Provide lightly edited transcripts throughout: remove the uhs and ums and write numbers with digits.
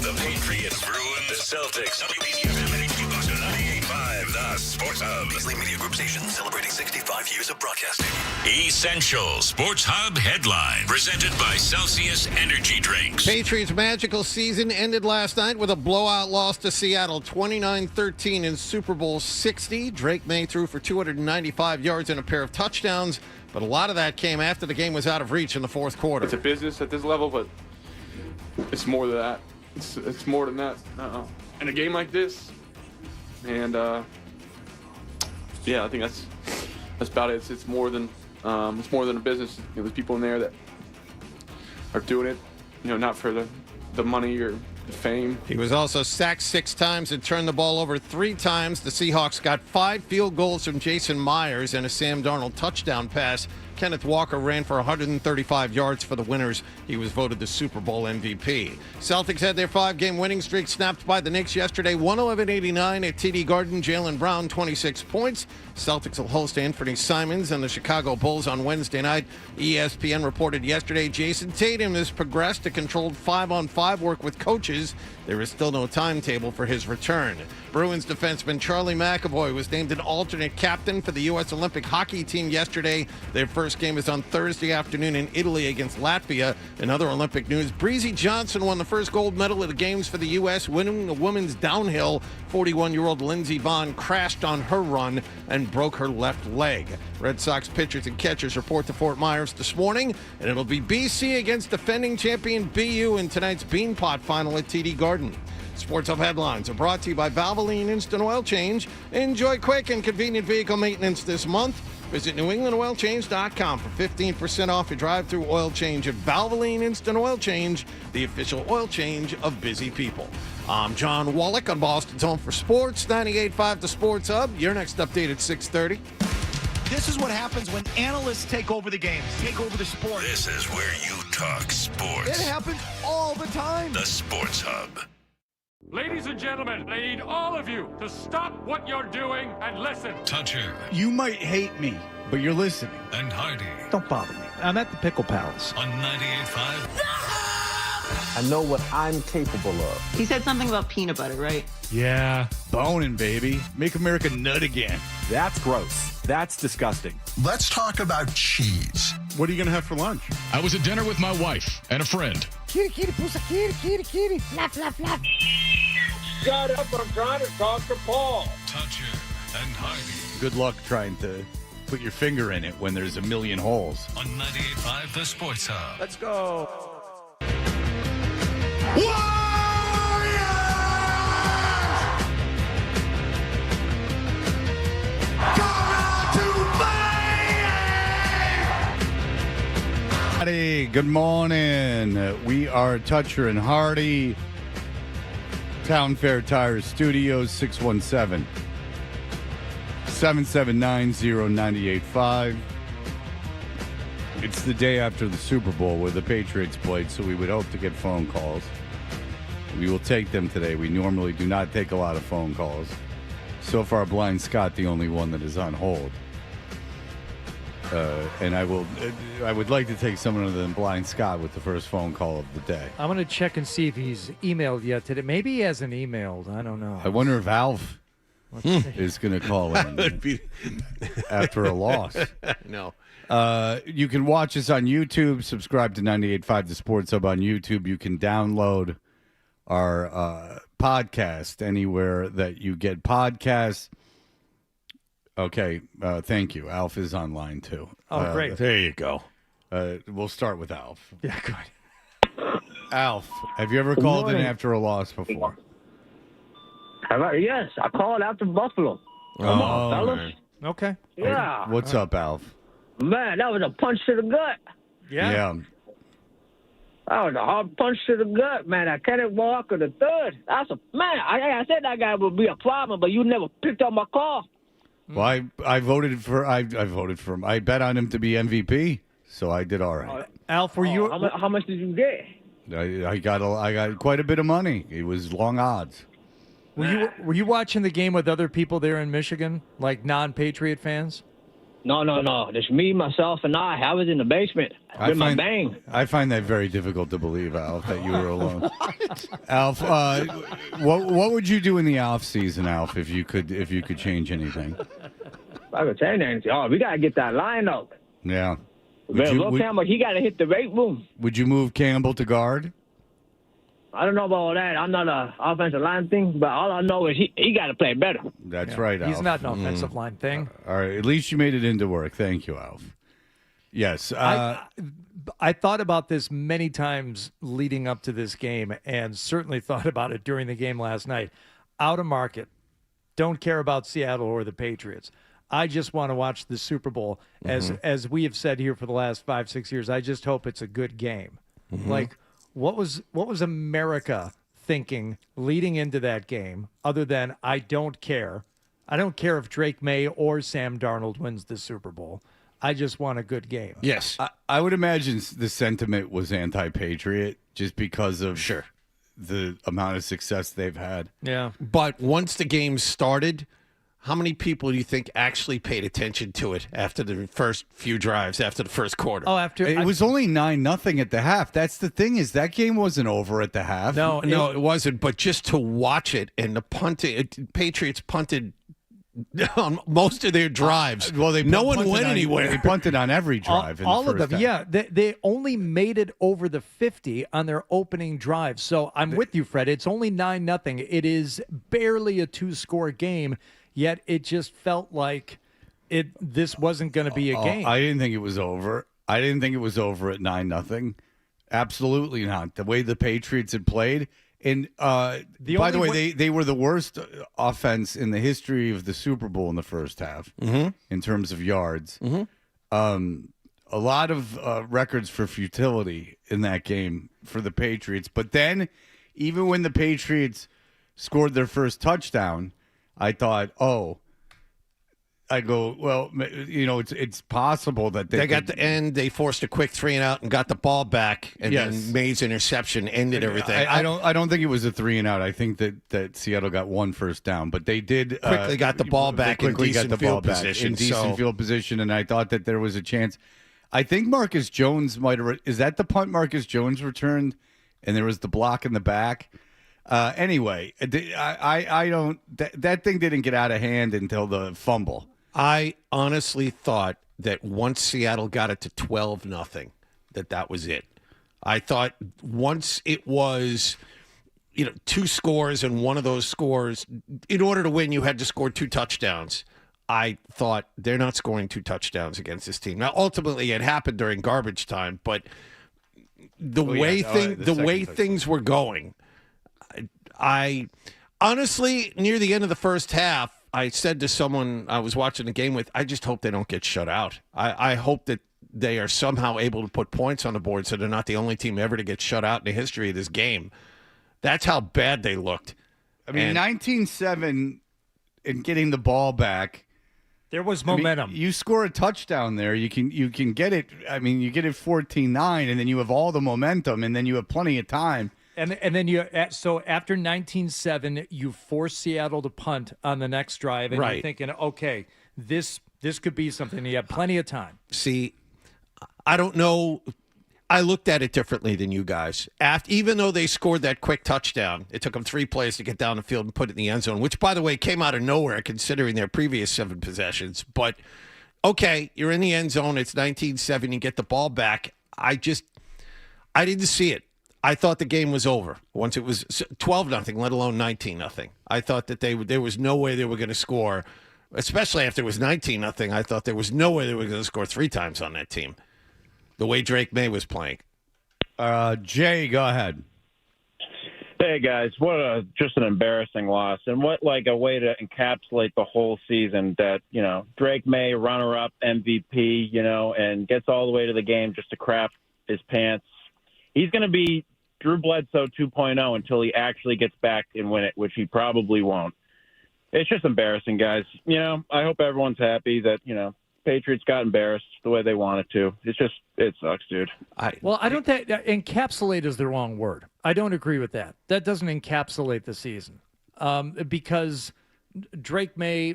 The Patriots, Bruins, the Celtics. WPCFM and HD Boston 98.5, the Sports Hub. Beasley Media Group station celebrating 65 years of broadcasting. Essential Sports Hub headline. Presented by Celsius Energy Drinks. Patriots' magical season ended last night with a blowout loss to Seattle, 29-13 in Super Bowl 60. Drake May threw for 295 yards and a pair of touchdowns, but a lot of that came after the game was out of reach in the fourth quarter. It's a business at this level, but it's more than that. It's more than that. In a game like this, and yeah, I think that's about it. It's more than a business. There's people in there that are doing it, not for the money or the fame. He was also sacked 6 times and turned the ball over 3 times. The Seahawks got 5 field goals from Jason Myers and a Sam Darnold touchdown pass. Kenneth Walker ran for 135 yards for the winners. He was voted the Super Bowl MVP. Celtics had their 5-game winning streak snapped by the Knicks yesterday, 111-89 at TD Garden. Jaylen Brown, 26 points. Celtics will host Anthony Simons and the Chicago Bulls on Wednesday night. ESPN reported yesterday Jason Tatum has progressed to controlled 5-on-5 work with coaches. There is still no timetable for his return. Bruins defenseman Charlie McAvoy was named an alternate captain for the U.S. Olympic hockey team yesterday. Their first game is on Thursday afternoon in Italy against Latvia. In other Olympic news, Breezy Johnson won the first gold medal at the Games for the U.S., winning the women's downhill. 41-year-old Lindsey Vonn crashed on her run and broke her left leg. Red Sox pitchers and catchers report to Fort Myers this morning, and it'll be BC against defending champion BU in tonight's Beanpot final at TD Garden. Sports Hub headlines are brought to you by Valvoline Instant Oil Change. Enjoy quick and convenient vehicle maintenance this month. Visit NewEnglandOilChange.com for 15% off your drive-through oil change at Valvoline Instant Oil Change, the official oil change of busy people. I'm John Wallach on Boston's Home for Sports, 98.5 The Sports Hub. Your next update at 6:30. This is what happens when analysts take over the games, take over the sport. This is where you talk sports. It happens all the time. The Sports Hub. Ladies and gentlemen, I need all of you to stop what you're doing and listen. Toucher You might hate me, but you're listening. and Hardy Don't bother me. I'm at the Pickle Palace. on 98.5. I know what I'm capable of. He said something about peanut butter, right? Yeah. Boning, baby. Make America nut again. That's gross. That's disgusting. Let's talk about cheese. What are you going to have for lunch? I was at dinner with my wife and a friend. Kitty, kitty, pussy, kitty, kitty, kitty. Flap, flap, flap. Shut up, I'm trying to talk to Paul. Toucher and Hardy Good luck trying to put your finger in it when there's a million holes. on 98.5 The Sports Hub. Let's go. Hardy, good morning. We are Toucher and Hardy. Town Fair Tires Studios, 617-779-0985. It's the day after the Super Bowl where the Patriots played, so we would hope to get phone calls. We will take them today. We normally do not take a lot of phone calls. So far, Blind Scott, the only one that is on hold. And I would like to take someone other than Blind Scott with the first phone call of the day. I'm going to check and see if he's emailed yet today. Maybe he hasn't emailed. I don't know. I wonder if Alf is going to call in after a loss. No. You can watch us on YouTube. Subscribe to 98.5 The Sports Hub on YouTube. You can download our podcast anywhere that you get podcasts. Okay, thank you. Alf is online, too. Oh, great. There you go. We'll start with Alf. Yeah, good. Alf, have you ever called in after a loss before? Yes, I called after Buffalo. Come on, fellas. Man. Okay. Yeah. What's up, Alf? Man, that was a punch to the gut. Yeah. That was a hard punch to the gut, man. I Kenneth Walker the third. I said that guy would be a problem, but you never picked up my call. Well, I voted for him. I bet on him to be MVP, so I did all right. Alf, were you? How much did you get? I got quite a bit of money. It was long odds. Were you watching the game with other people there in Michigan, like non-Patriot fans? No. Just me, myself, and I. I was in the basement with my bang. I find that very difficult to believe, Alf, that you were alone. Alf, what would you do in the off season, Alf, if you could change anything? I could change anything. Oh, we gotta get that line up. Yeah. Campbell, he gotta hit the weight room. Would you move Campbell to guard? I don't know about all that. I'm not an offensive line thing, but all I know is he got to play better. That's right, Alf. He's not an offensive line thing. All right, at least you made it into work. Thank you, Alf. Yes. I thought about this many times leading up to this game, and certainly thought about it during the game last night. Out of market. Don't care about Seattle or the Patriots. I just want to watch the Super Bowl. As we have said here for the last 5-6 years, I just hope it's a good game. Like, what was America thinking leading into that game other than I don't care. I don't care if Drake May or Sam Darnold wins the Super Bowl. I just want a good game. Yes. I would imagine the sentiment was anti-Patriot just because of the amount of success they've had. Yeah. But once the game started, how many people do you think actually paid attention to it after the first few drives, after the first quarter? Oh, it was only 9-0 at the half. That's the thing, is that game wasn't over at the half. No, it wasn't. But just to watch it, and the punting, Patriots punted on most of their drives. Well, no one went anywhere. They punted on every drive. All of them, yeah. They only made it over the 50 on their opening drive. So I'm with you, Fred. It's only 9-0. It is barely a 2-score game. Yet it just felt like this wasn't going to be a game. I didn't think it was over. I didn't think it was over at 9-0. Absolutely not. The way the Patriots had played. And by the way, they were the worst offense in the history of the Super Bowl in the first half in terms of yards. A lot of records for futility in that game for the Patriots. But then, even when the Patriots scored their first touchdown, I thought, it's possible that they got the end. They forced a quick 3-and-out and got the ball back, and then May's interception ended everything. I don't think it was a 3-and-out. I think that Seattle got one first down, but they did quickly got the ball back in decent field position. Field position, and I thought that there was a chance. I think Marcus Jones might have. Is that the punt Marcus Jones returned, and there was the block in the back? Anyway, I don't. That thing didn't get out of hand until the fumble. I honestly thought that once Seattle got it to 12-0, that was it. I thought once it was, 2 scores, and one of those scores, in order to win, you had to score 2 touchdowns. I thought they're not scoring 2 touchdowns against this team. Now, ultimately, it happened during garbage time, but the way things were going. I honestly, near the end of the first half, I said to someone I was watching the game with, I just hope they don't get shut out. I hope that they are somehow able to put points on the board so they're not the only team ever to get shut out in the history of this game. That's how bad they looked. I mean, 19-7 and getting the ball back. There was momentum. You score a touchdown there. You can get it. I mean, you get it 14-9, and then you have all the momentum, and then you have plenty of time. And then so after 19-7, you force Seattle to punt on the next drive, and you're thinking, okay, this could be something. You have plenty of time. See, I don't know. I looked at it differently than you guys. Even though they scored that quick touchdown, it took them 3 plays to get down the field and put it in the end zone, which, by the way, came out of nowhere considering their previous 7 possessions. But, okay, you're in the end zone. It's 19-7. You get the ball back. I didn't see it. I thought the game was over once it was 12-0, let alone 19-0. I thought that there was no way they were going to score, especially after it was 19-0. I thought there was no way they were going to score 3 times on that team, the way Drake May was playing. Jay, go ahead. Hey, guys, just an embarrassing loss. And what a way to encapsulate the whole season that, Drake May, runner-up, MVP, and gets all the way to the game just to crap his pants. He's going to be Drew Bledsoe 2.0 until he actually gets back and win it, which he probably won't. It's just embarrassing, guys. I hope everyone's happy that, Patriots got embarrassed the way they wanted to. It sucks, dude. I don't think encapsulate is the wrong word. I don't agree with that. That doesn't encapsulate the season because Drake May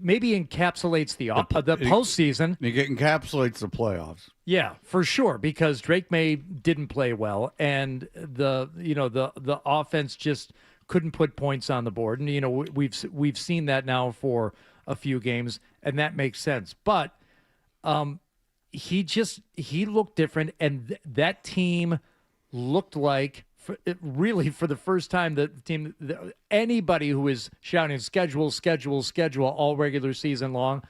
maybe encapsulates the postseason. It encapsulates the playoffs. Yeah, for sure, because Drake May didn't play well, and the offense just couldn't put points on the board, and we've seen that now for a few games, and that makes sense. But he looked different, and that team looked like. For the first time, the team, anybody who is shouting schedule all regular season long,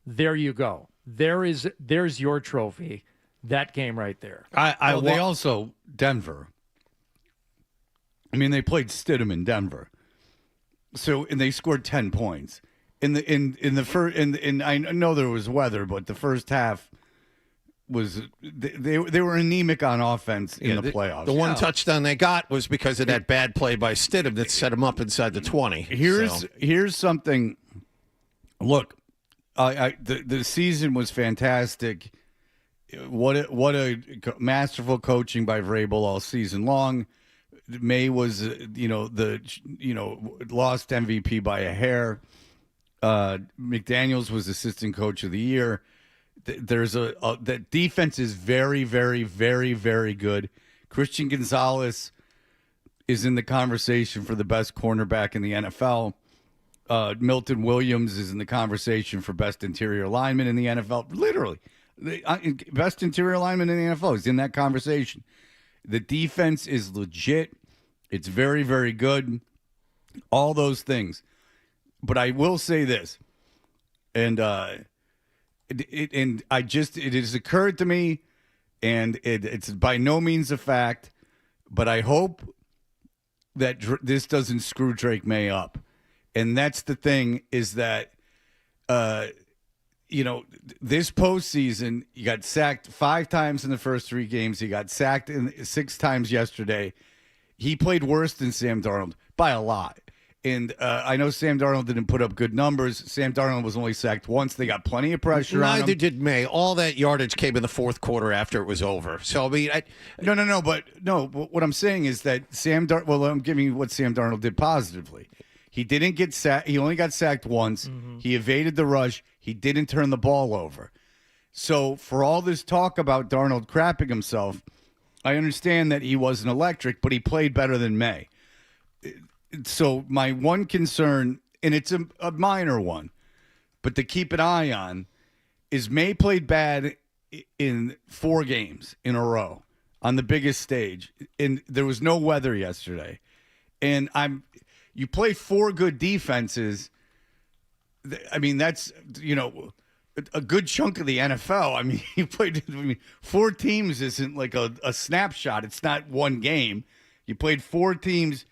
there you go. There's your trophy. That game right there. They also Denver. I mean, they played Stidham in Denver, and they scored 10 points in the first. And I know there was weather, but the first half. They were anemic on offense in the playoffs. The one touchdown they got was because of that bad play by Stidham that set him up inside the 20. Here's something. Look, the season was fantastic. What a masterful coaching by Vrabel all season long. May was lost MVP by a hair. McDaniels was assistant coach of the year. There's that defense is very, very, very, very good. Christian Gonzalez is in the conversation for the best cornerback in the NFL. Milton Williams is in the conversation for best interior lineman in the NFL. Literally, best interior lineman in the NFL is in that conversation. The defense is legit. It's very, very good. All those things. But I will say this, and it has occurred to me, and it's by no means a fact, but I hope that this doesn't screw Drake May up. And that's the thing, is that, this postseason, you got sacked 5 times in the first 3 games. He got sacked 6 times yesterday. He played worse than Sam Darnold by a lot. And I know Sam Darnold didn't put up good numbers. Sam Darnold was only sacked once. They got plenty of pressure on him. Neither did May. All that yardage came in the fourth quarter after it was over. So, I mean... No. But what I'm saying is that I'm giving you what Sam Darnold did positively. He didn't get sacked. He only got sacked once. Mm-hmm. He evaded the rush. He didn't turn the ball over. So, for all this talk about Darnold crapping himself, I understand that he wasn't electric, but he played better than May. So my one concern, and it's a minor one, but to keep an eye on, is May played bad in 4 games in a row on the biggest stage, and there was no weather yesterday. And you play 4 good defenses. I mean, that's a good chunk of the NFL. I mean, you played 4 teams isn't like a snapshot. It's not one game. You played 4 teams.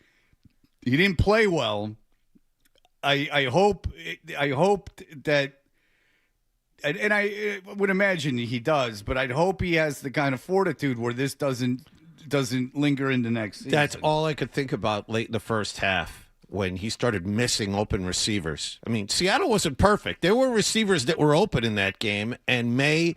He didn't play well. I hope that, and I would imagine he does, but I'd hope he has the kind of fortitude where this doesn't linger into next season. That's all I could think about late in the first half when he started missing open receivers. I mean, Seattle wasn't perfect. There were receivers that were open in that game, and May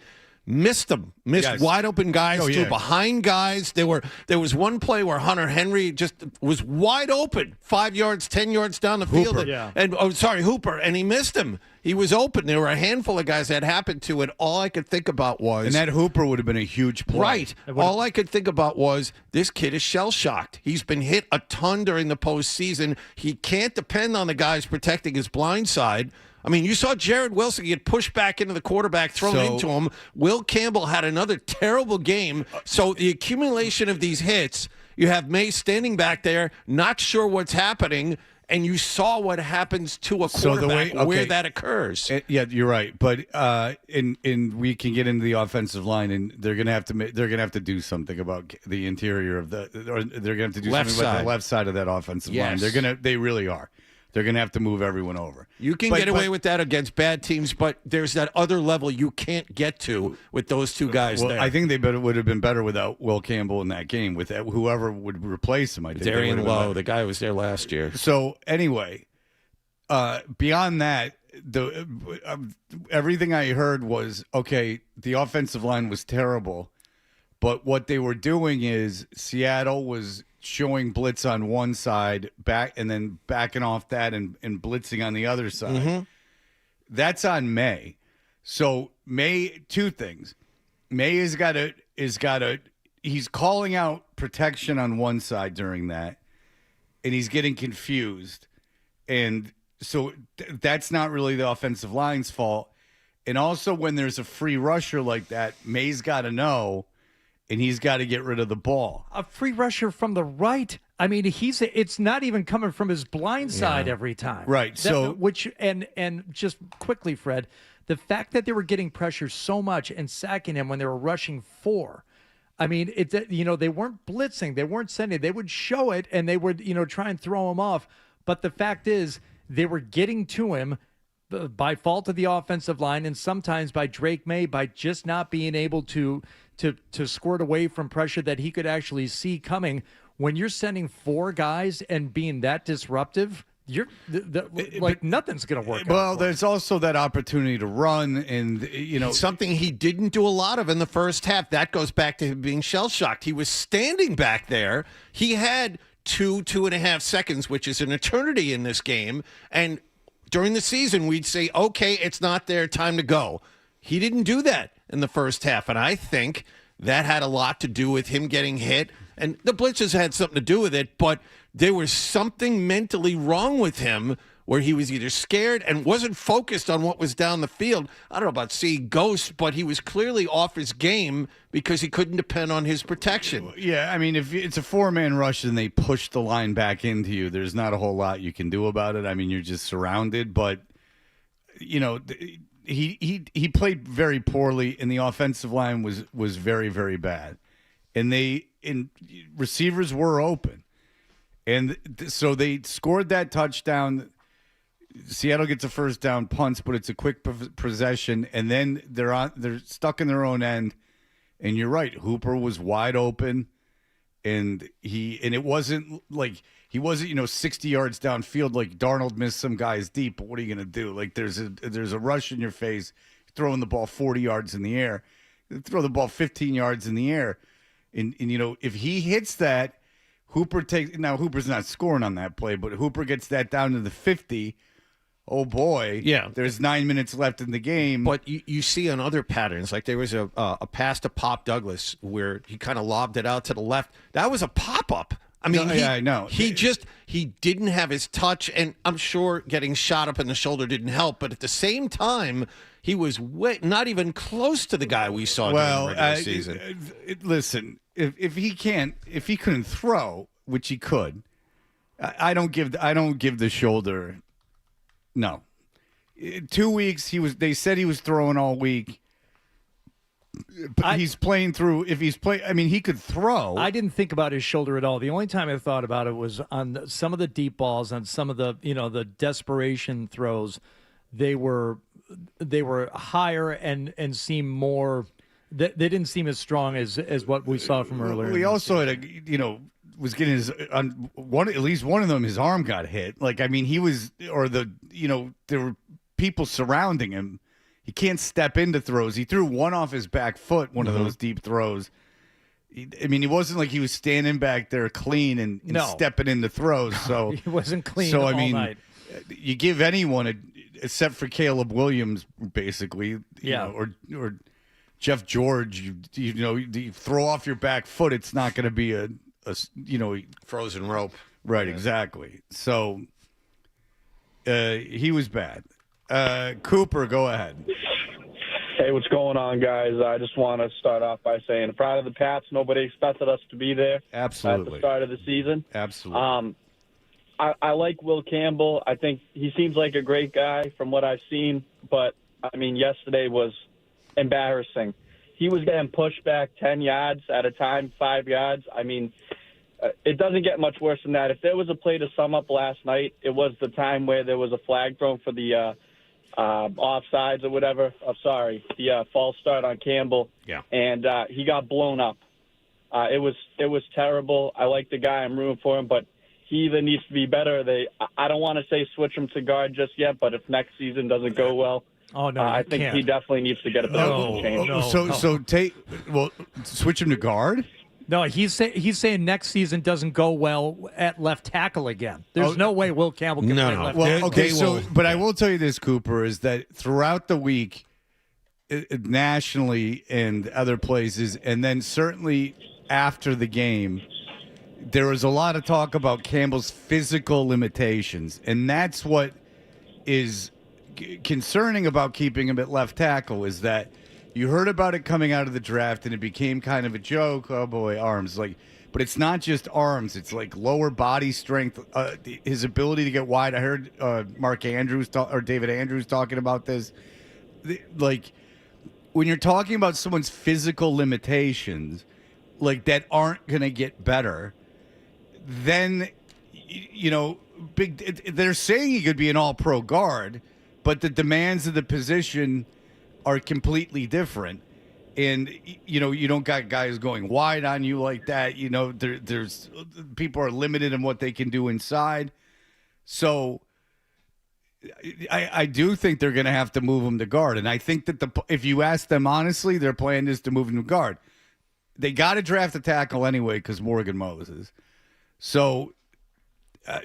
missed them. Missed wide open guys, behind guys. There was one play where Hunter Henry just was wide open, 5 yards, 10 yards down the field. Hooper, and he missed him. He was open. There were a handful of guys that happened to, and all I could think about was... And that Hooper would have been a huge play. Right. All I could think about was, this kid is shell-shocked. He's been hit a ton during the postseason. He can't depend on the guys protecting his blind side. I mean, you saw Jared Wilson get pushed back into the quarterback, thrown into him. Will Campbell had another terrible game. So the accumulation of these hits, you have May standing back there, not sure what's happening, and you saw what happens to a quarterback where that occurs. Yeah, you're right. But and we can get into the offensive line, and they're gonna have to do something about the interior of they're gonna have to do something about the left side of that offensive line. They really are. They're going to have to move everyone over. You can get away with that against bad teams, but there's that other level you can't get to with those 2 guys there. I think they would have been better without Will Campbell in that game, with whoever would replace him. I think Darian Lowe, the guy who was there last year. So anyway, beyond that, everything I heard was, okay, the offensive line was terrible, but what they were doing is Seattle was showing blitz on one side, and then backing off that and blitzing on the other side. That's on May. So May, two things. May is got to he's calling out protection on one side during that, and he's getting confused. And so that's not really the offensive line's fault. And also when there's a free rusher like that, May's got to know, and he's got to get rid of the ball. A free rusher from the right. I mean, it's not even coming from his blind side every time. Right. And just quickly, Fred, the fact that they were getting pressure so much and sacking him when they were rushing 4. I mean, they weren't blitzing, they weren't sending, they would show it and they would, try and throw him off. But the fact is, they were getting to him by fault of the offensive line, and sometimes by Drake May, by just not being able to squirt away from pressure that he could actually see coming. When you're sending 4 guys and being that disruptive, nothing's going to work. Well, there's also that opportunity to run, and something he didn't do a lot of in the first half. That goes back to him being shell shocked. He was standing back there. He had 2.5 seconds, which is an eternity in this game, and during the season, we'd say, okay, it's not there, time to go. He didn't do that in the first half, and I think that had a lot to do with him getting hit. And the blitzes had something to do with it, but there was something mentally wrong with him where he was either scared and wasn't focused on what was down the field. I don't know about seeing ghosts, but he was clearly off his game because he couldn't depend on his protection. Yeah, I mean, if it's a 4-man rush and they push the line back into you, there's not a whole lot you can do about it. I mean, you're just surrounded. But, he played very poorly, and the offensive line was very, very bad. And receivers were open. And so they scored that touchdown. Seattle gets a first down, punts, but it's a quick possession, and then they're stuck in their own end. And you're right, Hooper was wide open, and it wasn't like he wasn't 60 yards downfield like Darnold missed some guys deep. But what are you going to do? Like there's a rush in your face, throwing the ball 40 yards in the air, throw the ball 15 yards in the air, and if he hits that, Hooper's not scoring on that play, but Hooper gets that down to the 50. Oh, boy. Yeah. There's 9 minutes left in the game. But you see on other patterns, like there was a pass to Pop Douglas where he kind of lobbed it out to the left. That was a pop-up. I mean, I know. He didn't have his touch, and I'm sure getting shot up in the shoulder didn't help. But at the same time, he was not even close to the guy we saw during the regular season. Listen, if he couldn't throw, which he could, I don't give the shoulder. No. 2 weeks they said he was throwing all week. But he's playing through. He could throw. I didn't think about his shoulder at all. The only time I thought about it was on some of the deep balls, on some of the the desperation throws. They were higher and seemed more. They didn't seem as strong as what we saw from earlier. We also had was getting his on one, at least one of them, his arm got hit. Like, I mean, there were people surrounding him. He can't step into throws. He threw one off his back foot, one of those deep throws. He wasn't like he was standing back there clean and stepping into throws. So he wasn't clean. So all night. You give anyone except for Caleb Williams, basically, or Jeff George, you throw off your back foot, it's not going to be a frozen rope. Right, exactly. So he was bad. Cooper, go ahead. Hey, what's going on, guys? I just want to start off by saying, proud of the Pats. Nobody expected us to be there. Absolutely. At the start of the season. Absolutely. I like Will Campbell. I think he seems like a great guy from what I've seen. But, yesterday was embarrassing. He was getting pushed back 10 yards at a time, 5 yards. It doesn't get much worse than that. If there was a play to sum up last night, it was the time where there was a flag thrown for the offsides or whatever. The false start on Campbell. Yeah. And he got blown up. It was terrible. I like the guy. I'm rooting for him, but he either needs to be better. I don't want to say switch him to guard just yet, but if next season doesn't go well, I think he definitely needs to get a position change. So switch him to guard? No, he's saying next season doesn't go well at left tackle again. There's no way Will Campbell can play left tackle. Okay, but I will tell you this, Cooper, is that throughout the week, nationally and other places, and then certainly after the game, there was a lot of talk about Campbell's physical limitations, and that's what is concerning about keeping him at left tackle is that you heard about it coming out of the draft, and it became kind of a joke. Oh boy, arms! But it's not just arms; it's like lower body strength, his ability to get wide. I heard Mark Andrews or David Andrews talking about this. Like when you're talking about someone's physical limitations, like that aren't going to get better, then they're saying he could be an All-Pro guard, but the demands of the position are completely different. And, you don't got guys going wide on you like that. There's people are limited in what they can do inside. So I do think they're going to have to move him to guard. And I think that if you ask them honestly, their plan is to move him to guard. They got to draft a tackle anyway because Morgan Moses. So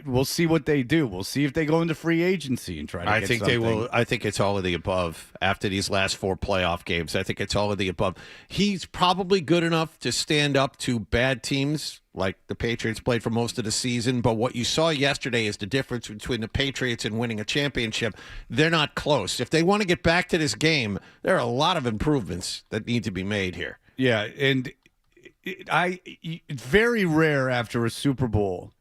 we'll see what they do. We'll see if they go into free agency and try to get something. They will. I think it's all of the above after these last 4 playoff games. I think it's all of the above. He's probably good enough to stand up to bad teams like the Patriots played for most of the season. But what you saw yesterday is the difference between the Patriots and winning a championship. They're not close. If they want to get back to this game, there are a lot of improvements that need to be made here. Yeah, and it's very rare after a Super Bowl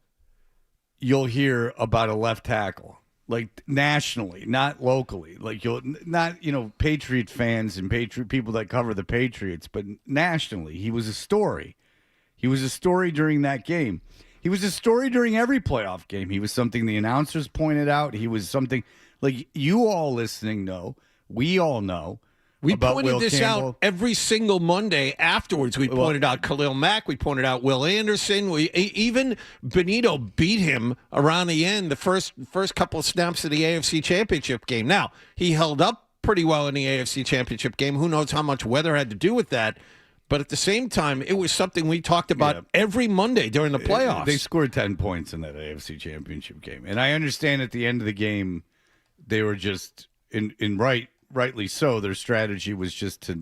you'll hear about a left tackle, like nationally, not locally. Like Patriot fans and Patriot people that cover the Patriots, but nationally, he was a story. He was a story during that game. He was a story during every playoff game. He was something the announcers pointed out. He was something like you all listening know. We all know. We pointed this out every single Monday afterwards. We pointed out Khalil Mack. We pointed out Will Anderson. Even Benito beat him around the end, the first couple of snaps of the AFC Championship game. Now, he held up pretty well in the AFC Championship game. Who knows how much weather had to do with that. But at the same time, it was something we talked about every Monday during the playoffs. They scored 10 points in that AFC Championship game. And I understand at the end of the game, they were just rightly so, their strategy was just to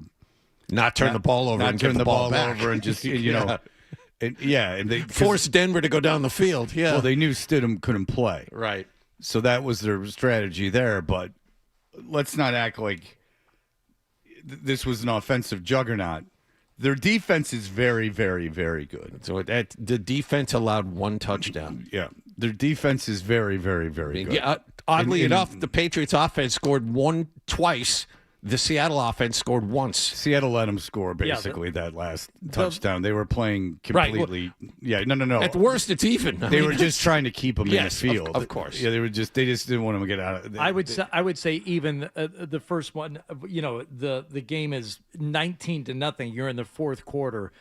not turn the ball over and turn give the ball back. over and just and they force Denver to go down the field. Yeah, well, they knew Stidham couldn't play, right? So that was their strategy there. But let's not act like this was an offensive juggernaut. Their defense is very, very, very good. So the defense allowed 1 touchdown. Yeah, their defense is very, very, very good. Yeah, oddly enough, the Patriots offense scored twice. The Seattle offense scored once. Seattle let them score basically that last touchdown. They were playing completely. Right. Well, no. At worst, it's even. They were just trying to keep them in the field. Of course. Yeah, they just didn't want them to get out of it. I would say even the first one. The game is 19-0. You're in the fourth quarter,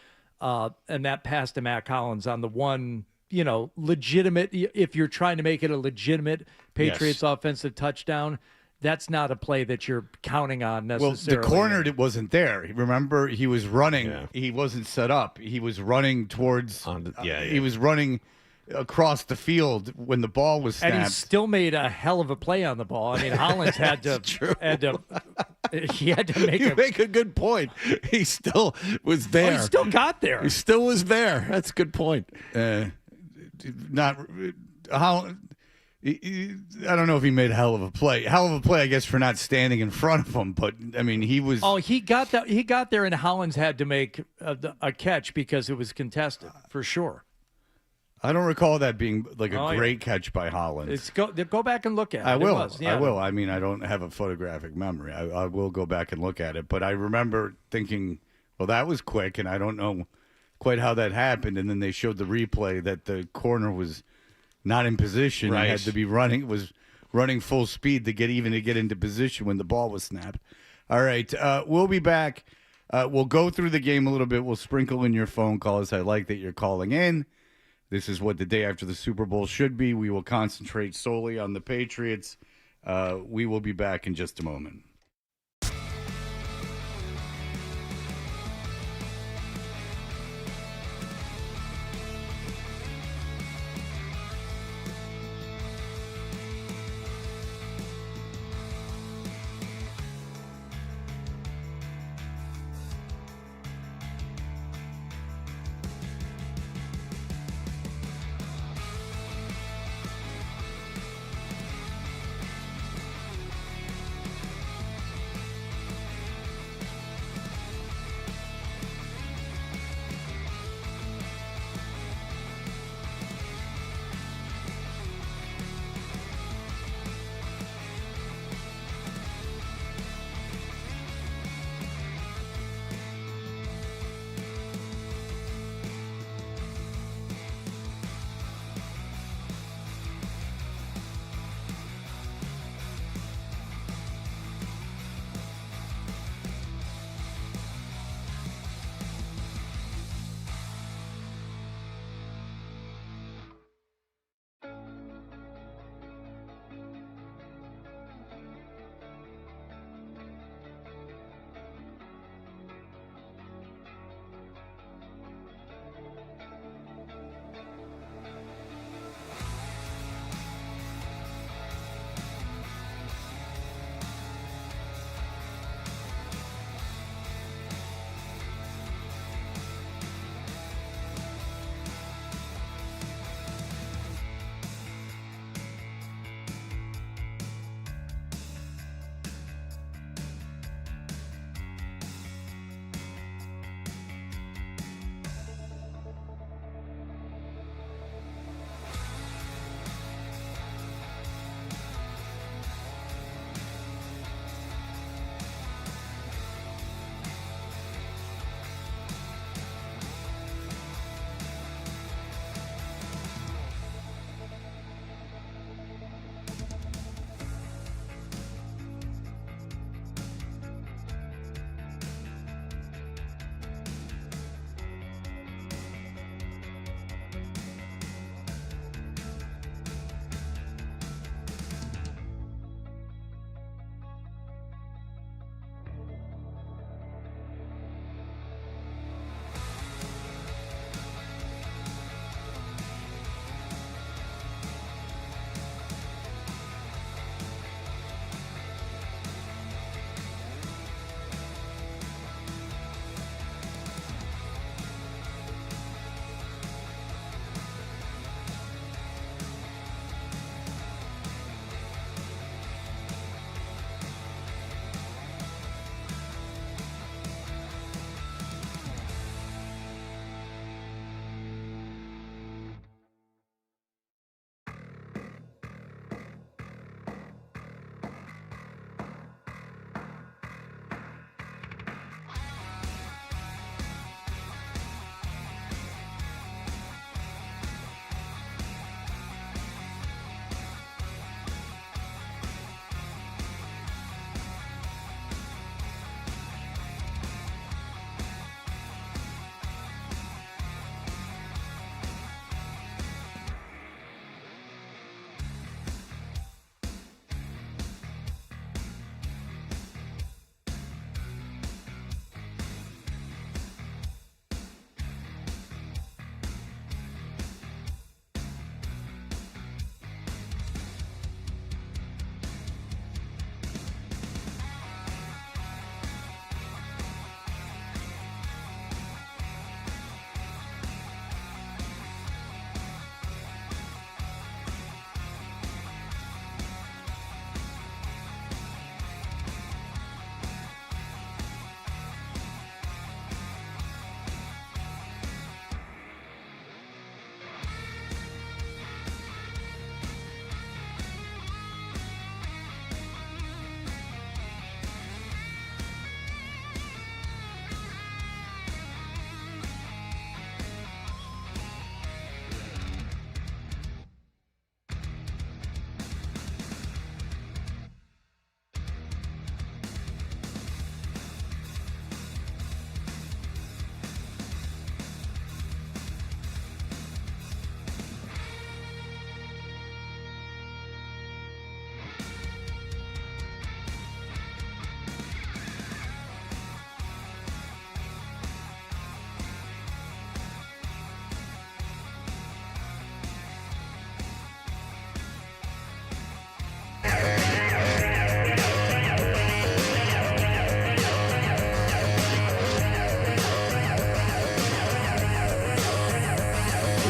and that pass to Matt Collins on the one. Legitimate. If you're trying to make it a legitimate Patriots offensive touchdown. That's not a play that you're counting on necessarily. Well, the corner wasn't there. Remember, he was running. Yeah. He wasn't set up. He was running towards. He was running across the field when the ball was snapped. And he still made a hell of a play on the ball. I mean, Hollins had to. He had to make. You make a good point. He still was there. Oh, he still got there. He still was there. That's a good point. I don't know if he made a hell of a play. Hell of a play, I guess, for not standing in front of him. But I mean, he was. Oh, he got that. He got there, and Hollins had to make a catch because it was contested for sure. I don't recall that being like a great catch by Hollins. Go back and look at it. I will. I will. I mean, I don't have a photographic memory. I will go back and look at it. But I remember thinking, well, that was quick, and I don't know quite how that happened. And then they showed the replay that the corner was not in position. Right. He had to be was running full speed to get into position when the ball was snapped. All right, we'll be back. We'll go through the game a little bit. We'll sprinkle in your phone calls. I like that you're calling in. This is what the day after the Super Bowl should be. We will concentrate solely on the Patriots. We will be back in just a moment.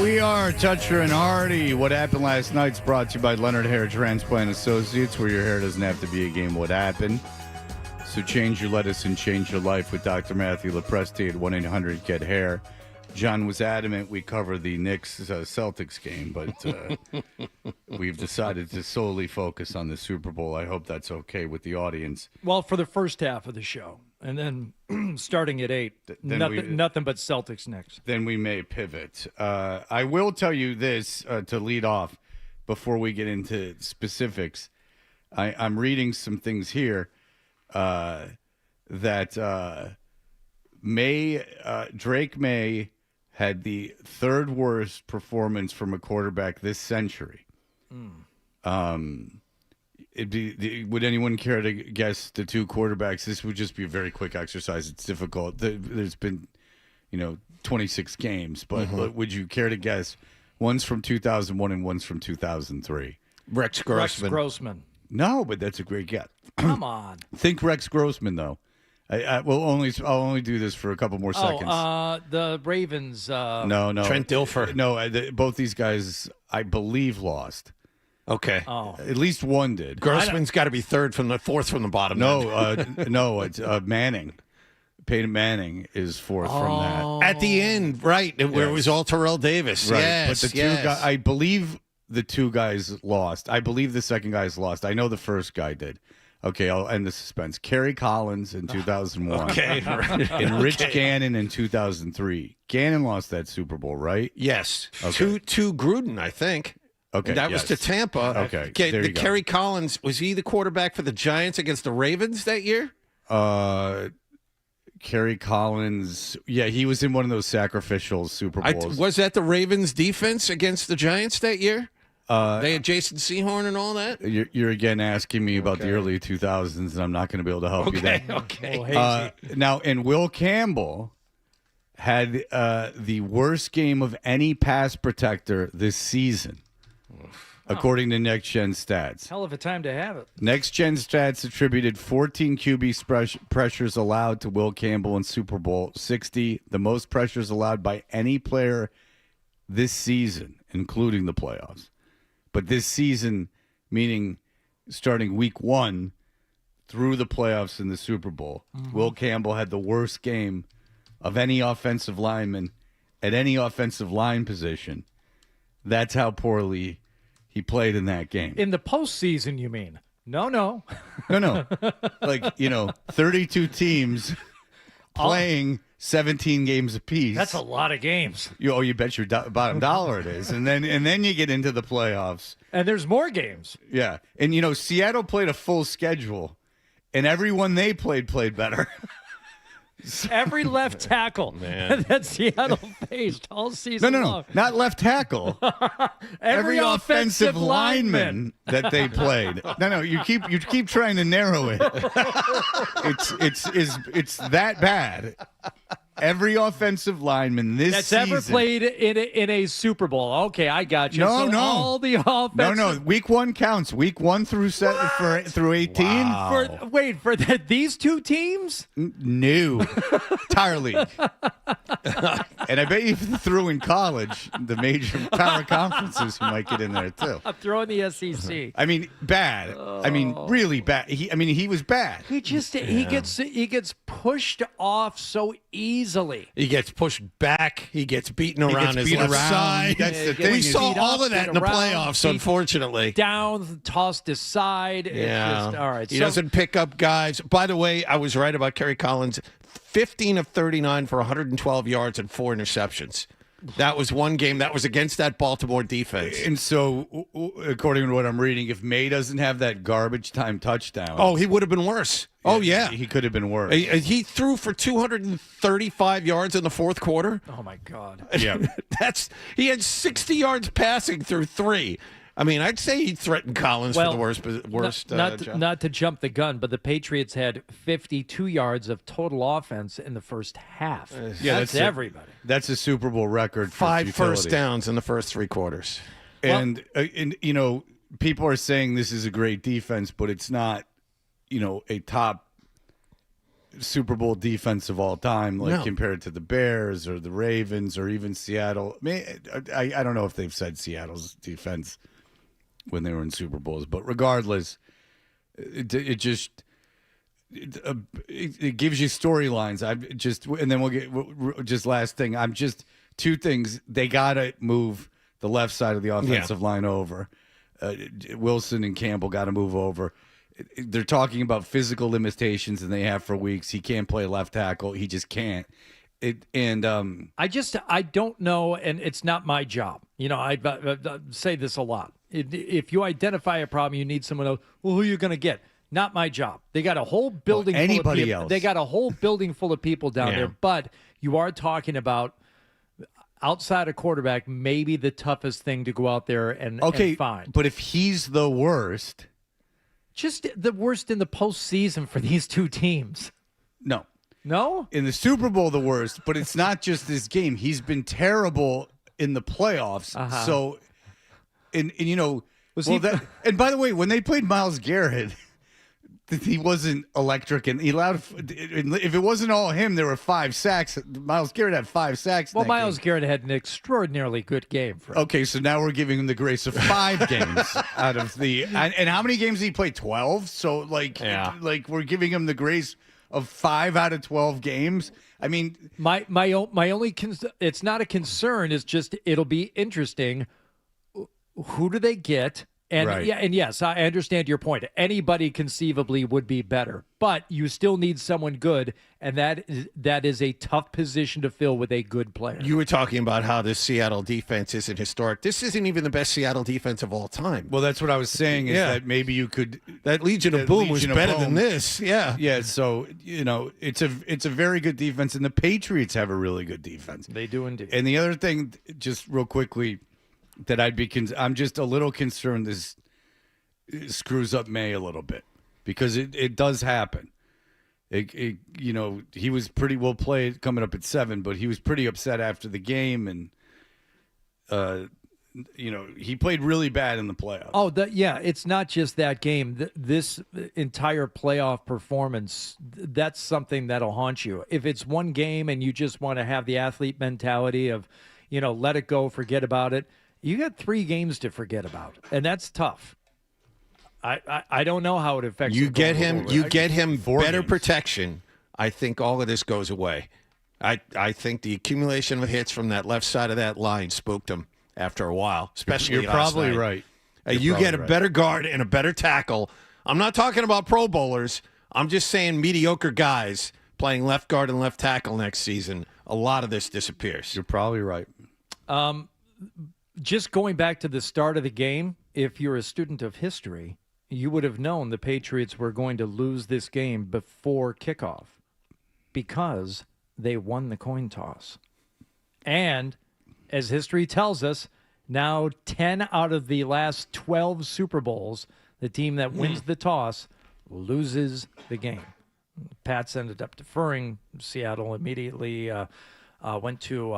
We are Toucher and Hardy. What happened last night's brought to you by Leonard Hair Transplant Associates, where your hair doesn't have to be a game. What happened? So change your lettuce and change your life with Dr. Matthew Lepresti at 1-800-GET-HAIR. John was adamant we cover the Knicks-Celtics game, but we've decided to solely focus on the Super Bowl. I hope that's okay with the audience. Well, for the first half of the show. And then starting at 8, nothing but Celtics next. Then we may pivot. I will tell you this to lead off before we get into specifics. I'm reading some things here that Drake May had the third worst performance from a quarterback this century. Would anyone care to guess the two quarterbacks? This would just be a very quick exercise. It's difficult. There's been, 26 games, but would you care to guess? One's from 2001 and one's from 2003. Rex Grossman. No, but that's a great guess. Come on. Think Rex Grossman, though. I'll only do this for a couple more seconds. The Ravens. No. Trent Dilfer. No, both these guys, I believe, lost. Okay. Oh. At least one did. Grossman's got to be fourth from the bottom. No, it's Manning. Peyton Manning is fourth from that. At the end, right, where it was all Terrell Davis. Right. Yes, but the two guys, I believe the two guys lost. I believe the second guy's lost. I know the first guy did. Okay, I'll end the suspense. Kerry Collins in 2001. Okay. And Rich Gannon in 2003. Gannon lost that Super Bowl, right? Yes. Okay. To Gruden, I think. Okay, that was to Tampa. Okay, there you go. Kerry Collins, was he the quarterback for the Giants against the Ravens that year? Kerry Collins, yeah, he was in one of those sacrificial Super Bowls. Was that the Ravens defense against the Giants that year? They had Jason Sehorn and all that? You're again asking me about the early 2000s, and I'm not going to be able to help you there. Okay. Now, and Will Campbell had the worst game of any pass protector this season, according to Next Gen Stats. Hell of a time to have it. Next Gen Stats attributed 14 QB pressures allowed to Will Campbell in Super Bowl 60, the most pressures allowed by any player this season, including the playoffs. But this season, meaning starting week 1 through the playoffs in the Super Bowl, Will Campbell had the worst game of any offensive lineman at any offensive line position. That's how poorly he played in that game. In the postseason, you mean? No. No. Like, 32 teams playing 17 games apiece. That's a lot of games. You bet your bottom dollar it is. And then you get into the playoffs. And there's more games. Yeah. And, Seattle played a full schedule, and everyone they played better. Every left tackle that Seattle faced all season long. No, not left tackle. Every offensive lineman that they played. No, you keep trying to narrow it. It's that bad. Every offensive lineman this that's season ever played in a Super Bowl. Okay, I got you. No. All the offensive. No. Week 1 counts. Week 1 through 18. Wow. For these two teams? No. Entire league. And I bet you if you threw in college, the major power conferences, you might get in there too. I'm throwing the SEC. I mean, bad. I mean, really bad. He was bad. He gets pushed off so easily. He gets pushed back. He gets beaten around his left side. That's the thing. We saw all of that in the playoffs, unfortunately. Down, tossed aside. Yeah. It's just, all right. He doesn't pick up guys. By the way, I was right about Kerry Collins. 15 of 39 for 112 yards and 4 interceptions. That was one game. That was against that Baltimore defense. And so, according to what I'm reading, if May doesn't have that garbage time touchdown... Oh, he would have been worse. Yeah. He could have been worse. He threw for 235 yards in the fourth quarter. Oh, my God. Yeah. He had 60 yards passing through 3. I mean, I'd say he threatened Collins for the worst not to jump the gun, but the Patriots had 52 yards of total offense in the first half. That's everybody. That's a Super Bowl record. 5 first downs in the first 3 quarters. And people are saying this is a great defense, but it's not, a top Super Bowl defense of all time, like compared to the Bears or the Ravens or even Seattle. I don't know if they've said Seattle's defense when they were in Super Bowls, but regardless, it gives you storylines. And then we'll get just last thing. Two things. They gotta move the left side of the offensive line over. Wilson and Campbell got to move over. They're talking about physical limitations, and they have for weeks. He can't play left tackle. He just can't. I don't know, and it's not my job. I say this a lot. If you identify a problem, you need someone else. Well, who are you going to get? Not my job. They got a whole building. Anybody else? They got a whole building full of people down there. But you are talking about outside a quarterback, maybe the toughest thing to go out there and find. But if he's the worst. Just the worst in the postseason for these two teams. No. No? In the Super Bowl, the worst. But it's not just this game. He's been terrible in the playoffs. So, and by the way, when they played Myles Garrett, he wasn't electric, and he allowed. If it wasn't all him, there were 5 sacks. Myles Garrett had 5 sacks. Well, Myles Garrett had an extraordinarily good game. Okay, so now we're giving him the grace of 5 games out of the. And how many games did he play? 12. So like we're giving him the grace of 5 out of 12 games. I mean, my only it's not a concern. It's just it'll be interesting. Who do they get? And yes, I understand your point. Anybody conceivably would be better, but you still need someone good, and that is a tough position to fill with a good player. You were talking about how this Seattle defense isn't historic. This isn't even the best Seattle defense of all time. Well, that's what I was saying. Is that maybe you could that Legion of Boom was better than this. Yeah, yeah. So it's a very good defense, and the Patriots have a really good defense. They do indeed. And the other thing, just real quickly, that I'm just a little concerned this screws up May a little bit, because it does happen. He was pretty well played coming up at 7, but he was pretty upset after the game, and he played really bad in the playoffs. Oh, it's not just that game. This entire playoff performance, that's something that'll haunt you. If it's one game and you just want to have the athlete mentality of, let it go, forget about it. You got 3 games to forget about, and that's tough. I don't know how it affects you. Get him better games. Protection. I think all of this goes away. I think the accumulation of hits from that left side of that line spooked him after a while, especially You're probably right. You get a better guard and a better tackle. I'm not talking about Pro Bowlers. I'm just saying mediocre guys playing left guard and left tackle next season. A lot of this disappears. You're probably right. Just going back to the start of the game, if you're a student of history, you would have known the Patriots were going to lose this game before kickoff because they won the coin toss. And as history tells us, now 10 out of the last 12 Super Bowls, the team that wins the toss loses the game. Pats ended up deferring. Seattle immediately went to,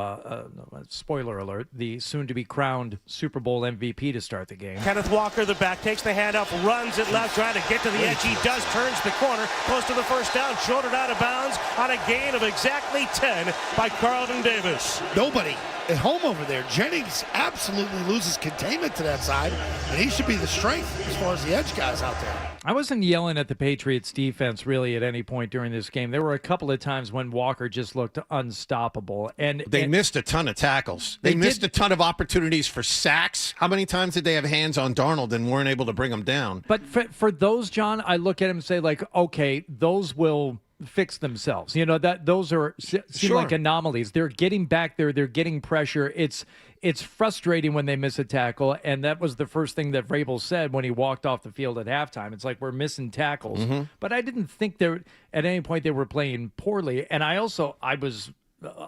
spoiler alert, the soon-to-be crowned Super Bowl MVP to start the game. Kenneth Walker, the back, takes the handoff, runs it left, trying to get to the edge. He does, turns the corner, close to the first down, shouldered out of bounds on a gain of exactly 10 by Carlton Davis. Nobody at home over there. Jennings absolutely loses containment to that side, and he should be the strength as far as the edge guys out there. I wasn't yelling at the Patriots defense really at any point during this game. There were a couple of times when Walker just looked unstoppable. And they missed a ton of tackles. They missed a ton of opportunities for sacks. How many times did they have hands on Darnold and weren't able to bring him down? But for those, John, I look at him and say, like, okay, those will fix themselves. That those seem like anomalies. They're getting back there. They're getting pressure. It's frustrating when they miss a tackle, and that was the first thing that Vrabel said when he walked off the field at halftime. It's like, we're missing tackles. Mm-hmm. But I didn't think at any point they were playing poorly. And I was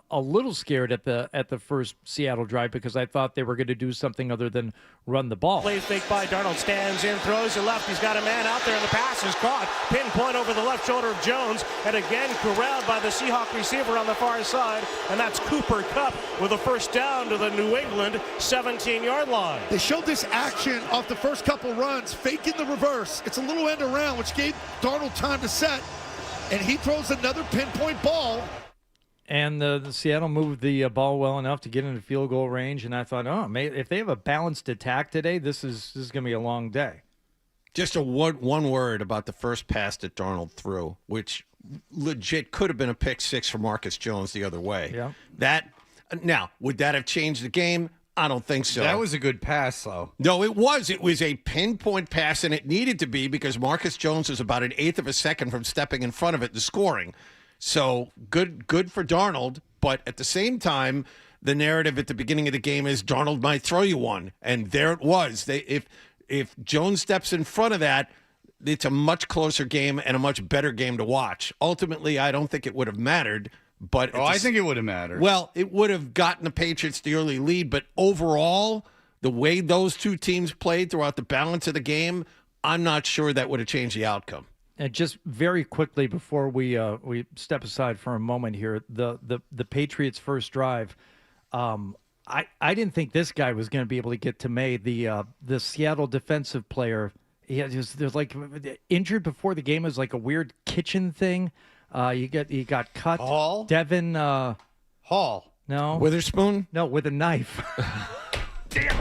a little scared at the first Seattle drive because I thought they were going to do something other than run the ball. Play fake by Darnold, stands in, throws it left. He's got a man out there, and the pass is caught. Pinpoint over the left shoulder of Jones, and again corralled by the Seahawk receiver on the far side, and that's Cooper Kupp with a first down to the New England 17-yard line. They showed this action off the first couple runs, faking the reverse. It's a little end around, which gave Darnold time to set. and he throws another pinpoint ball. And the Seattle moved the ball well enough to get into field goal range, and I thought, if they have a balanced attack today, this is going to be a long day. Just one word about the first pass that Darnold threw, which legit could have been a pick six for Marcus Jones the other way. Yeah. Now, would that have changed the game? I don't think so. That was a good pass, though. No, it was. It was a pinpoint pass, and it needed to be because Marcus Jones was about an eighth of a second from stepping in front of it and scoring. So good for Darnold, but at the same time, the narrative at the beginning of the game is Darnold might throw you one, and there it was. If Jones steps in front of that, it's a much closer game and a much better game to watch. Ultimately, I don't think it would have mattered. But I think it would have mattered. Well, it would have gotten the Patriots the early lead, but overall, the way those two teams played throughout the balance of the game, I'm not sure that would have changed the outcome. And just very quickly before we step aside for a moment here, the Patriots' first drive, I didn't think this guy was going to be able to get to May, the Seattle defensive player. There's like injured before the game. It was like a weird kitchen thing. He got cut. Hall? Devin Hall. No. Witherspoon? No, with a knife. Damn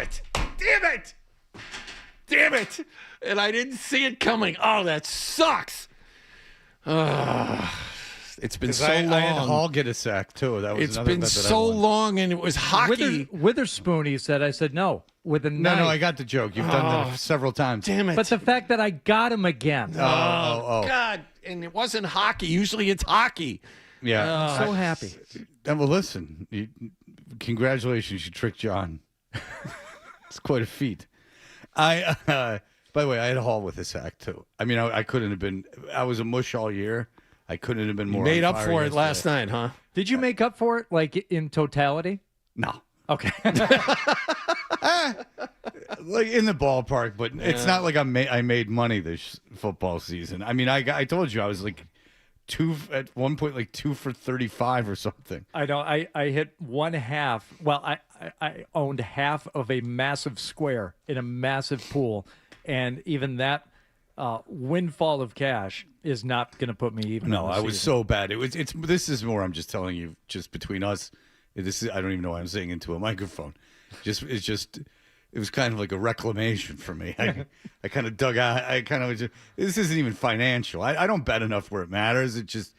it. And I didn't see it coming. Oh, that sucks. It's been so long. I had Hall get a sack, too. That was It's another been bet that so I won. long, and it was hockey. Witherspoon, he said. I said, no, with a knife. No, I got the joke. You've done that several times. Damn it. But the fact that I got him again. Oh. God. And it wasn't hockey. Usually it's hockey. Yeah. I'm so happy. Well, listen. Congratulations. You tricked John. It's quite a feat. By the way, I had Hall with a sack, too. I mean, I couldn't have been. I was a mush all year. I couldn't have been more. Made on up fire for it yesterday. last night, huh? Did you make up for it, like in totality? No. Okay. Like in the ballpark, but it's not like I made money this football season. I mean, I told you I was like at one point, like 2 for 35 or something. I know. I hit one half. Well, I owned half of a massive square in a massive pool, and even that windfall of cash is not going to put me even. No, in the I was season. so bad. This is more. I'm just telling you, just between us. I don't even know why I'm saying into a microphone. It was kind of like a reclamation for me. I kind of dug out. This isn't even financial. I don't bet enough where it matters. It just,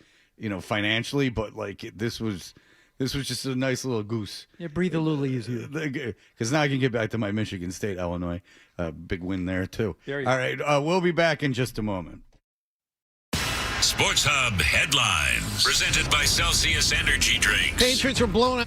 financially, but like this was just a nice little goose. Yeah, breathe a little easier. Because now I can get back to my Michigan State, Illinois. Big win there, too. There you All go. right, we'll be back in just a moment. Sports Hub headlines presented by Celsius Energy Drinks. Patriots were blown out.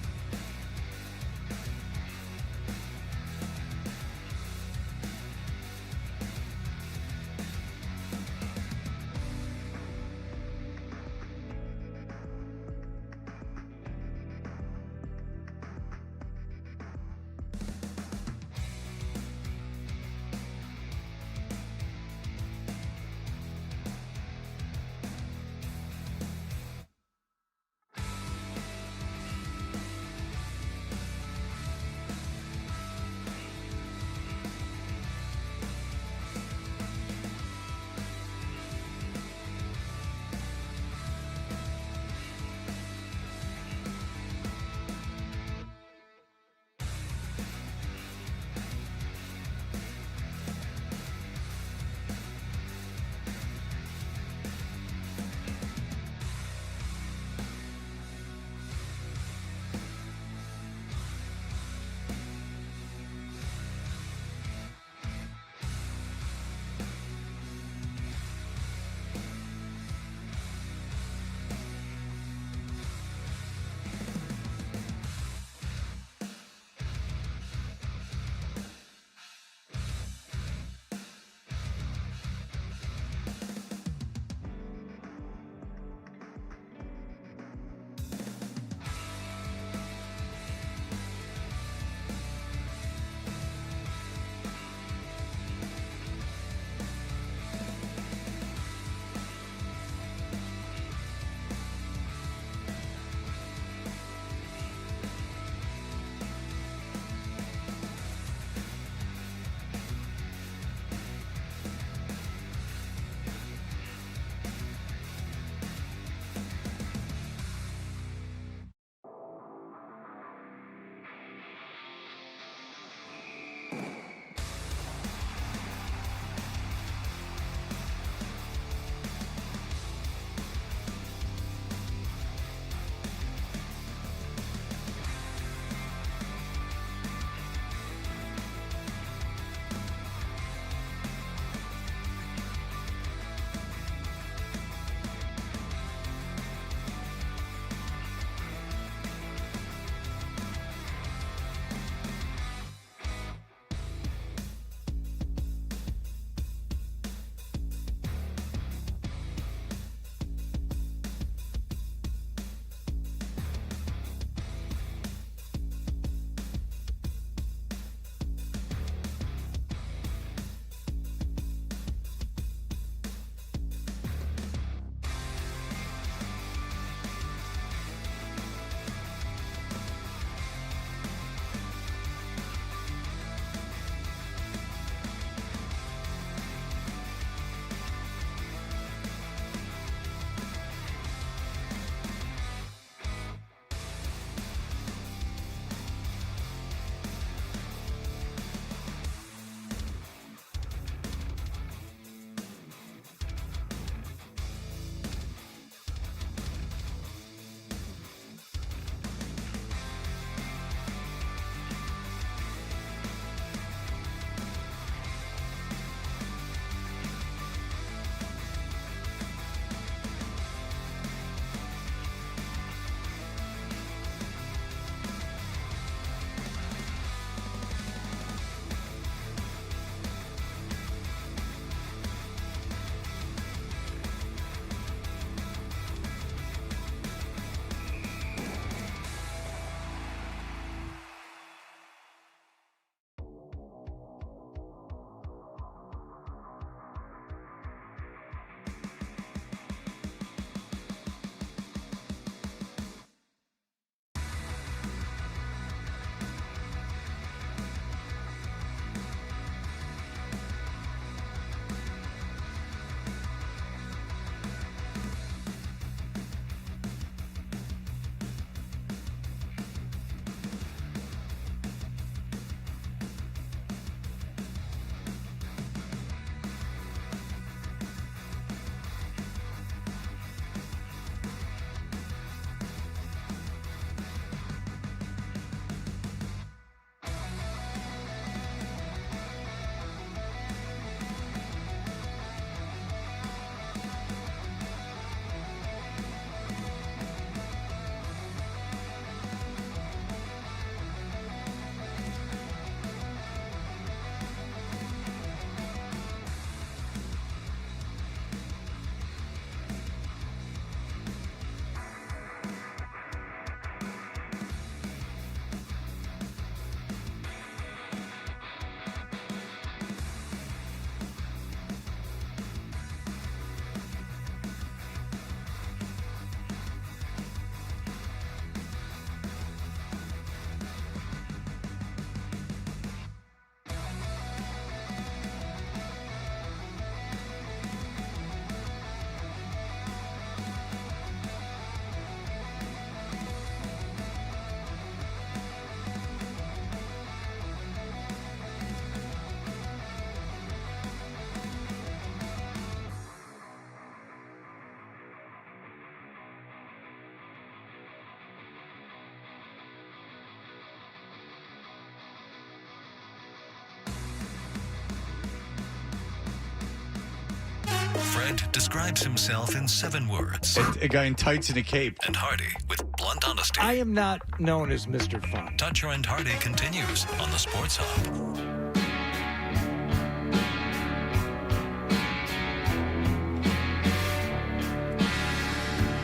friend describes himself in 7 words. A guy in tights and a cape. And Hardy with blunt honesty. I am not known as Mr. Fun. Toucher and Hardy continues on the Sports Hub.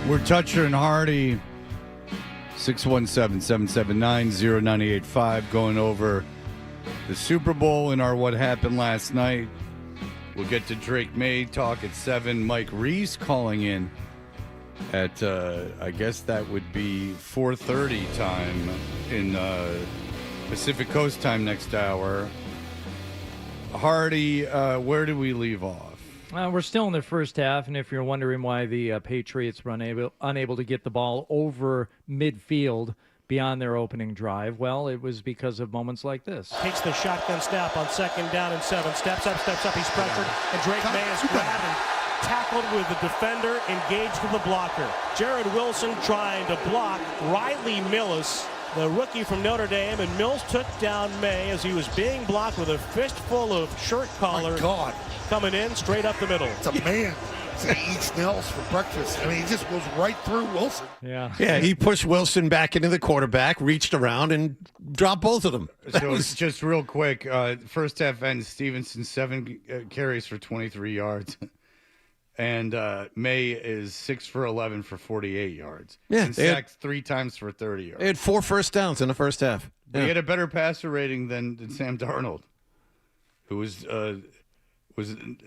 We're Toucher and Hardy, 617-779-0985, going over the Super Bowl in our What Happened Last Night. We'll get to Drake May talk at 7. Mike Reese calling in at, I guess that would be 4:30 time in Pacific Coast time next hour. Hardy, where do we leave off? We're still in the first half, and if you're wondering why the Patriots were unable to get the ball over midfield beyond their opening drive, well, it was because of moments like this. Takes the shotgun snap on 2nd down and 7. Steps up, he's pressured, and Drake May is grabbed and tackled with the defender, engaged with the blocker. Jared Wilson trying to block Riley Millis, the rookie from Notre Dame, and Mills took down May as he was being blocked with a fistful of shirt collar. My God. Coming in straight up the middle. It's a man. He eats nails for breakfast. I mean, he just goes right through Wilson. Yeah, he pushed Wilson back into the quarterback, reached around, and dropped both of them. So just real quick, first half ends, Stevenson 7 carries for 23 yards. And May is 6 for 11 for 48 yards. Yeah, and sacked 3 times for 30 yards. They had 4 first downs in the first half. He had a better passer rating than Sam Darnold, who was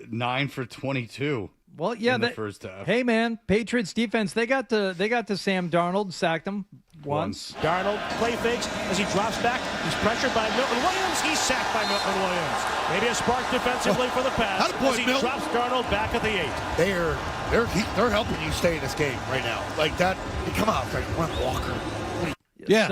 9 for 22. Well, yeah, in the first half. Hey, man, Patriots defense, they got to Sam Darnold, sacked him once. Darnold play fakes as he drops back. He's pressured by Milton Williams. He's sacked by Milton Williams. Maybe a spark defensively for the pass as he drops Darnold back at the 8. They're helping you stay in this game right now. Like that. Come on, like Ron Walker. Yeah.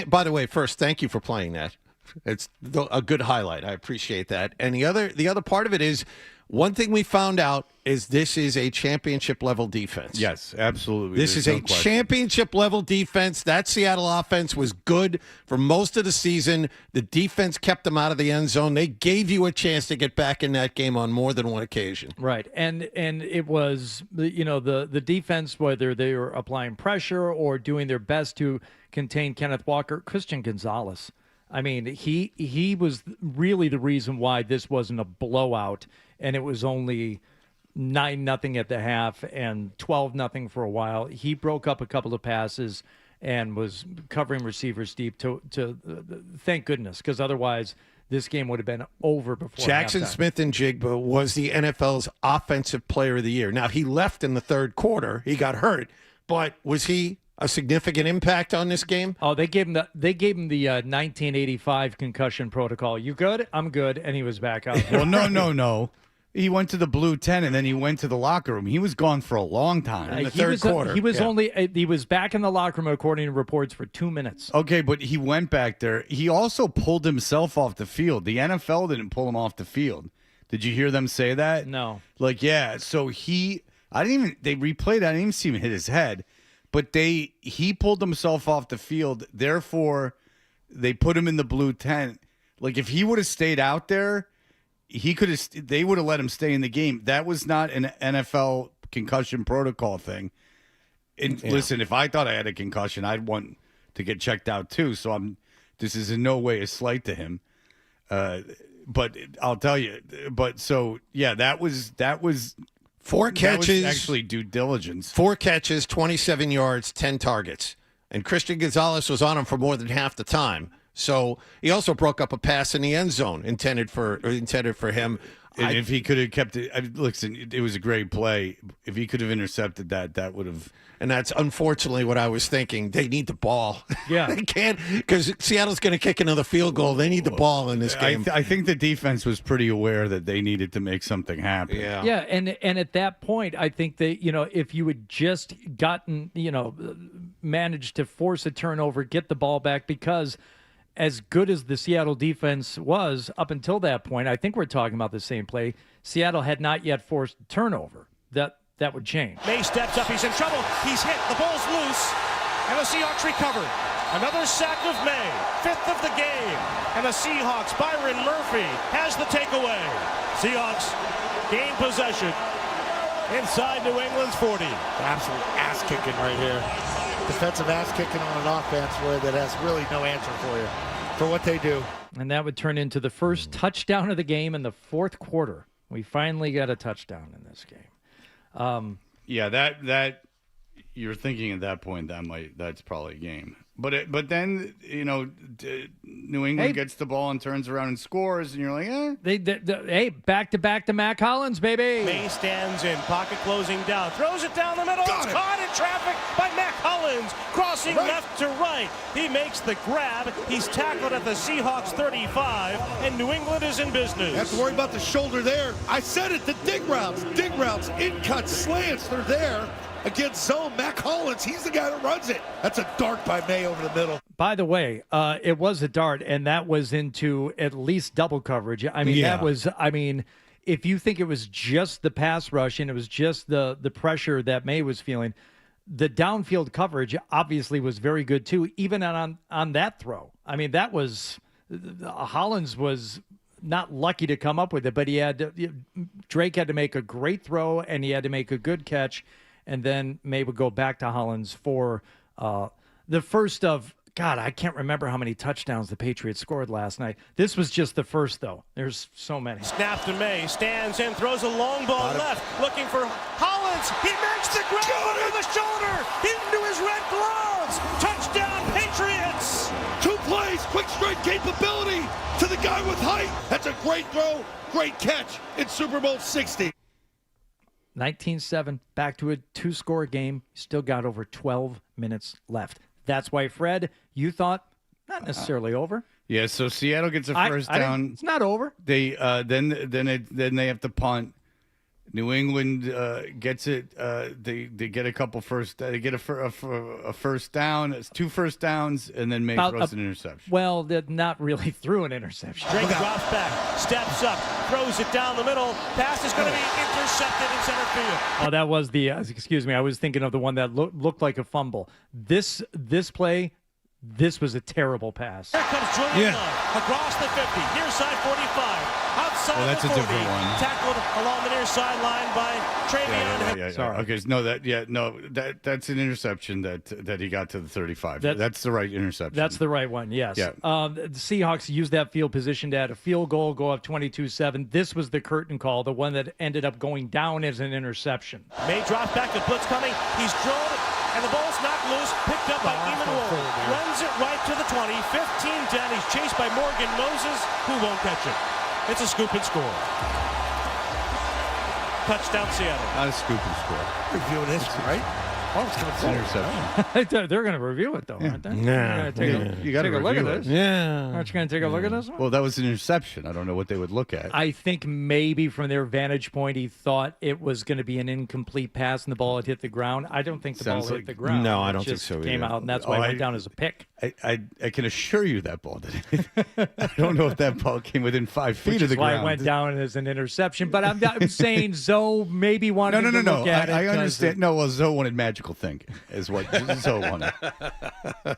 By the way, first, thank you for playing that. It's a good highlight. I appreciate that. And the other part of it is, one thing we found out is this is a championship level defense. Yes, absolutely. This is a championship level defense. That Seattle offense was good for most of the season. The defense kept them out of the end zone. They gave you a chance to get back in that game on more than one occasion. Right. And it was, the defense, whether they were applying pressure or doing their best to contain Kenneth Walker, Christian Gonzalez. I mean, he was really the reason why this wasn't a blowout, and it was only 9-0 at the half and 12-0 for a while. He broke up a couple of passes and was covering receivers deep to thank goodness, because otherwise this game would have been over before Jackson halftime. Smith-Njigba was the NFL's Offensive Player of the Year. Now, he left in the third quarter. He got hurt, but was he a significant impact on this game? Oh, they gave him the 1985 concussion protocol. You good? I'm good. And he was back out. Well, no. He went to the blue tent, and then he went to the locker room. He was gone for a long time in the third quarter. He was back in the locker room, according to reports, for 2 minutes. Okay, but he went back there. He also pulled himself off the field. The NFL didn't pull him off the field. Did you hear them say that? No. So they replayed it. I didn't even see him hit his head. But he pulled himself off the field. Therefore, they put him in the blue tent. Like, if he would have stayed out there, they would have let him stay in the game. That was not an NFL concussion protocol thing. Listen, if I thought I had a concussion, I'd want to get checked out too. So this is in no way a slight to him. But I'll tell you. But so yeah, that was 4 catches. That was actually due diligence. 4 catches, 27 yards, 10 targets. And Christian Gonzalez was on him for more than half the time. So he also broke up a pass in the end zone intended for him. And if he could have kept it, listen, it was a great play. If he could have intercepted that would have. And that's unfortunately what I was thinking. They need the ball. Yeah. They can't, because Seattle's going to kick another field goal. They need the ball in this game. I think the defense was pretty aware that they needed to make something happen. Yeah. Yeah, and at that point, I think that, if you had just gotten, managed to force a turnover, get the ball back, because as good as the Seattle defense was up until that point, I think we're talking about the same play. Seattle had not yet forced a turnover. That would change. May steps up. He's in trouble. He's hit. The ball's loose. And the Seahawks recover. Another sack of May. 5th of the game. And the Seahawks, Byron Murphy, has the takeaway. Seahawks gain possession inside New England's 40. Absolute ass kicking right here. Defensive ass kicking on an offense where that has really no answer for you for what they do. And that would turn into the first touchdown of the game in the fourth quarter. We finally got a touchdown in this game. Yeah, that you're thinking at that point that's probably a game. But then New England gets the ball and turns around and scores, and you're like, Hey, back to back to Mac Hollins, baby. May stands in, pocket closing down, throws it down the middle. It's caught in traffic by Mac Hollins, crossing left to right. He makes the grab. He's tackled at the Seahawks 35, and New England is in business. You have to worry about the shoulder there. I said it, the dig routes, in cuts, slants, they're there. Against zone, Mac Hollins, he's the guy that runs it. That's a dart by May over the middle. By the way, it was a dart, and that was into at least double coverage. If you think it was just the pass rush and it was just the pressure that May was feeling, the downfield coverage obviously was very good too, even on that throw. I mean, that was Hollins was not lucky to come up with it, but Drake had to make a great throw and he had to make a good catch. And then May would go back to Hollins for the first of, God, I can't remember how many touchdowns the Patriots scored last night. This was just the first, though. There's so many. Snap to May, stands in, throws a long ball left, looking for Hollins. He makes the grab over the shoulder, into his red gloves. Touchdown, Patriots! 2 plays, quick strike capability to the guy with height. That's a great throw, great catch in Super Bowl 60. 19-7, back to a 2-score game. Still got over 12 minutes left. That's why, Fred, you thought not necessarily over. Yeah, so Seattle gets a first down. It's not over. They then they have to punt. New England gets it. They get a couple first. They get a first down. It's 2 first downs, and then May throws an interception. Well, they're not really through an interception. Drake drops back, steps up, throws it down the middle. Pass is going to be intercepted in center field. Oh, that was the. Excuse me, I was thinking of the one that looked like a fumble. This play. This was a terrible pass. Here comes Julian Love across the 50, near side 45. Outside the 40, different one. Tackled along the near sideline by Travion. Yeah. Sorry. Okay, that's an interception that he got to the 35. That's the right interception. That's the right one, yes. Yeah. The Seahawks used that field position to add a field goal, go up 22-7. This was the curtain call, the one that ended up going down as an interception. May drop back, the blitz coming. He's drilled, and the ball's knocked loose, picked up by Eamon Wolf. Runs it right to the 20, 15 down. He's chased by Morgan Moses, who won't catch it. It's a scoop and score. Touchdown, Seattle. Not a scoop and score. Reviewing history, right? It's an interception. They're going to review it, though, aren't they? Yeah. You got to take a look at review this. it. Yeah. Aren't you going to take a look at this one? Well, that was an interception. I don't know what they would look at. I think maybe from their vantage point, he thought it was going to be an incomplete pass and the ball had hit the ground. I don't think the ball hit the ground. No, I don't think so. either. Came out, and that's why it went down as a pick. I can assure you that ball didn't. I don't know if that ball came within 5 feet of the ground. Why it went down as an interception. But I'm saying Zoe maybe wanted to look at it. I understand. No, well, Zoe wanted magical thinking, is what Zoe wanted.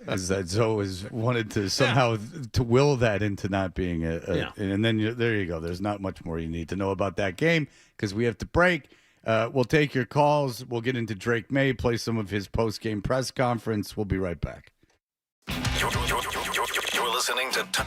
Is that Zoe wanted to somehow to will that into not being and then there you go. There's not much more you need to know about that game because we have to break. We'll take your calls. We'll get into Drake May, play some of his post-game press conference. We'll be right back. You're listening to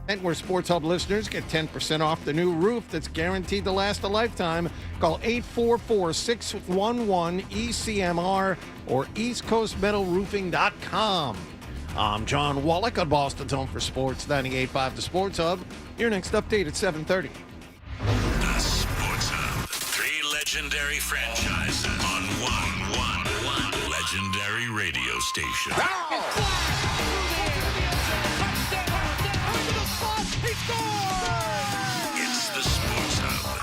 And where Sports Hub listeners get 10% off the new roof that's guaranteed to last a lifetime. Call 844-611-ECMR or EastCoastMetalRoofing.com. I'm John Wallach on Boston's Home for Sports, 98.5 The Sports Hub. Your next update at 7:30. The Sports Hub. 3 legendary franchises on one legendary radio station. It's the Sports Hub.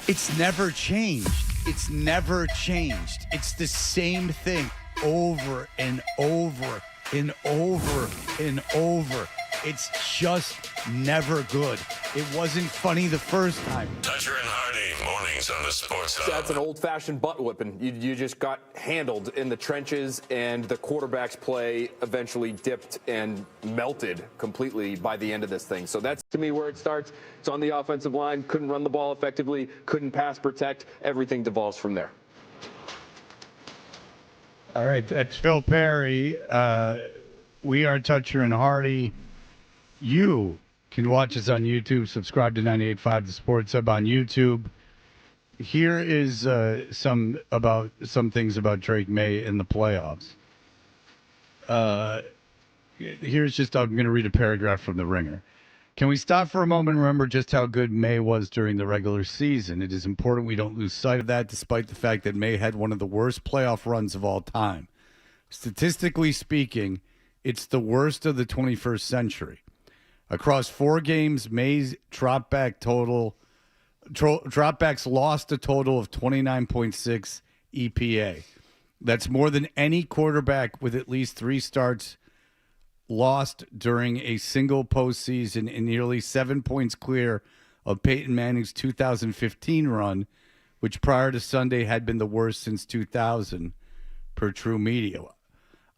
It's never changed. It's never changed. It's the same thing over and over and over and over. It's just never good. It wasn't funny the first time. Toucher and Harding, mornings on the Sports Hub. That's an old-fashioned butt whipping. You just got handled in the trenches, and the quarterback's play eventually dipped and melted completely by the end of this thing. So that's, to me, where it starts. It's on the offensive line. Couldn't run the ball effectively. Couldn't pass protect. Everything devolves from there. All right, that's Phil Perry. We are Toucher and Hardy. You can watch us on YouTube. Subscribe to 98.5 The Sports Hub on YouTube. Here is some things about Drake May in the playoffs. Here's just, I'm going to read a paragraph from The Ringer. Can we stop for a moment and remember just how good May was during the regular season? It is important we don't lose sight of that, despite the fact that May had one of the worst playoff runs of all time. Statistically speaking, it's the worst of the 21st century. Across 4 games, May's dropbacks lost a total of 29.6 EPA. That's more than any quarterback with at least 3 starts lost during a single postseason, and nearly 7 points clear of Peyton Manning's 2015 run, which prior to Sunday had been the worst since 2000 per True Media.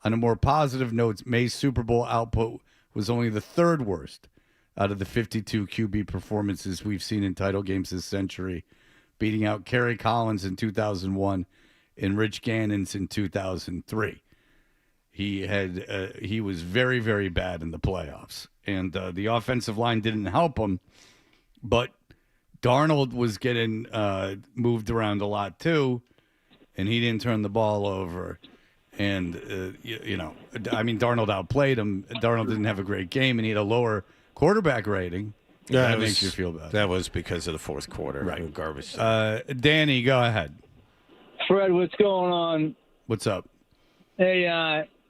On a more positive note, May's Super Bowl output was only the 3rd worst out of the 52 QB performances we've seen in title games this century, beating out Kerry Collins in 2001 and Rich Gannon's in 2003. He was very, very bad in the playoffs, and the offensive line didn't help him, but Darnold was getting moved around a lot too, and he didn't turn the ball over. And, Darnold outplayed him. Darnold didn't have a great game, and he had a lower quarterback rating. Yeah, that makes you feel bad. That was because of the fourth quarter. Right. Garbage. Danny, go ahead. Fred, what's going on? What's up? Hey,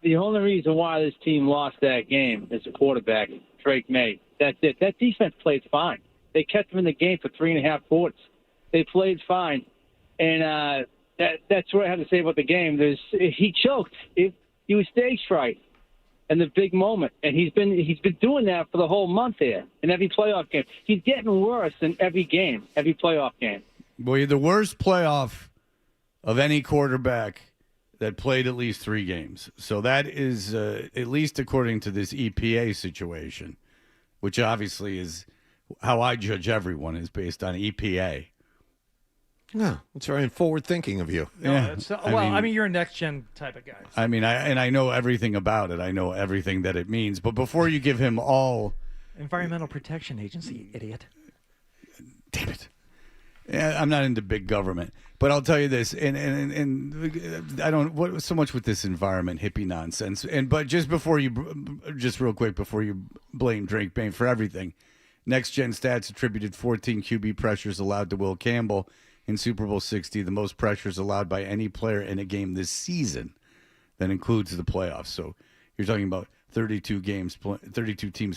the only reason why this team lost that game is the quarterback, Drake May. That's it. That defense played fine. They kept him in the game for 3.5 quarters. They played fine. And that's what I have to say about the game. He choked. He was stage fright in the big moment, and he's been doing that for the whole month here in every playoff game. He's getting worse in every game, every playoff game. Boy, the worst playoff of any quarterback that played at least 3 games. So that is, at least according to this EPA situation, which obviously is how I judge everyone, is based on EPA. No, it's very forward-thinking of you. No, I mean, you're a next-gen type of guy. So. I mean, I know everything about it. I know everything that it means. But before you give him all... Environmental Protection Agency, you idiot. Damn it. Yeah, I'm not into big government. But I'll tell you this, and I don't so much with this environment hippie nonsense. But just real quick before you blame Drake May for everything, Next Gen Stats attributed 14 QB pressures allowed to Will Campbell in Super Bowl 60, the most pressures allowed by any player in a game this season. That includes the playoffs. So you're talking about 32 teams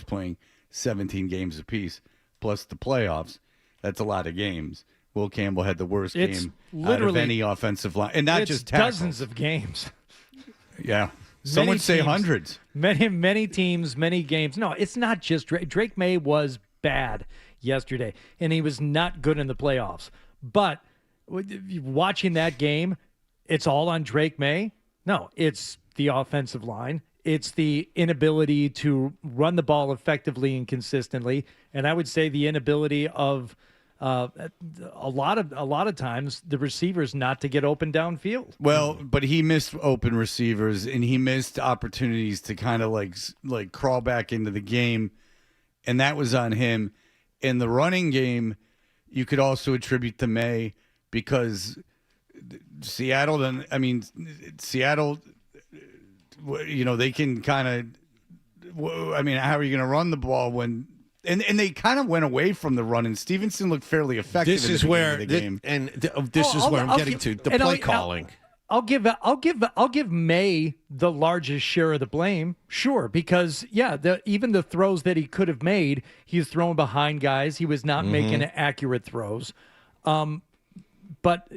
playing 17 games apiece, plus the playoffs. That's a lot of games. Will Campbell had the worst game out of any offensive line, and not just tackles. Dozens of games. Yeah, some would say hundreds. Many teams, many games. No, it's not just Drake. Drake May was bad yesterday, and he was not good in the playoffs. But watching that game, it's all on Drake May. No, it's the offensive line. It's the inability to run the ball effectively and consistently, and I would say the inability of a lot of times the receivers not to get open downfield. Well, but he missed open receivers and he missed opportunities to kind of like crawl back into the game, and that was on him. In the running game, you could also attribute to May because Seattle, they can kind of, I mean, how are you going to run the ball when, and they kind of went away from the run, and Stevenson looked fairly effective. This is where the game. This is where I'm getting to the play calling. I'll give May the largest share of the blame, sure, because even the throws that he could have made, he was throwing behind guys. He was not making accurate throws. But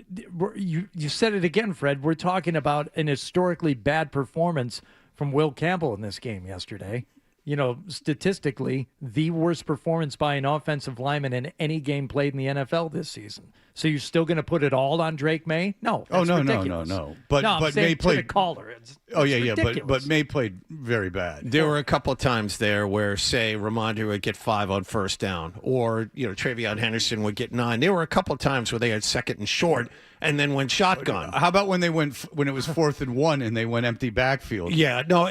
you said it again, Fred. We're talking about an historically bad performance from Will Campbell in this game yesterday. You know, statistically, the worst performance by an offensive lineman in any game played in the NFL this season. So you're still going to put it all on Drake May? No. No. But May played. The caller. It's ridiculous. But May played very bad. There were a couple of times there where, say, Ramondre would get 5 on first down, or Travion Henderson would get 9. There were a couple of times where they had second and short, and then went shotgun. How about when it was 4th and 1 and they went empty backfield? Yeah, no,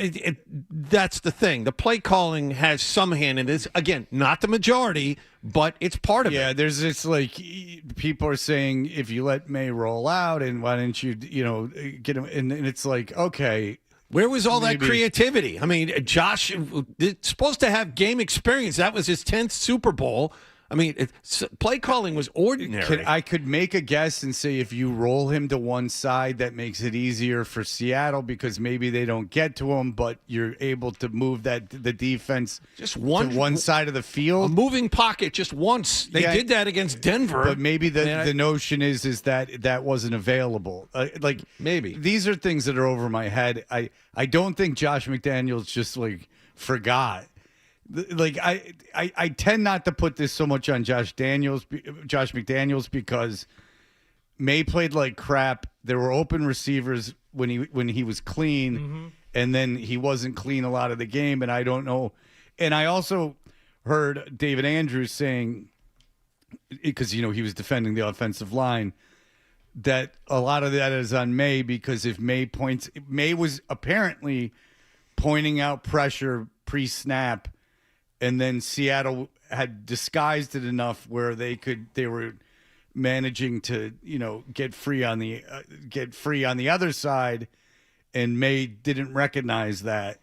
that's the thing. The play calling has some hand in this. Again, not the majority, but it's part of it. Yeah, there's this people are saying if you let May roll out, and why didn't you get him? And it's like, okay. Where was all that creativity? I mean, Josh is supposed to have game experience. That was his 10th Super Bowl. I mean, play calling was ordinary. I could make a guess and say if you roll him to one side, that makes it easier for Seattle because maybe they don't get to him, but you're able to move the defense just to one side of the field. A moving pocket just once. They did that against Denver. But maybe the notion is that wasn't available. Maybe. These are things that are over my head. I don't think Josh McDaniels just forgot. I tend not to put this so much on Josh McDaniels because May played like crap. There were open receivers when he was clean, and then he wasn't clean a lot of the game. And I don't know. And I also heard David Andrews saying, because he was defending the offensive line, that a lot of that is on May because if May was apparently pointing out pressure pre-snap. And then Seattle had disguised it enough where they were managing to, get free on the other side, and May didn't recognize that,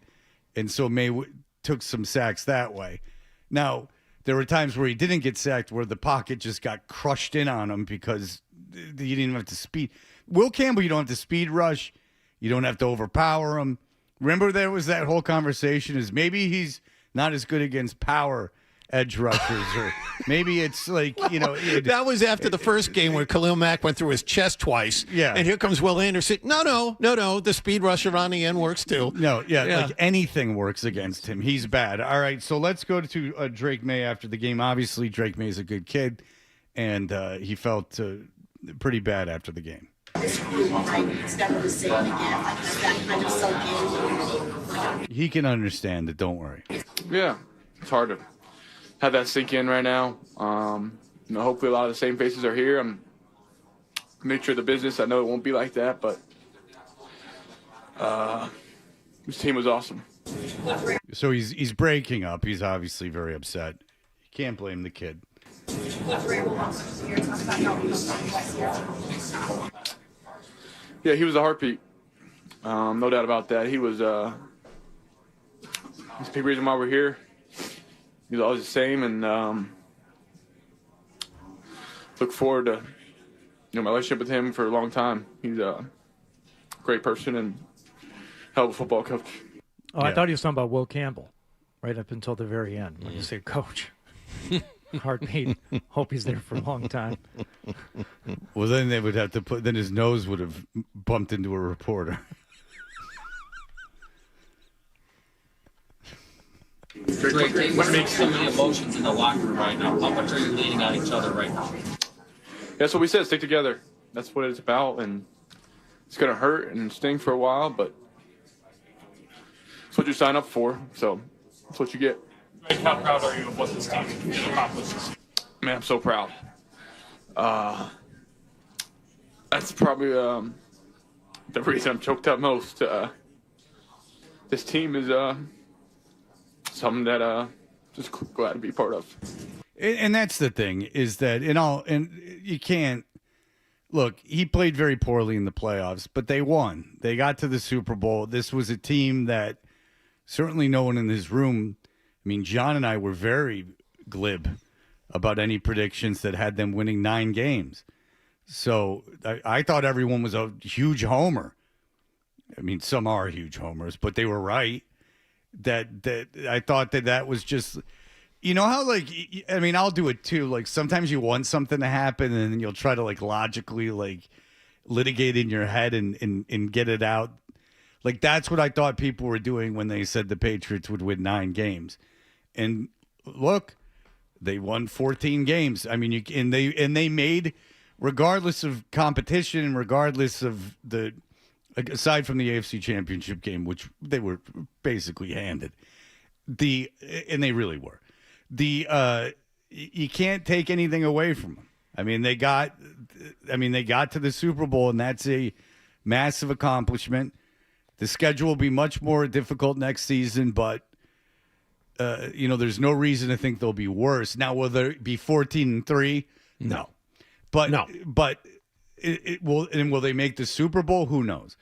and so May took some sacks that way. Now there were times where he didn't get sacked, where the pocket just got crushed in on him because you didn't have to speed. Will Campbell, you don't have to speed rush, you don't have to overpower him. Remember, there was that whole conversation is maybe he's not as good against power edge rushers, or maybe it's that was after the first game where Khalil Mack went through his chest twice. Yeah. And here comes Will Anderson. No. The speed rusher on the end works too. No, like anything works against him. He's bad. All right, so let's go to Drake May after the game. Obviously, Drake May is a good kid, and he felt pretty bad after the game. It's never the same again. I just sunk in. He can understand it. Don't worry. Yeah, it's hard to have that sink in right now. Hopefully a lot of the same faces are here. I'm nature of the business. I know it won't be like that, but this team was awesome. So he's breaking up. He's obviously very upset. You can't blame the kid. Yeah, he was a heartbeat. No doubt about that. He was he's a big reason why we're here. He's always the same, and look forward to my relationship with him for a long time. He's a great person and hell of a football coach. Oh, yeah. I thought he was talking about Will Campbell right up until the very end when you say coach. Heartbeat. Hope he's there for a long time. Well, then they would have to then his nose would have bumped into a reporter. Drake, what makes some of the emotions in the locker room right now? How much are you leaning on each other right now? That's what we said, stick together. That's what it's about, and it's going to hurt and sting for a while, but it's what you sign up for, so that's what you get. Drake, how proud are you of what this team accomplishes? Man, I'm so proud. That's probably the reason I'm choked up most. This team is something that just glad to be part of. And that's the thing is that and you can't look. He played very poorly in the playoffs, but they won. They got to the Super Bowl. This was a team that certainly no one in this room. I mean, John and I were very glib about any predictions that had them winning 9 games. So I thought everyone was a huge homer. I mean, some are huge homers, but they were right. That I thought that was just, you know how like, I mean, I'll do it too. Like sometimes you want something to happen and then you'll try to like logically like litigate in your head and get it out. Like that's what I thought people were doing when they said the Patriots would win 9 games. And look, they won 14 games. I mean, they made, regardless of competition and regardless of aside from the AFC Championship game, which they were basically handed, and they really were. You can't take anything away from them. I mean, they got to the Super Bowl, and that's a massive accomplishment. The schedule will be much more difficult next season, but there's no reason to think they'll be worse. Now, will they be 14-3? No. But it will. And will they make the Super Bowl? Who knows?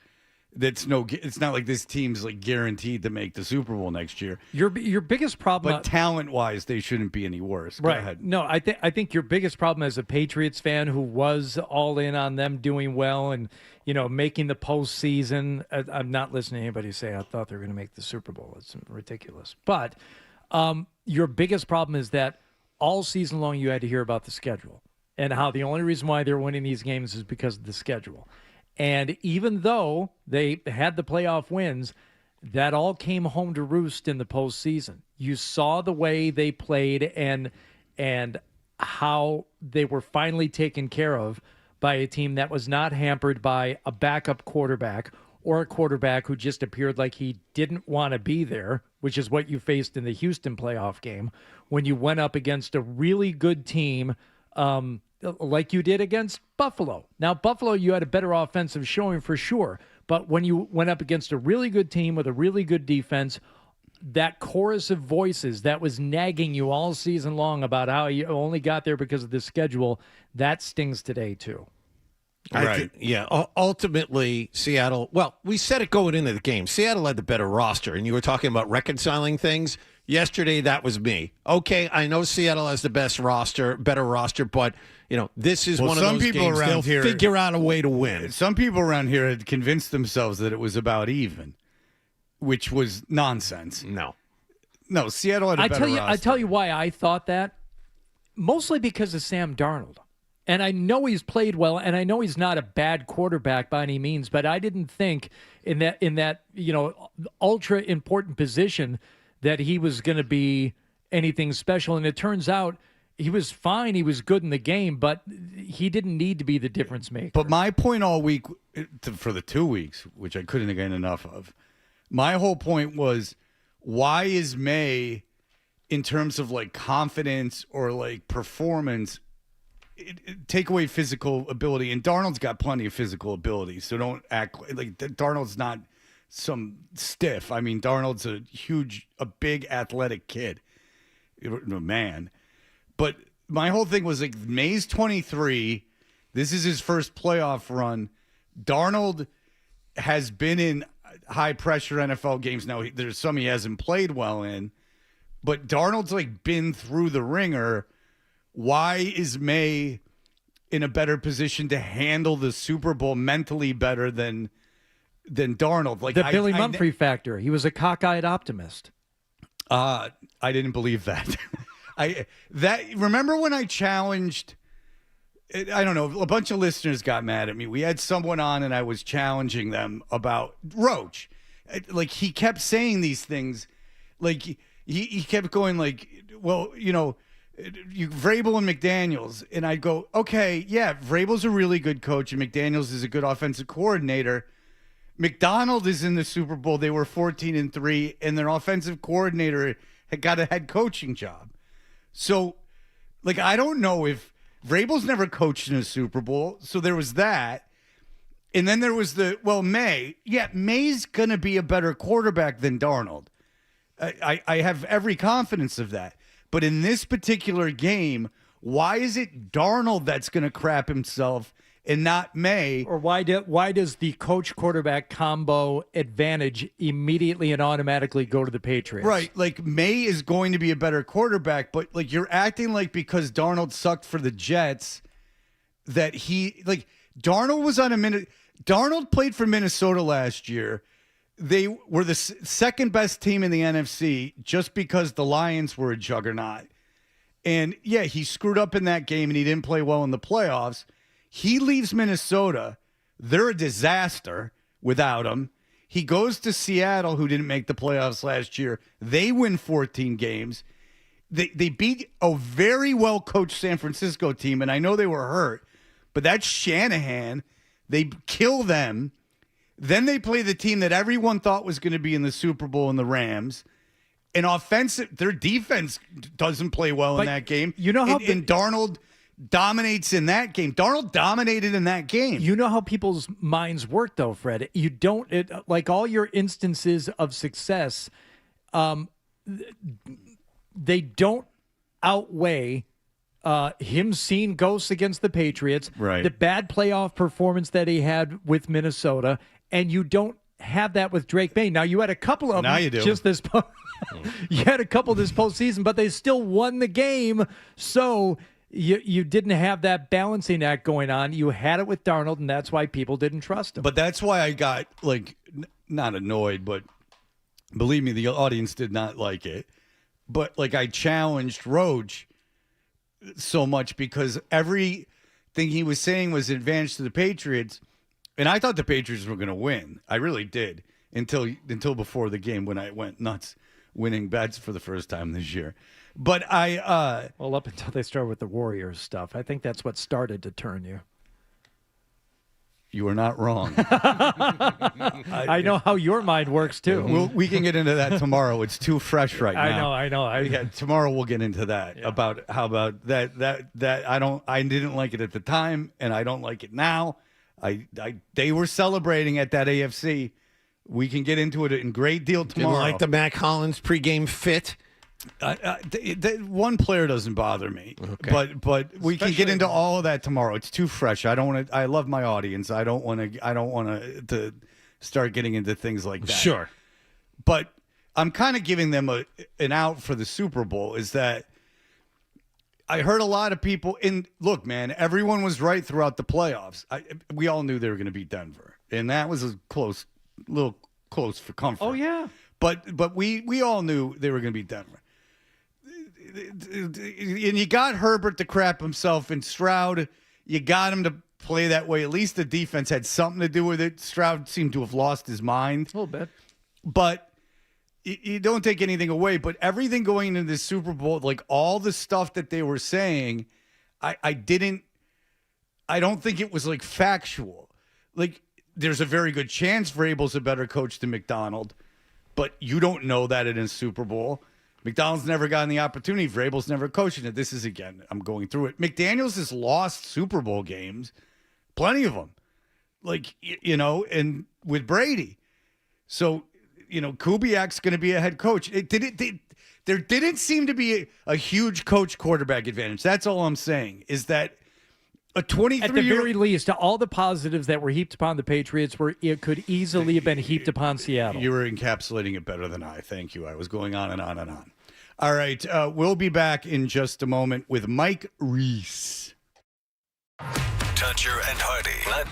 It's not like this team's like guaranteed to make the Super Bowl next year. Your biggest problem, but talent-wise, they shouldn't be any worse. Right. Go ahead. No, I think your biggest problem as a Patriots fan who was all in on them doing well and making the postseason. I'm not listening to anybody say I thought they were going to make the Super Bowl. It's ridiculous. But your biggest problem is that all season long you had to hear about the schedule and how the only reason why they're winning these games is because of the schedule. And even though they had the playoff wins, that all came home to roost in the postseason. You saw the way they played and how they were finally taken care of by a team that was not hampered by a backup quarterback or a quarterback who just appeared like he didn't want to be there, which is what you faced in the Houston playoff game when you went up against a really good team like you did against Buffalo. Now, Buffalo, you had a better offensive showing for sure, but when you went up against a really good team with a really good defense, that chorus of voices that was nagging you all season long about how you only got there because of the schedule, that stings today too. Right. Ultimately, Seattle, well, we said it going into the game. Seattle had the better roster, and you were talking about reconciling things. Yesterday, that was me. Okay, I know Seattle has the better roster, but, this is one of those games they'll figure out a way to win. Some people around here had convinced themselves that it was about even, which was nonsense. No, Seattle had a better roster. I tell you why I thought that. Mostly because of Sam Darnold. And I know he's played well, and I know he's not a bad quarterback by any means, but I didn't think in that ultra important position that he was going to be anything special. And it turns out he was fine. He was good in the game, but he didn't need to be the difference maker. But my point all week for the 2 weeks, which I couldn't get enough of, my whole point was, why is May, in terms of like confidence or like performance, take away physical ability, and Darnold's got plenty of physical ability, so don't act like Darnold's not some stiff. I mean, Darnold's a big athletic kid, man. But my whole thing was like, May's 23. This is his first playoff run. Darnold has been in high pressure NFL games. Now there's some he hasn't played well in, but Darnold's like been through the ringer. Why is May in a better position to handle the Super Bowl mentally better than Darnold? Like the Billy Humphrey factor. He was a cockeyed optimist. I didn't believe that. Remember when I challenged? I don't know. A bunch of listeners got mad at me. We had someone on, and I was challenging them about Roach. Like he kept saying these things. Like he kept going like, well, Vrabel and McDaniels, and I'd go, okay, yeah, Vrabel's a really good coach, and McDaniels is a good offensive coordinator. McDonald is in the Super Bowl. They were 14-3, and their offensive coordinator had got a head coaching job. So, like, I don't know if Vrabel's never coached in a Super Bowl, so there was that. And then there was May. Yeah, May's going to be a better quarterback than Darnold. I have every confidence of that. But in this particular game, why is it Darnold that's going to crap himself and not May? Or why does the coach-quarterback combo advantage immediately and automatically go to the Patriots? Right, like May is going to be a better quarterback, but like you're acting like because Darnold sucked for the Jets that Darnold was on a minute. Darnold played for Minnesota last year. They were the second best team in the NFC just because the Lions were a juggernaut. And yeah, he screwed up in that game and he didn't play well in the playoffs. He leaves Minnesota. They're a disaster without him. He goes to Seattle, who didn't make the playoffs last year. They win 14 games. They beat a very well-coached San Francisco team, and I know they were hurt, but that's Shanahan. They kill them. Then they play the team that everyone thought was going to be in the Super Bowl in the Rams. And their defense doesn't play well in that game. You know how and Darnold dominates in that game. Darnold dominated in that game. You know how people's minds work, though, Fred. You don't like all your instances of success. They don't outweigh him seeing ghosts against the Patriots, right? The bad playoff performance that he had with Minnesota, and you don't have that with Drake May. Now you had a couple of now them you do. just this. You had a couple this postseason, but they still won the game. So you didn't have that balancing act going on. You had it with Darnold, and that's why people didn't trust him. But that's why I got not annoyed, but believe me, the audience did not like it. But I challenged Roach so much because everything he was saying was advantage to the Patriots, and I thought the Patriots were going to win. I really did until before the game when I went nuts winning bets for the first time this year. But well, up until they started with the Warriors stuff, I think that's what started to turn you. You are not wrong. I know how your mind works too. We can get into that tomorrow. It's too fresh right now. I know. Tomorrow we'll get into that about how about that I didn't like it at the time and I don't like it now. They were celebrating at that AFC. We can get into it in great deal tomorrow. Didn't like the Mac Hollins pregame fit. One player doesn't bother me, okay. but we can get into all of that tomorrow. It's too fresh. I don't want to. I love my audience. I don't want to start getting into things like that. Sure, but I'm kind of giving them an out for the Super Bowl. Is that I heard a lot of people. Look, man, everyone was right throughout the playoffs. We all knew they were going to beat Denver, and that was a little close for comfort. Oh yeah, but we all knew they were going to beat Denver. And you got Herbert to crap himself, and Stroud, you got him to play that way. At least the defense had something to do with it. Stroud seemed to have lost his mind. A little bit. But you don't take anything away. But everything going into this Super Bowl, like all the stuff that they were saying, I don't think it was factual. There's a very good chance Vrabel's a better coach than McDonald, but you don't know that in a Super Bowl. McDonald's never gotten the opportunity. Vrabel's never coaching it. This is, again, I'm going through it. McDaniels has lost Super Bowl games, plenty of them, and with Brady. So, Kubiak's going to be a head coach. There didn't seem to be a huge coach-quarterback advantage. That's all I'm saying, is that a 23-year-old... At the very least, all the positives that were heaped upon the Patriots could easily have been heaped upon Seattle. You were encapsulating it better than I. Thank you. I was going on and on and on. All right. We'll be back in just a moment with Mike Reese. Toucher and Hardy.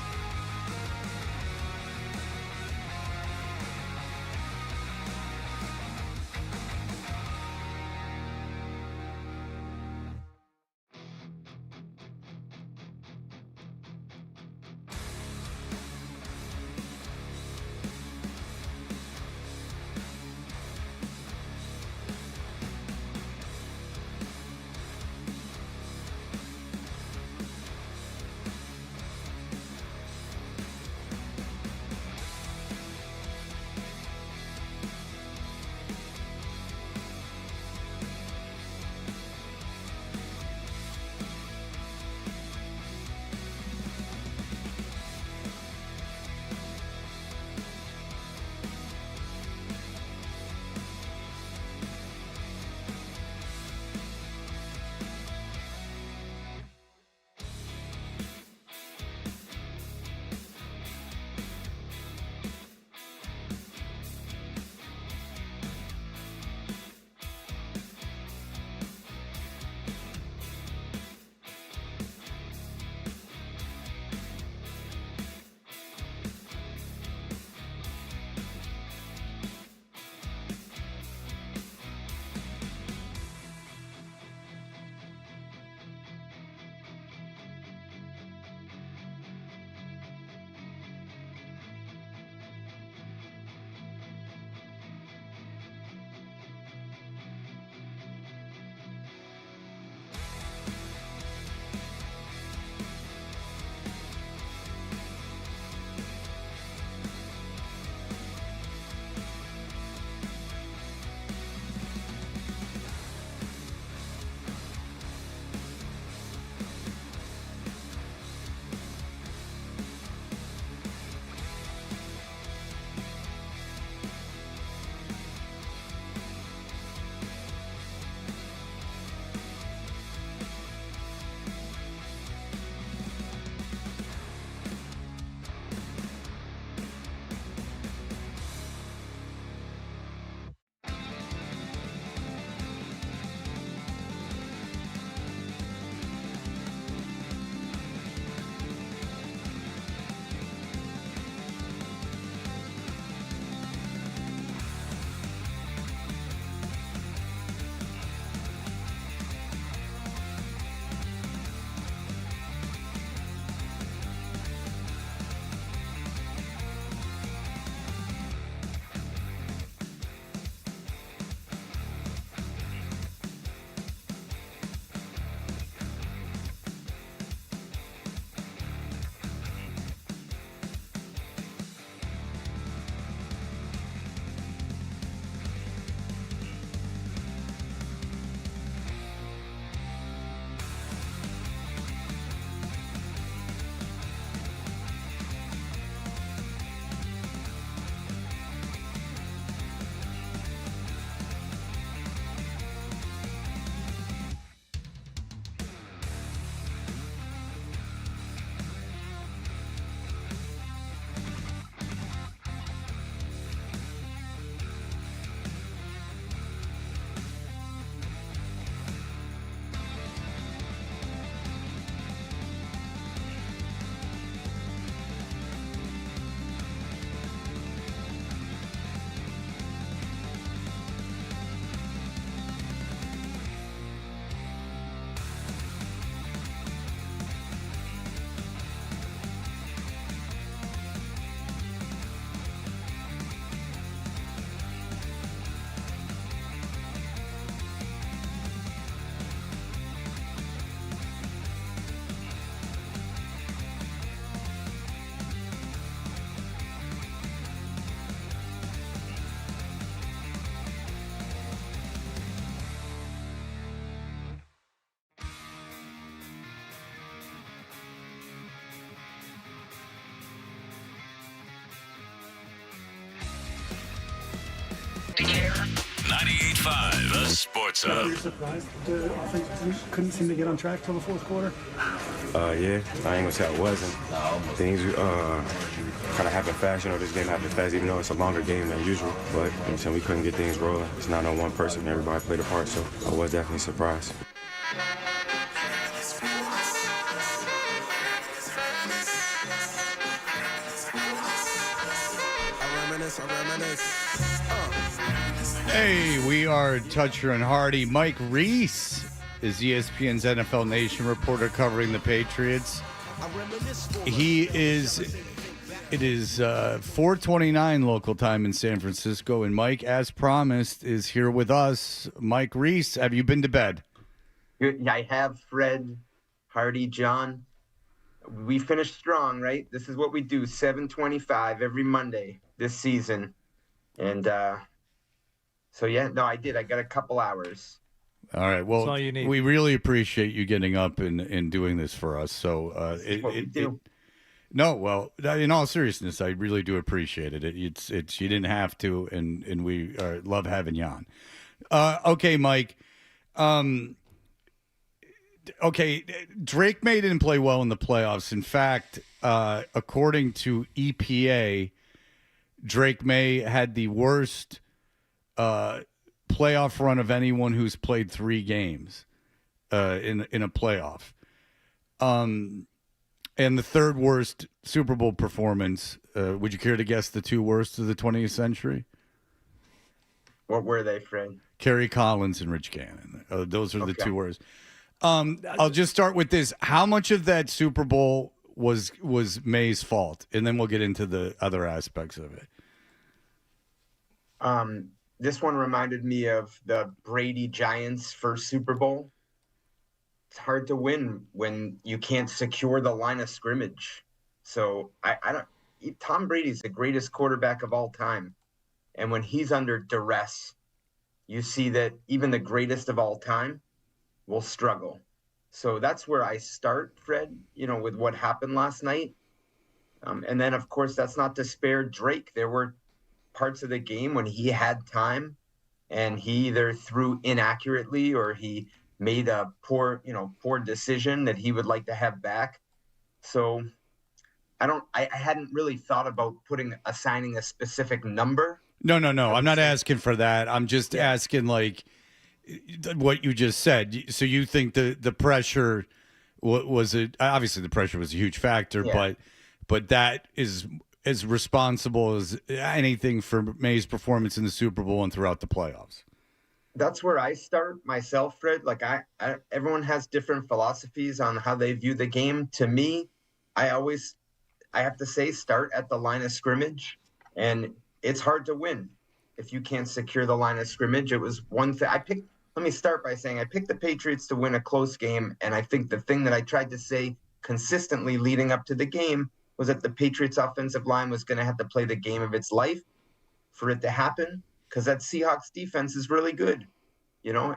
98.5 The Sports Were Hub. you surprised the offense couldn't seem to get on track till the fourth quarter? Yeah, I ain't gonna say I wasn't. Things kind of happen fast. This game happened fast, even though it's a longer game than usual. But we couldn't get things rolling. It's not on one person. Everybody played a part, so I was definitely surprised. Hey, we are Toucher and Hardy. Mike Reese is ESPN's NFL Nation reporter covering the Patriots. It is 4:29 local time in San Francisco, and Mike, as promised, is here with us. Mike Reese, have you been to bed? I have, Fred, Hardy, John. We finished strong, right? This is what we do, 7:25 every Monday this season. And so, I did. I got a couple hours. All right. Well, That's all you need. We really appreciate you getting up and doing this for us. So, in all seriousness, I really do appreciate it. It's you didn't have to, and we love having you on. Okay, Mike. Okay, Drake May didn't play well in the playoffs. In fact, according to EPA, Drake May had the worst playoff run of anyone who's played 3 games in a playoff. And the third worst Super Bowl performance. Would you care to guess the 2 worst of the 20th century? What were they, Fred? Kerry Collins and Rich Gannon. Those are the 2 worst. I'll just start with this. How much of that Super Bowl was May's fault? And then we'll get into the other aspects of it. This one reminded me of the Brady Giants first Super Bowl. It's hard to win when you can't secure the line of scrimmage. So Tom Brady's the greatest quarterback of all time. And when he's under duress, you see that even the greatest of all time will struggle. So that's where I start, Fred, with what happened last night. And then, of course, that's not to spare Drake. There were parts of the game when he had time and he either threw inaccurately or he made a poor decision that he would like to have back. So I hadn't really thought about assigning a specific number. No. I'm not asking for that. I'm just asking like what you just said. So you think the pressure obviously the pressure was a huge factor, but that is as responsible as anything for May's performance in the Super Bowl and throughout the playoffs. That's where I start myself, Fred. Like everyone has different philosophies on how they view the game. To me, I have to say start at the line of scrimmage, and it's hard to win if you can't secure the line of scrimmage. It was one thing let me start by saying I picked the Patriots to win a close game, and I think the thing that I tried to say consistently leading up to the game was that the Patriots offensive line was going to have to play the game of its life for it to happen, because that Seahawks defense is really good,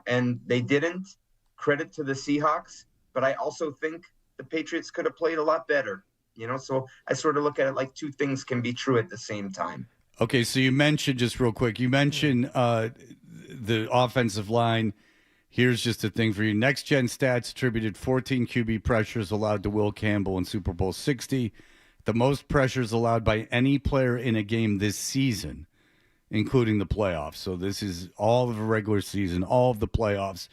and they didn't. Credit to the Seahawks, but I also think the Patriots could have played a lot better, so I sort of look at it like 2 things can be true at the same time. Okay, so you mentioned, just real quick, the offensive line. Here's just a thing for you. Next Gen Stats attributed 14 QB pressures allowed to Will Campbell in Super Bowl 60, the most pressures allowed by any player in a game this season, including the playoffs. So this is all of the regular season, all of the playoffs.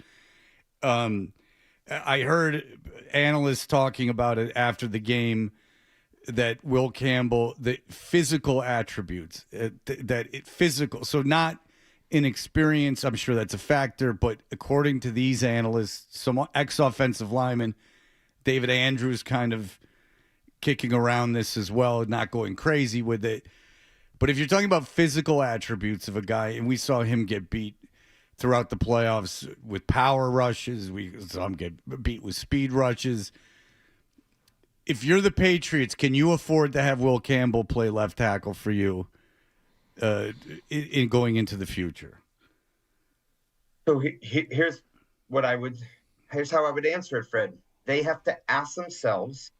I heard analysts talking about it after the game, that Will Campbell, the physical attributes, physical, so not inexperience, I'm sure that's a factor, but according to these analysts, some ex-offensive lineman, David Andrews, kind of kicking around this as well, not going crazy with it. But if you're talking about physical attributes of a guy, and we saw him get beat throughout the playoffs with power rushes, we saw him get beat with speed rushes. If you're the Patriots, can you afford to have Will Campbell play left tackle for you in going into the future? So here's how I would answer it, Fred. They have to ask themselves,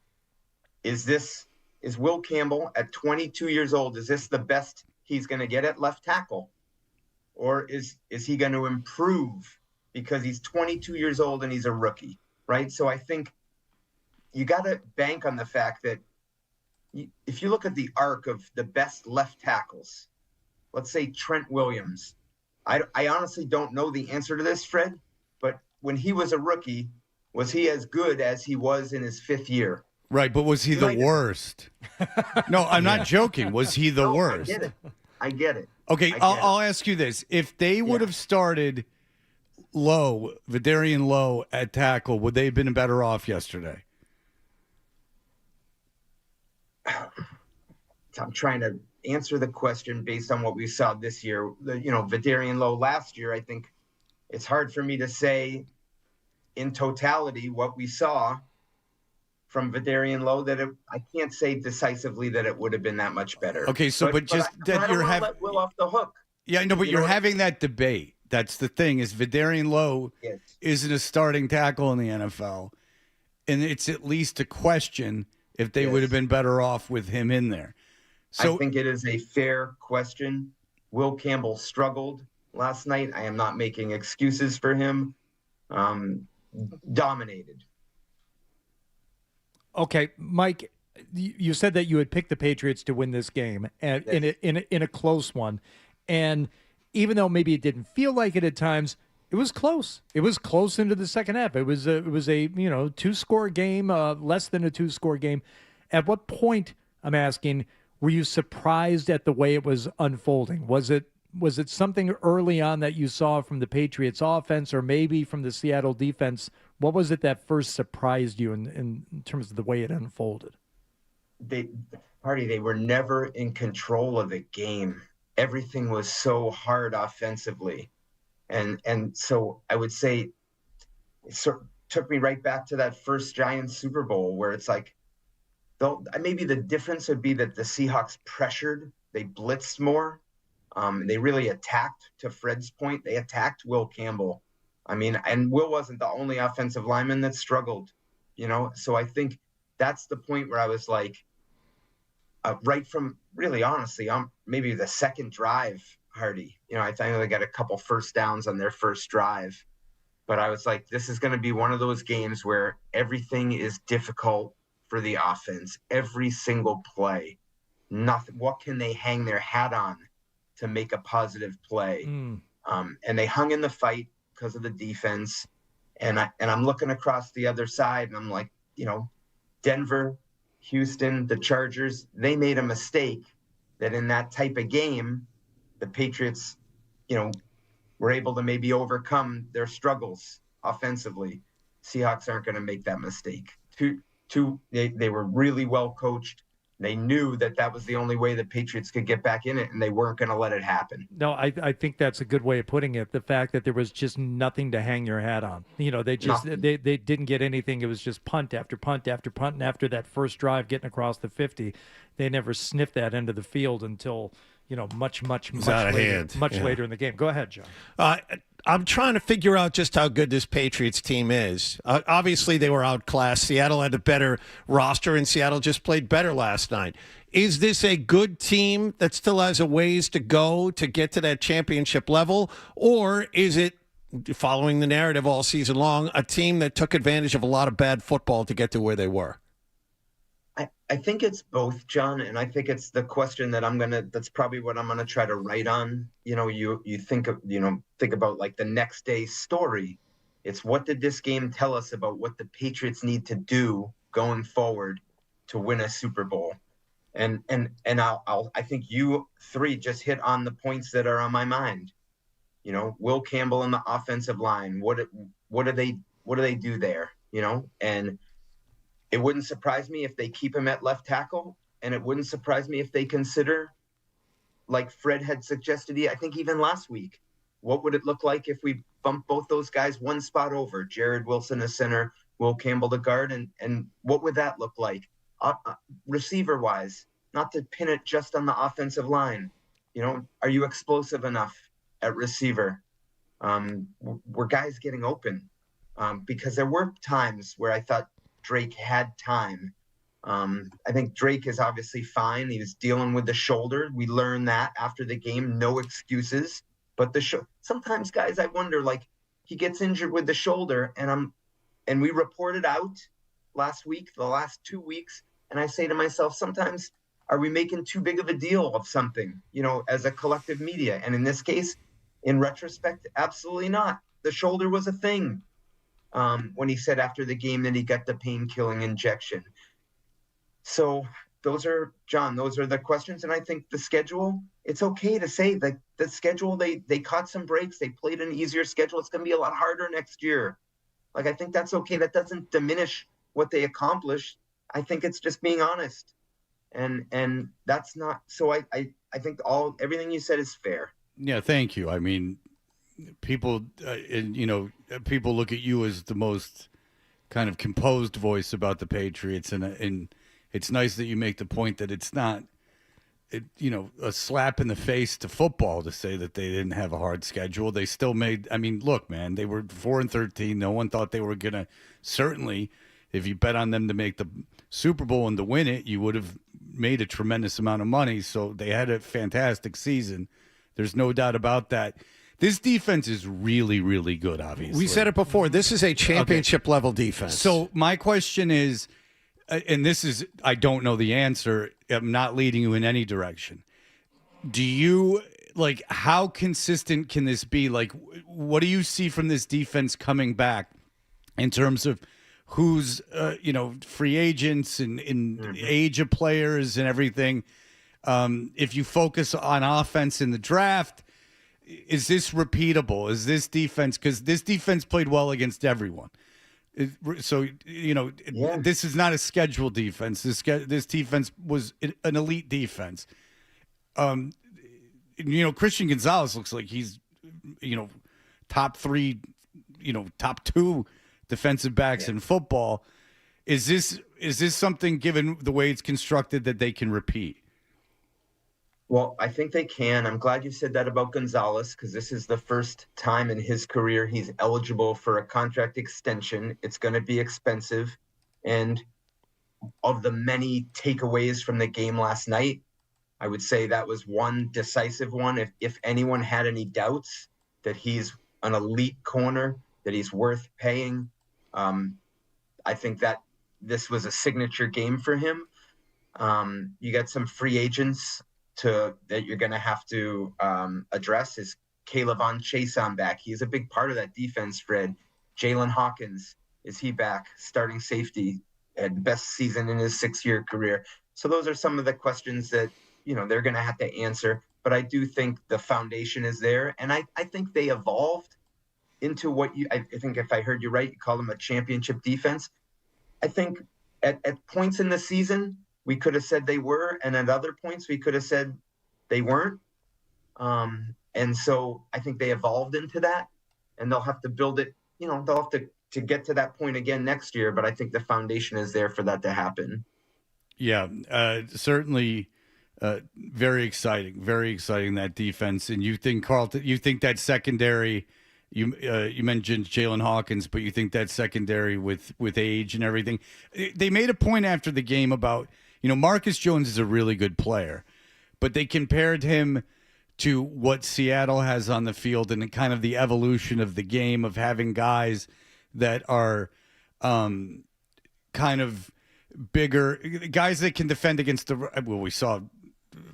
is Will Campbell at 22 years old, is this the best he's going to get at left tackle? or is he going to improve because he's 22 years old and he's a rookie, right? So I think you got to bank on the fact that if you look at the arc of the best left tackles, let's say Trent Williams, I honestly don't know the answer to this, Fred, but when he was a rookie, was he as good as he was in his 5th year? Right, but was he the worst? No, I'm not joking. Was he the worst? I get it. Okay, I'll ask you this. If they would have started Vidarian Lowe at tackle, would they have been better off yesterday? I'm trying to answer the question based on what we saw this year. Vidarian Lowe last year, I think it's hard for me to say in totality what we saw from Vidarian Lowe I can't say decisively that it would have been that much better. Okay, but you're having let Will off the hook. Yeah, no, but you're having that debate. That's the thing is Vidarian Lowe isn't a starting tackle in the NFL, and it's at least a question if they would have been better off with him in there. So I think it is a fair question. Will Campbell struggled last night. I am not making excuses for him. Dominated. Okay, Mike, you said that you had picked the Patriots to win this game and in a close one. And even though maybe it didn't feel like it at times, it was close. It was close into the second half. It was a 2-score game, less than a 2-score game. At what point, I'm asking, were you surprised at the way it was unfolding? Was it something early on that you saw from the Patriots offense or maybe from the Seattle defense? What was it that first surprised you in terms of the way it unfolded? They were never in control of the game. Everything was so hard offensively. And so I would say it sort of took me right back to that first Giants Super Bowl where it's like, maybe the difference would be that the Seahawks pressured, they blitzed more. They really attacked, to Fred's point. They attacked Will Campbell. I mean, and Will wasn't the only offensive lineman that struggled, So I think that's the point where I was like, right from really honestly, maybe the second drive, Hardy. I think they got a couple first downs on their first drive. But I was like, this is going to be one of those games where everything is difficult for the offense. Every single play. Nothing. What can they hang their hat on to make a positive play? And they hung in the fight because of the defense. And I'm looking across the other side, and I'm like, Denver, Houston, the Chargers, they made a mistake that in that type of game, the Patriots, were able to maybe overcome their struggles offensively. Seahawks aren't going to make that mistake. They were really well coached. They knew that was the only way the Patriots could get back in it, and they weren't going to let it happen. No, I think that's a good way of putting it. The fact that there was just nothing to hang your hat on. They didn't get anything. It was just punt after punt after punt. And after that first drive getting across the 50, they never sniffed that end of the field until much later in the game. Go ahead, John. I'm trying to figure out just how good this Patriots team is. Obviously, they were outclassed. Seattle had a better roster, and Seattle just played better last night. Is this a good team that still has a ways to go to get to that championship level, or is it, following the narrative all season long, a team that took advantage of a lot of bad football to get to where they were? I think it's both, John, and I think it's the question that that's probably what I'm gonna try to write on. You think about like the next day's story. It's what did this game tell us about what the Patriots need to do going forward to win a Super Bowl? And I think you three just hit on the points that are on my mind. Will Campbell and the offensive line, what do they do there? And it wouldn't surprise me if they keep him at left tackle, and it wouldn't surprise me if they consider, like Fred had suggested, I think even last week, what would it look like if we bump both those guys one spot over, Jared Wilson the center, Will Campbell the guard, and what would that look like? Receiver-wise, not to pin it just on the offensive line. Are you explosive enough at receiver? Were guys getting open? Because there were times where I thought Drake had time. I think Drake is obviously fine. He was dealing with the shoulder. We learned that after the game. No excuses. But sometimes, guys, I wonder, like, he gets injured with the shoulder, and we reported out last week, the last 2 weeks, and I say to myself, sometimes, are we making too big of a deal of something, as a collective media? And in this case, in retrospect, absolutely not. The shoulder was a thing. When he said after the game that he got the pain-killing injection. So those are the questions. And I think the schedule, it's okay to say that the schedule, they caught some breaks. They played an easier schedule. It's going to be a lot harder next year. Like, I think that's okay. That doesn't diminish what they accomplished. I think it's just being honest. And that's not, so I think everything you said is fair. Yeah, thank you. I mean, people, people look at you as the most kind of composed voice about the Patriots, and it's nice that you make the point that it's not, a slap in the face to football to say that they didn't have a hard schedule. They still made. I mean, look, man, they were 4-13. No one thought they were gonna. Certainly, if you bet on them to make the Super Bowl and to win it, you would have made a tremendous amount of money. So they had a fantastic season. There's no doubt about that. This defense is really, really good, obviously. We said it before. This is a championship-level defense. So my question is, and this is, I don't know the answer. I'm not leading you in any direction. Do you, how consistent can this be? Like, what do you see from this defense coming back in terms of who's, free agents and age of players and everything? If you focus on offense in the draft, is this repeatable? Is this defense, because this defense played well against everyone. So, this is not a scheduled defense. This defense was an elite defense. Christian Gonzalez looks like he's, top 3, top 2 defensive backs in football. Is this something, given the way it's constructed, that they can repeat? Well, I think they can. I'm glad you said that about Gonzalez, because this is the first time in his career he's eligible for a contract extension. It's going to be expensive. And of the many takeaways from the game last night, I would say that was one decisive one. If anyone had any doubts that he's an elite corner, that he's worth paying, I think that this was a signature game for him. You got some free agents that you're going to have to address. Is Kayvon Chason back? He's a big part of that defense, Fred. Jalen Hawkins, is he back? Starting safety, had best season in his 6-year career. So those are some of the questions that, they're going to have to answer. But I do think the foundation is there. And I think they evolved into what I think, if I heard you right, you call them a championship defense. I think at points in the season, we could have said they were, and at other points we could have said they weren't. And so I think they evolved into that, and they'll have to build it. They'll have to get to that point again next year. But I think the foundation is there for that to happen. Yeah, certainly very exciting, that defense. And you think, Carlton, that secondary, you mentioned Jalen Hawkins, but you think that secondary with age and everything. They made a point after the game about, Marcus Jones is a really good player, but they compared him to what Seattle has on the field and kind of the evolution of the game of having guys that are kind of bigger, guys that can defend against we saw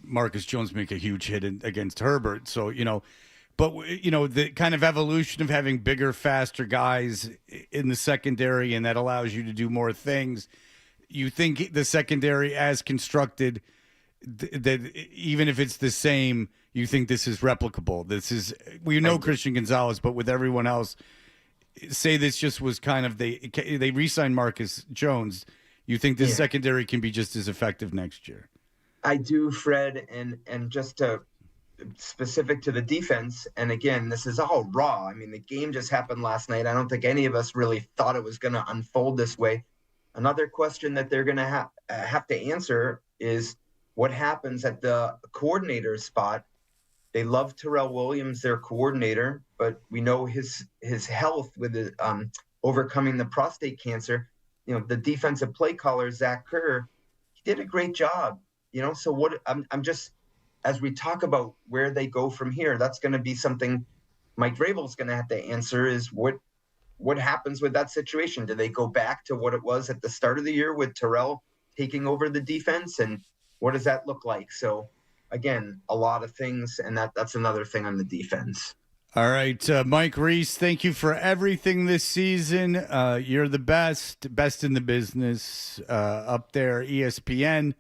Marcus Jones make a huge hit against Herbert. So, but, the kind of evolution of having bigger, faster guys in the secondary, and that allows you to do more things. You think the secondary as constructed, that even if it's the same, you think this is replicable? We know Christian Gonzalez, but with everyone else, say this just was kind of, they re-signed Marcus Jones. You think this secondary can be just as effective next year? I do, Fred, and just specific to the defense, and again, this is all raw. I mean, the game just happened last night. I don't think any of us really thought it was going to unfold this way. Another question that they're going to have to answer is what happens at the coordinator spot. They love Terrell Williams, their coordinator, but we know his health with overcoming the prostate cancer. The defensive play caller, Zach Kerr, he did a great job. So what I'm just as we talk about where they go from here, that's going to be something Mike Vrabel's going to have to answer, is what happens with that situation? Do they go back to what it was at the start of the year with Terrell taking over the defense? And what does that look like? So, again, a lot of things, and that's another thing on the defense. All right, Mike Reese, thank you for everything this season. You're the best in the business up there, ESPN.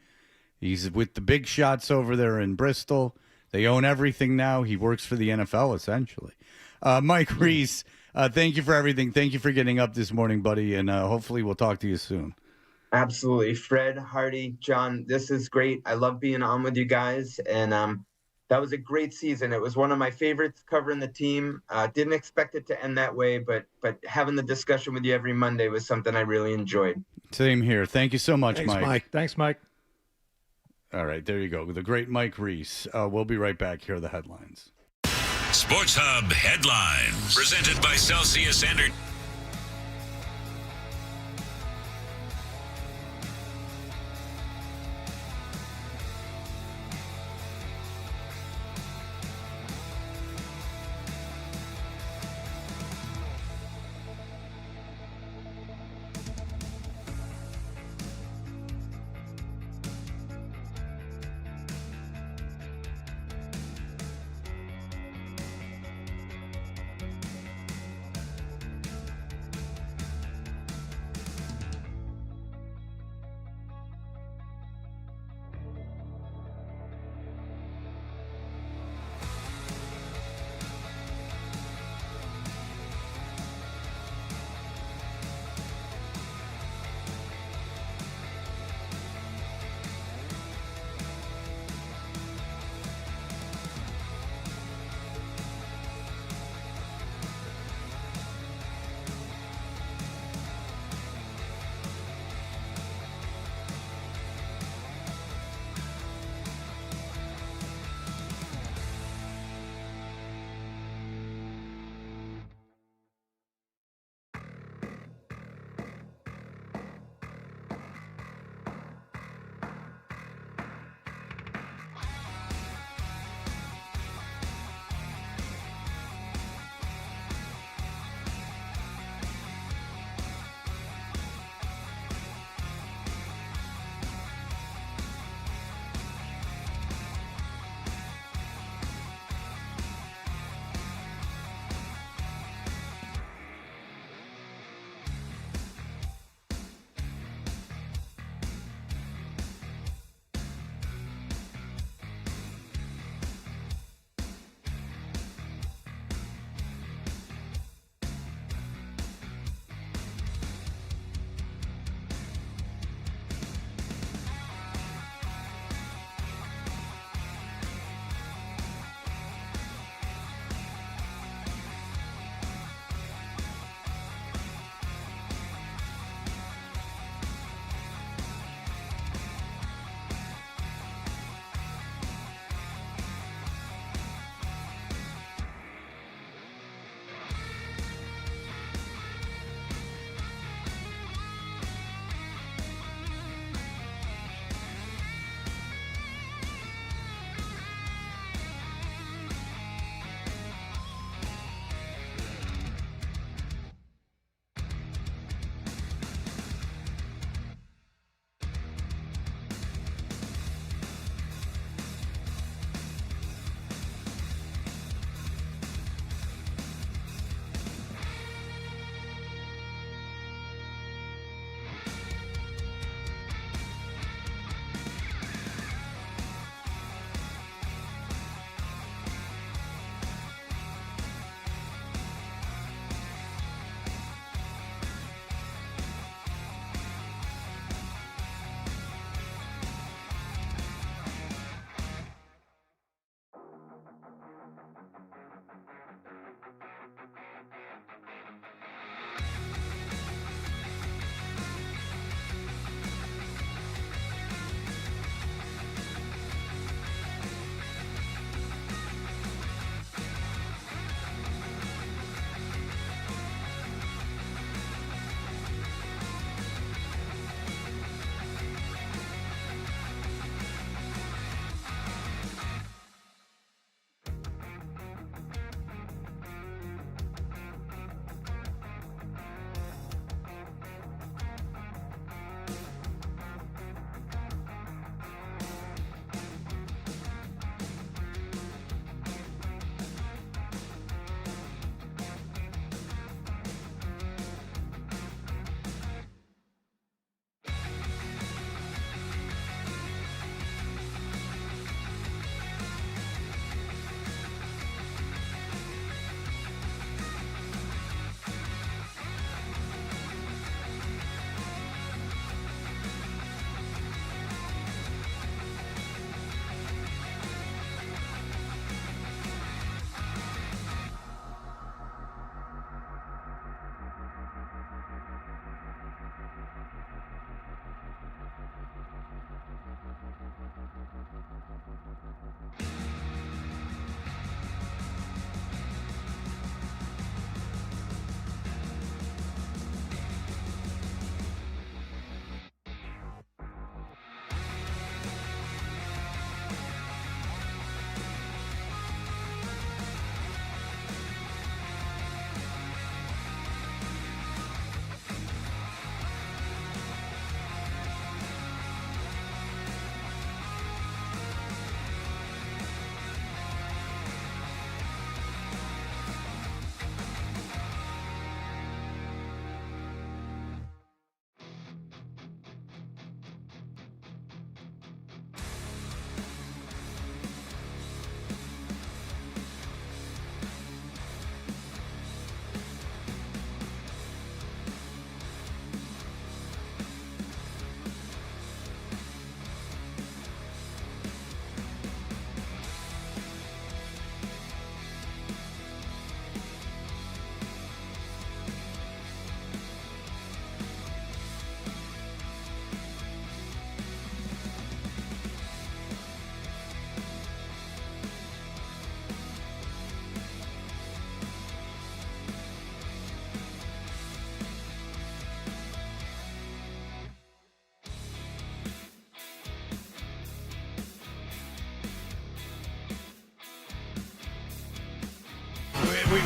He's with the big shots over there in Bristol. They own everything now. He works for the NFL, essentially. Mike Reese, thank you for everything. Thank you for getting up this morning, buddy, and hopefully we'll talk to you soon. Absolutely. Fred, Hardy, John, this is great. I love being on with you guys, and that was a great season. It was one of my favorites covering the team. Didn't expect it to end that way, but having the discussion with you every Monday was something I really enjoyed. Same here. Thank you so much, Thanks, Mike. Thanks, Mike. All right, there you go. The great Mike Reese. We'll be right back. Here are the headlines. Sports Hub headlines. Presented by Celsius Energy.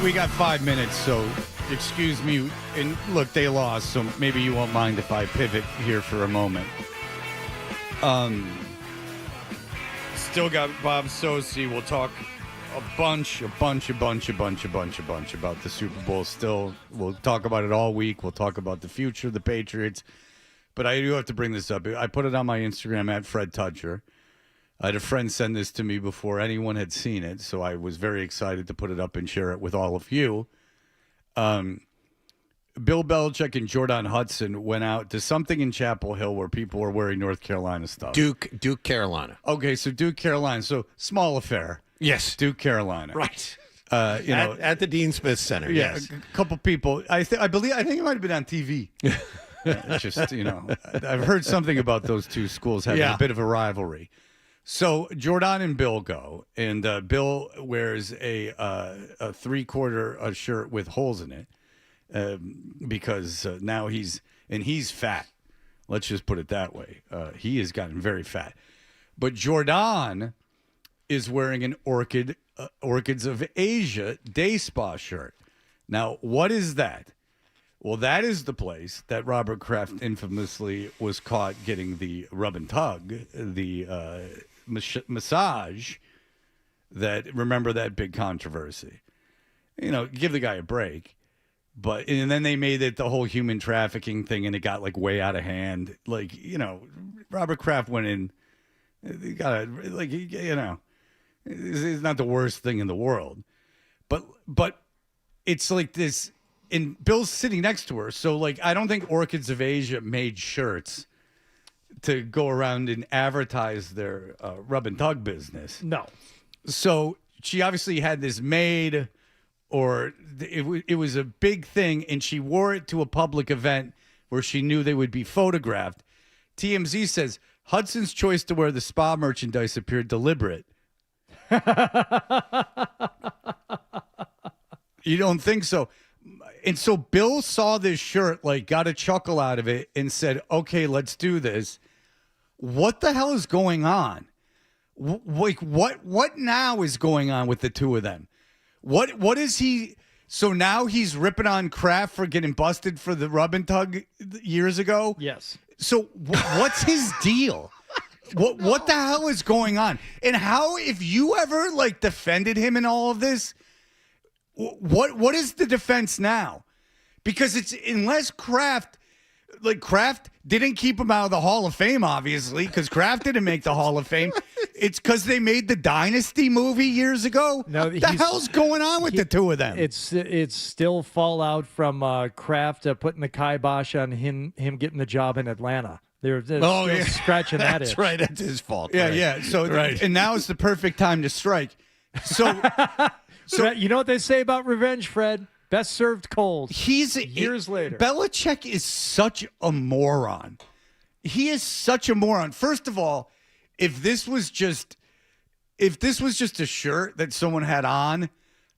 we got 5 minutes, so excuse me. And look, they lost, so maybe you won't mind if I pivot here for a moment. Still got Bob Sosi. We'll talk a bunch about the Super Bowl. Still, we'll talk about it all week. We'll talk about the future of the Patriots. But I do have to bring this up. I put it on my Instagram at Fred Tudger. I had a friend send this to me before anyone had seen it, so I was very excited to put it up and share it with all of you. Bill Belichick and Jordan Hudson went out to something in Chapel Hill where people were wearing North Carolina stuff. Duke, Carolina. Okay, so Duke, Carolina. So small affair. Yes. Duke, Carolina. Right. At the Dean Smith Center. Yeah, Yes. a couple people. I think it might have been on TV. Just, I've heard something about those two schools having a bit of a rivalry. So Jordan and Bill go, and Bill wears a 3/4 shirt with holes in it because now he's fat. Let's just put it that way. He has gotten very fat. But Jordan is wearing an Orchids of Asia day spa shirt. Now, what is that? Well, that is the place that Robert Kraft infamously was caught getting the rub and tug, the massage. Remember that big controversy. Give the guy a break. And then they made it the whole human trafficking thing, and it got way out of hand. Robert Kraft went in. He got it's not the worst thing in the world, but it's like this. And Bill's sitting next to her, so I don't think Orchids of Asia made shirts to go around and advertise their rub and tug business. No. So she obviously had this made, or it was a big thing, and she wore it to a public event where she knew they would be photographed. TMZ says Hudson's choice to wear the spa merchandise appeared deliberate. You don't think so? And so Bill saw this shirt, got a chuckle out of it and said, okay, let's do this. What the hell is going on? What now is going on with the two of them? What is he? So now he's ripping on Kraft for getting busted for the rub and tug years ago? Yes. So what's his deal? What the hell is going on? And how, if you ever defended him in all of this, what is the defense now? Because it's unless Kraft didn't keep him out of the Hall of Fame, obviously, because Kraft didn't make the Hall of Fame. It's because they made the Dynasty movie years ago. No, the hell's going on with the two of them? It's still fallout from Kraft putting the kibosh on him getting the job in Atlanta. They're still scratching that That's itch. right. That's his fault. Yeah, right. yeah. So right. And now is the perfect time to strike. So you know what they say about revenge, Fred? Best served cold. Years later. Belichick is such a moron. He is such a moron. First of all, if this was just a shirt that someone had on,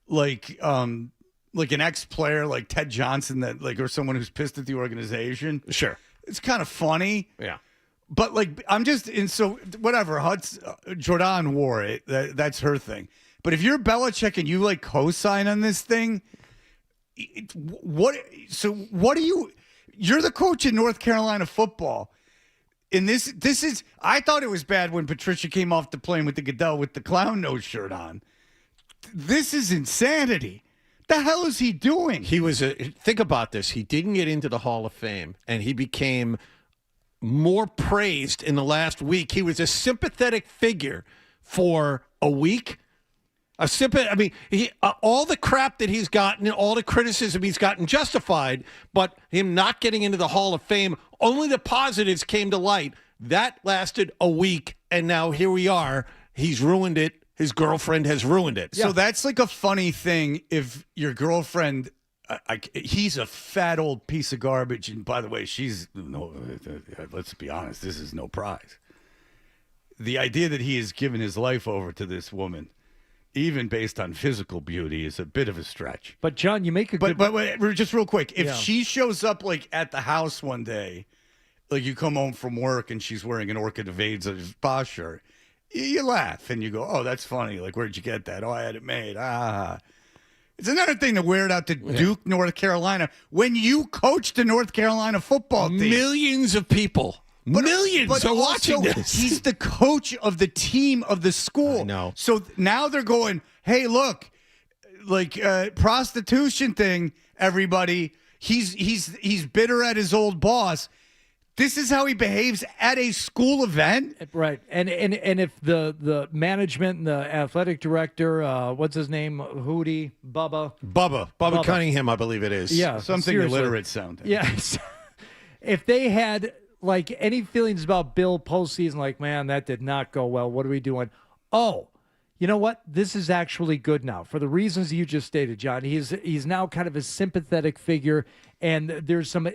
like an ex-player like Ted Johnson or someone who's pissed at the organization, sure, it's kind of funny. Yeah. But so whatever. Jordan wore it. That's her thing. But if you're Belichick and you co-sign on this thing, what are you? You're the coach in North Carolina football, and this is. I thought it was bad when Patricia came off the plane with the Goodell with the clown nose shirt on. This is insanity. The hell is he doing? He was think about this. He didn't get into the Hall of Fame, and he became more praised in the last week. He was a sympathetic figure for a week. All the crap that he's gotten, all the criticism he's gotten justified, but him not getting into the Hall of Fame, only the positives came to light. That lasted a week, and now here we are. He's ruined it. His girlfriend has ruined it. So that's a funny thing if your girlfriend, he's a fat old piece of garbage. And by the way, let's be honest, this is no prize. The idea that he has given his life over to this woman, even based on physical beauty, is a bit of a stretch. But John, you make a good... But just real quick, if Yeah. she shows up at the house one day, you come home from work and she's wearing an Orchid of Asia spa shirt, you laugh and you go, oh, that's funny. Where'd you get that? Oh, I had it made. It's another thing to wear it out to Duke, North Carolina, when you coached the North Carolina football team. Millions of people. Millions are watching this. He's the coach of the team of the school. I know. So now they're going, hey, look, like prostitution thing, everybody. He's bitter at his old boss. This is how he behaves at a school event, right? And if the management and the athletic director, what's his name, Bubba Cunningham, I believe it is. Yeah, something seriously. illiterate sounding. Yes. If they had like any feelings about Bill postseason, like, man, that did not go well. What are we doing? Oh, you know what? This is actually good now for the reasons you just stated, John. He's now kind of a sympathetic figure, and there's some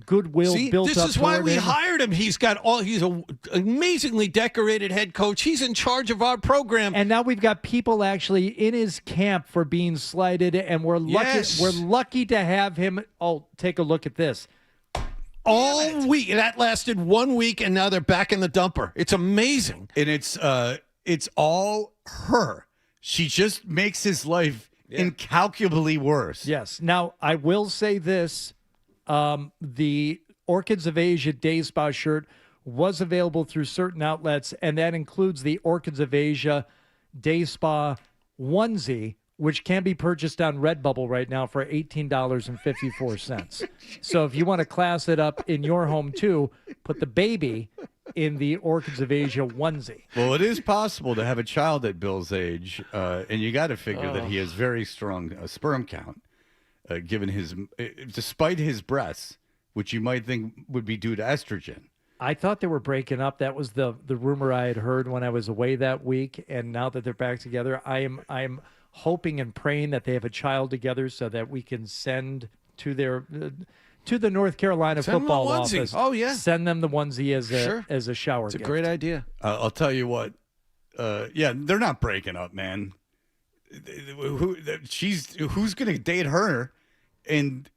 goodwill built up. This is why we him. hired him. He's an amazingly decorated head coach. He's in charge of our program. And now we've got people actually in his camp for being slighted, and we're lucky. Yes. We're lucky to have him. Oh, take a look at this. All week. That lasted 1 week, and now they're back in the dumper. It's amazing. And it's all her. She just makes his life incalculably worse. Yes. Now, I will say this. The Orchids of Asia Day Spa shirt was available through certain outlets, and that includes the Orchids of Asia Day Spa onesie, which can be purchased on Redbubble right now for $18.54. So if you want to class it up in your home, too, put the baby in the Orchids of Asia onesie. Well, it is possible to have a child at Bill's age, and you got to figure that he has very strong sperm count, given despite his breasts, which you might think would be due to estrogen. I thought they were breaking up. That was the rumor I had heard when I was away that week, and now that they're back together, I am hoping and praying that they have a child together so that we can send to their to the North Carolina football office. Oh yeah, send them the onesie as a shower. It's a gift. great idea. I'll tell you what. Yeah, they're not breaking up, man. Who's going to date her? And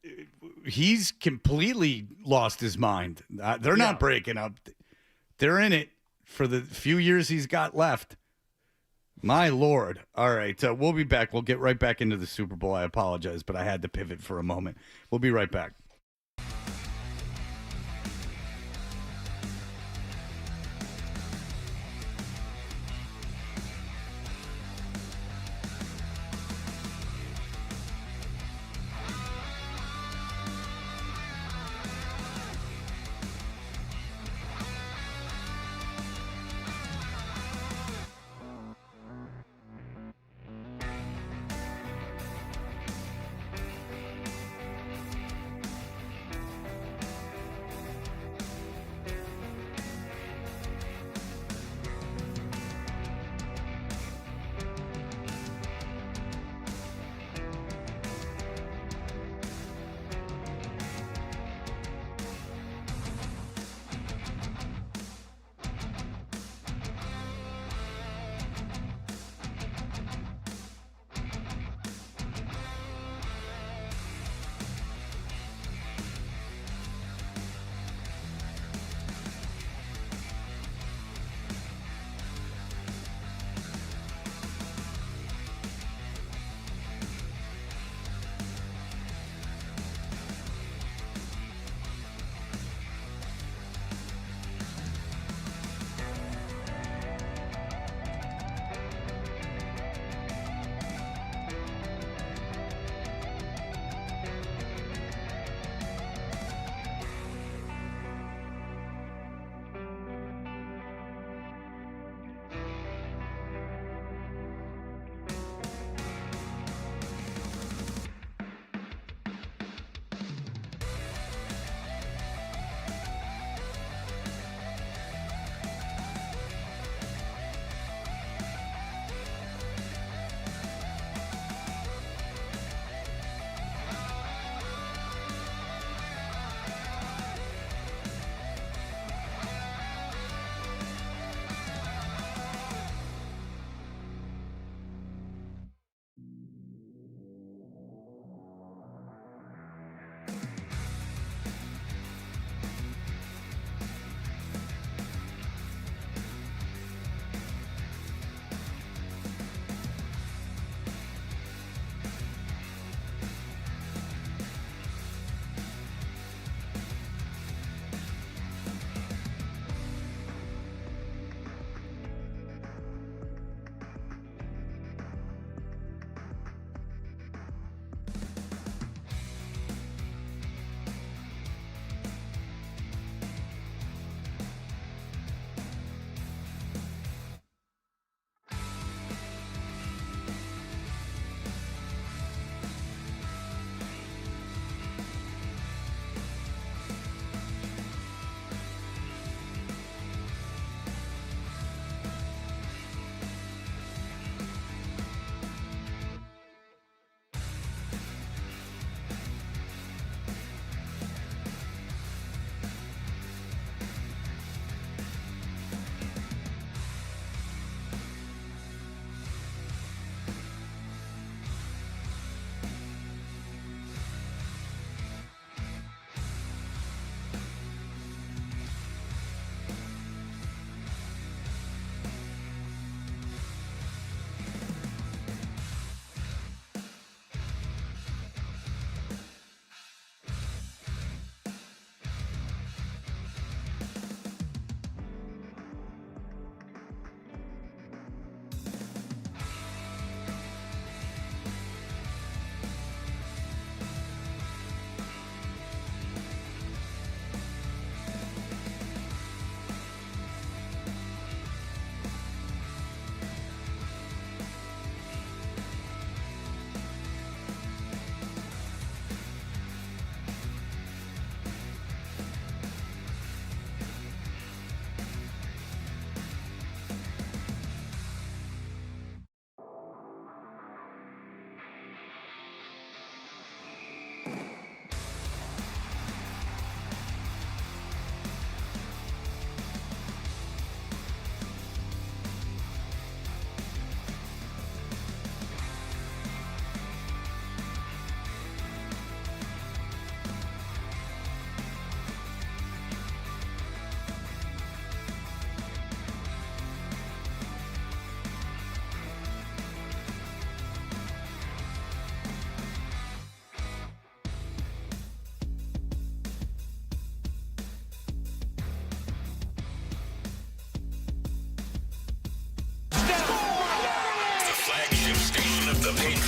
he's completely lost his mind. They're not breaking up. They're in it for the few years he's got left. My Lord. All right, we'll be back. We'll get right back into the Super Bowl. I apologize, but I had to pivot for a moment. We'll be right back.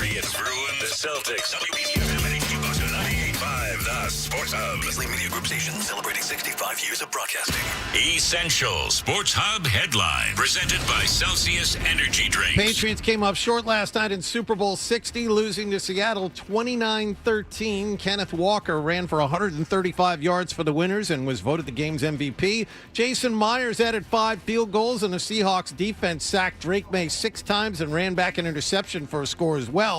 Patriots ruin the Celtics. WBCFM HD Boston 98.5, the Sports Hub. Beasley Media Group station celebrating 65 years of broadcasting. Essential Sports Hub headline presented by Celsius Energy Drinks. Patriots came up short last night in Super Bowl 60, losing to Seattle 29-13. Kenneth Walker ran for 135 yards for the winners and was voted the game's MVP. Jason Myers added 5 field goals, and the Seahawks defense sacked Drake May 6 times and ran back an interception for a score as well.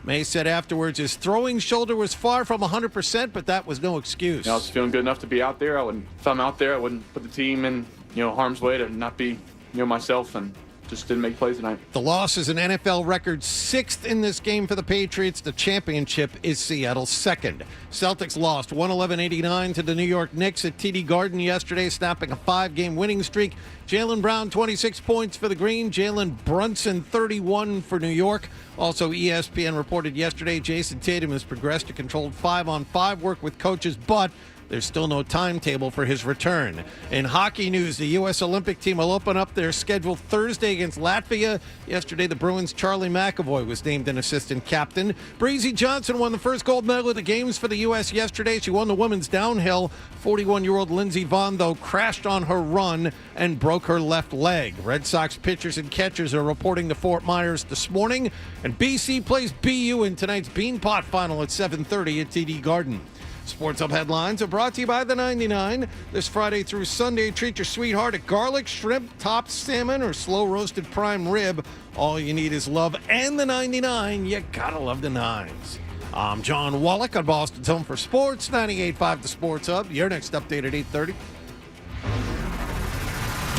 May said afterwards his throwing shoulder was far from 100%, but that was no excuse. I was feeling good enough to be out there. If I'm out there, I wouldn't put the team in, harm's way to not be, myself, and just didn't make plays tonight. The loss is an NFL record 6th in this game for the Patriots. The championship is Seattle's 2nd. Celtics lost 111-89 to the New York Knicks at TD Garden yesterday, snapping a 5-game winning streak. Jaylen Brown, 26 points for the Green. Jalen Brunson, 31 for New York. Also, ESPN reported yesterday Jason Tatum has progressed to controlled 5-on-5 work with coaches, but there's still no timetable for his return. In hockey news, the U.S. Olympic team will open up their schedule Thursday against Latvia. Yesterday, the Bruins' Charlie McAvoy was named an assistant captain. Breezy Johnson won the first gold medal at the Games for the U.S. yesterday. She won the women's downhill. 41-year-old Lindsey Vonn, though, crashed on her run and broke her left leg. Red Sox pitchers and catchers are reporting to Fort Myers this morning. And BC plays BU in tonight's Beanpot Final at 7:30 at TD Garden. Sports Hub headlines are brought to you by the 99. This Friday through Sunday, treat your sweetheart at garlic, shrimp, topped salmon, or slow roasted prime rib. All you need is love and the 99. You gotta love the nines. I'm John Wallach on Boston's Home for Sports, 98.5 The Sports Hub. Your next update at 8:30.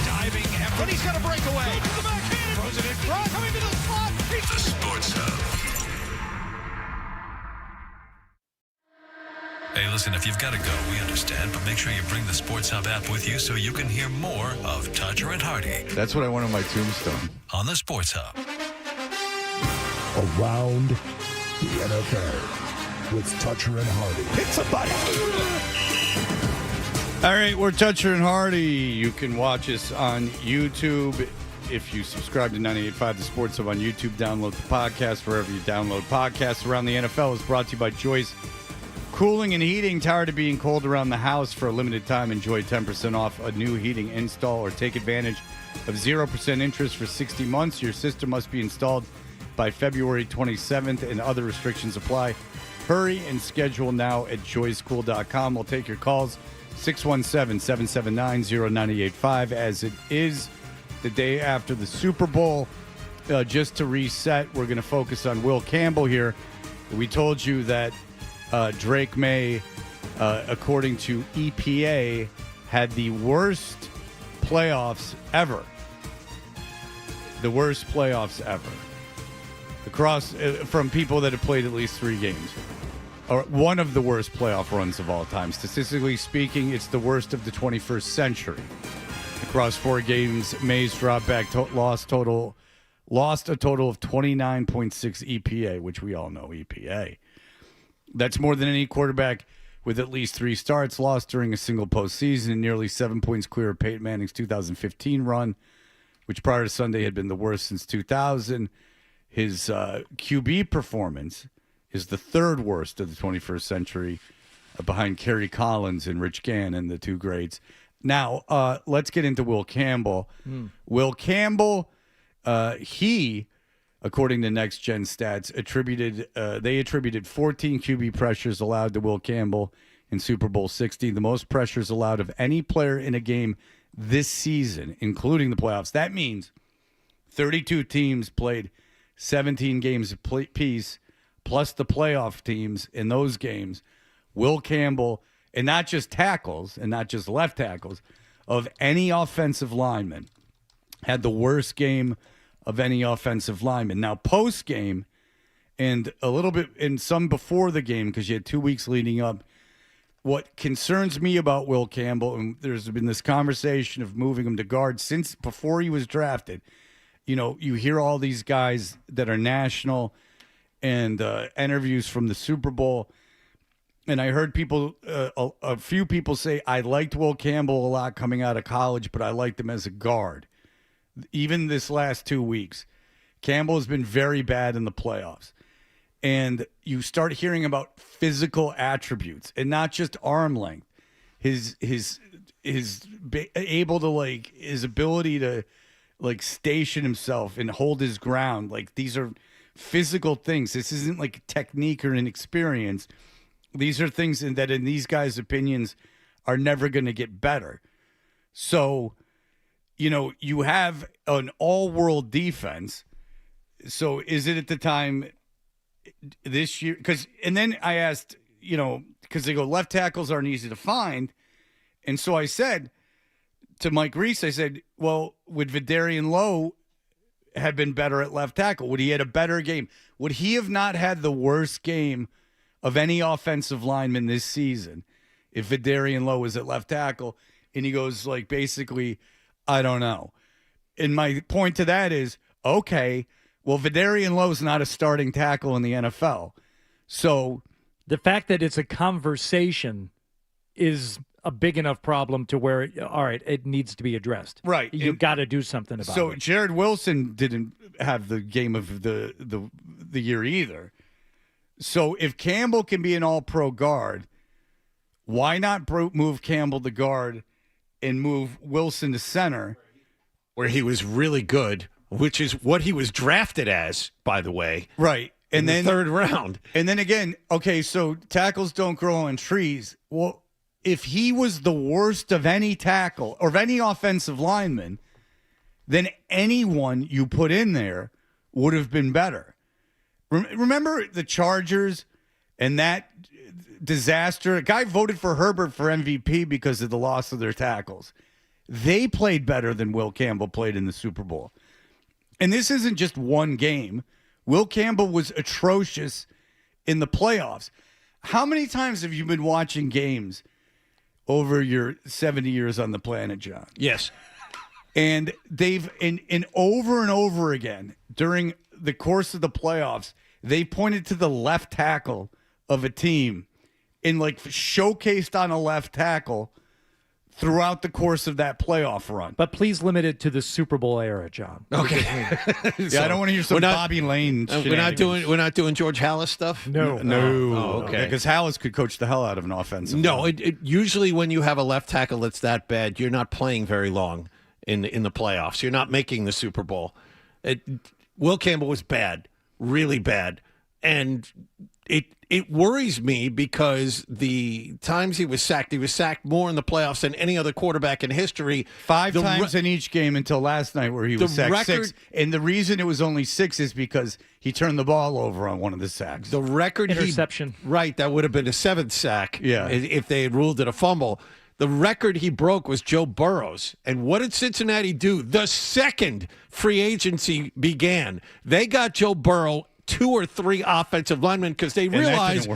Diving effort. He's got a breakaway. To the backhand. Throws it in front. Coming to the spot. The Sports Hub. Hey, listen, if you've got to go, we understand, but make sure you bring the Sports Hub app with you so you can hear more of Toucher and Hardy. That's what I want on my tombstone. On the Sports Hub. Around the NFL with Toucher and Hardy. Hit somebody. All right, we're Toucher and Hardy. You can watch us on YouTube. If you subscribe to 98.5 The Sports Hub on YouTube, download the podcast wherever you download podcasts. Around the NFL is brought to you by Joyce Cooling and Heating. Tired of being cold around the house? For a limited time, enjoy 10% off a new heating install or take advantage of 0% interest for 60 months. Your system must be installed by February 27th and other restrictions apply. Hurry and schedule now at joycecool.com. We'll take your calls, 617-779-0985, as it is the day after the Super Bowl. Just to reset, we're going to focus on Will Campbell here. We told you that Drake May, according to EPA, had the worst playoffs ever. The worst playoffs ever. Across from people that have played at least 3 games. Or one of the worst playoff runs of all time. Statistically speaking, it's the worst of the 21st century. Across 4 games, May's drop back lost a total of 29.6 EPA, which we all know EPA. That's more than any quarterback with at least 3 starts lost during a single postseason, and nearly 7 points clear of Peyton Manning's 2015 run, which prior to Sunday had been the worst since 2000. His QB performance is the 3rd worst of the 21st century, behind Kerry Collins and Rich Gannon, the 2 greats. Now, let's get into Will Campbell. Will Campbell, he, according to Next Gen Stats, attributed 14 QB pressures allowed to Will Campbell in Super Bowl 60, the most pressures allowed of any player in a game this season, including the playoffs. That means 32 teams played 17 games apiece, plus the playoff teams in those games. Will Campbell, and not just tackles, and not just left tackles, of any offensive lineman, had the worst game of any offensive lineman. Now, post-game, and a little bit, and some before the game, because you had 2 weeks leading up, what concerns me about Will Campbell, and there's been this conversation of moving him to guard since before he was drafted. You know, you hear all these guys that are national and interviews from the Super Bowl, and I heard people, a few people say, I liked Will Campbell a lot coming out of college, but I liked him as a guard. Even this last 2 weeks, Campbell has been very bad in the playoffs. and you start hearing about physical attributes and not just arm length. His able to like his ability to like station himself and hold his ground. Like these are physical things. This isn't like technique or inexperience. These are things that in these guys' opinions are never going to get better. So, you know, you have an all-world defense. So is it at the time this year? And then I asked, you know, because they go left tackles aren't easy to find. And so I said to Mike Reese, I said, well, would Vidarian Lowe have been better at left tackle? Would he had a better game? Would he have not had the worst game of any offensive lineman this season if Vidarian Lowe was at left tackle? And he goes like, basically, I don't know. And my point to that is, okay, well, Vidarian Lowe's not a starting tackle in the NFL. So the fact that it's a conversation is a big enough problem to where, all right, it needs to be addressed. Right. You've got to do something about it. So Jared Wilson didn't have the game of the year either. So if Campbell can be an all-pro guard, why not move Campbell to guard and move Wilson to center? Where he was really good, which is what he was drafted as, by the way. Right. And then the third round. And then again, okay, so tackles don't grow on trees. Well, if he was the worst of any tackle or of any offensive lineman, then anyone you put in there would have been better. Remember the Chargers and that disaster? A guy voted for Herbert for MVP because of the loss of their tackles. They played better than Will Campbell played in the Super Bowl. And this isn't just one game. Will Campbell was atrocious in the playoffs. How many times have you been watching games over your 70 years on the planet, John? Yes. And they've, and over again, during the course of the playoffs, they pointed to the left tackle of a team and like showcased on a left tackle throughout the course of that playoff run. But please limit it to the Super Bowl era, John. Okay. Yeah, I don't want to hear some Bobby Lane. We're not doing George Hallis stuff. No. Oh, okay. Because Hallis could coach the hell out of an offensive. No, usually when you have a left tackle that's that bad, you're not playing very long in the playoffs. You're not making the Super Bowl. Will Campbell was bad, really bad, and it worries me because the times he was sacked more in the playoffs than any other quarterback in history. 5 times in each game until last night where he was sacked 6. And the reason it was only 6 is because he turned the ball over on one of the sacks. The record interception. Right, that would have been a 7th sack Yeah. if they had ruled it a fumble. The record he broke was Joe Burrow's. And what did Cincinnati do? The second free agency began, they got Joe Burrow 2 or 3 offensive linemen because they realized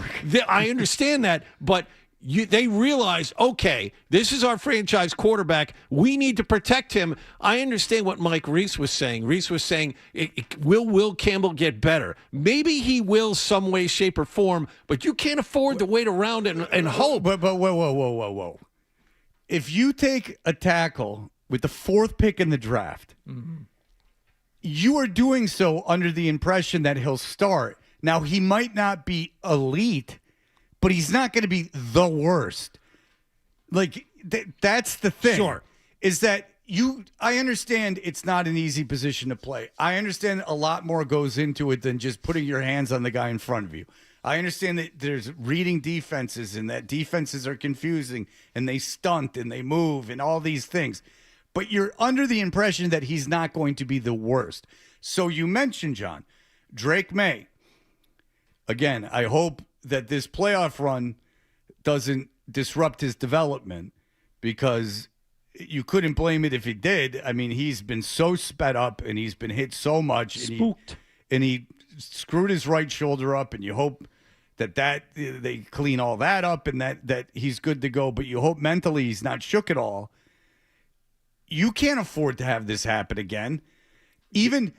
I understand that, but they realized, okay, this is our franchise quarterback. We need to protect him. I understand what Mike Reese was saying. Reese was saying, will Campbell get better? Maybe he will some way, shape, or form, but you can't afford to wait around and hope. But whoa. If you take a tackle with the 4th pick in the draft, you are doing so under the impression that he'll start. Now, he might not be elite, but he's not going to be the worst. Like, that's the thing. Sure. Is that I understand it's not an easy position to play. I understand a lot more goes into it than just putting your hands on the guy in front of you. I understand that there's reading defenses and that defenses are confusing and they stunt and they move and all these things. But you're under the impression that he's not going to be the worst. So you mentioned, John, Drake May. Again, I hope that this playoff run doesn't disrupt his development because you couldn't blame it if he did. I mean, he's been so sped up and he's been hit so much. Spooked. And he screwed his right shoulder up, and you hope that they clean all that up and that he's good to go. But you hope mentally he's not shook at all. You can't afford to have this happen again. Even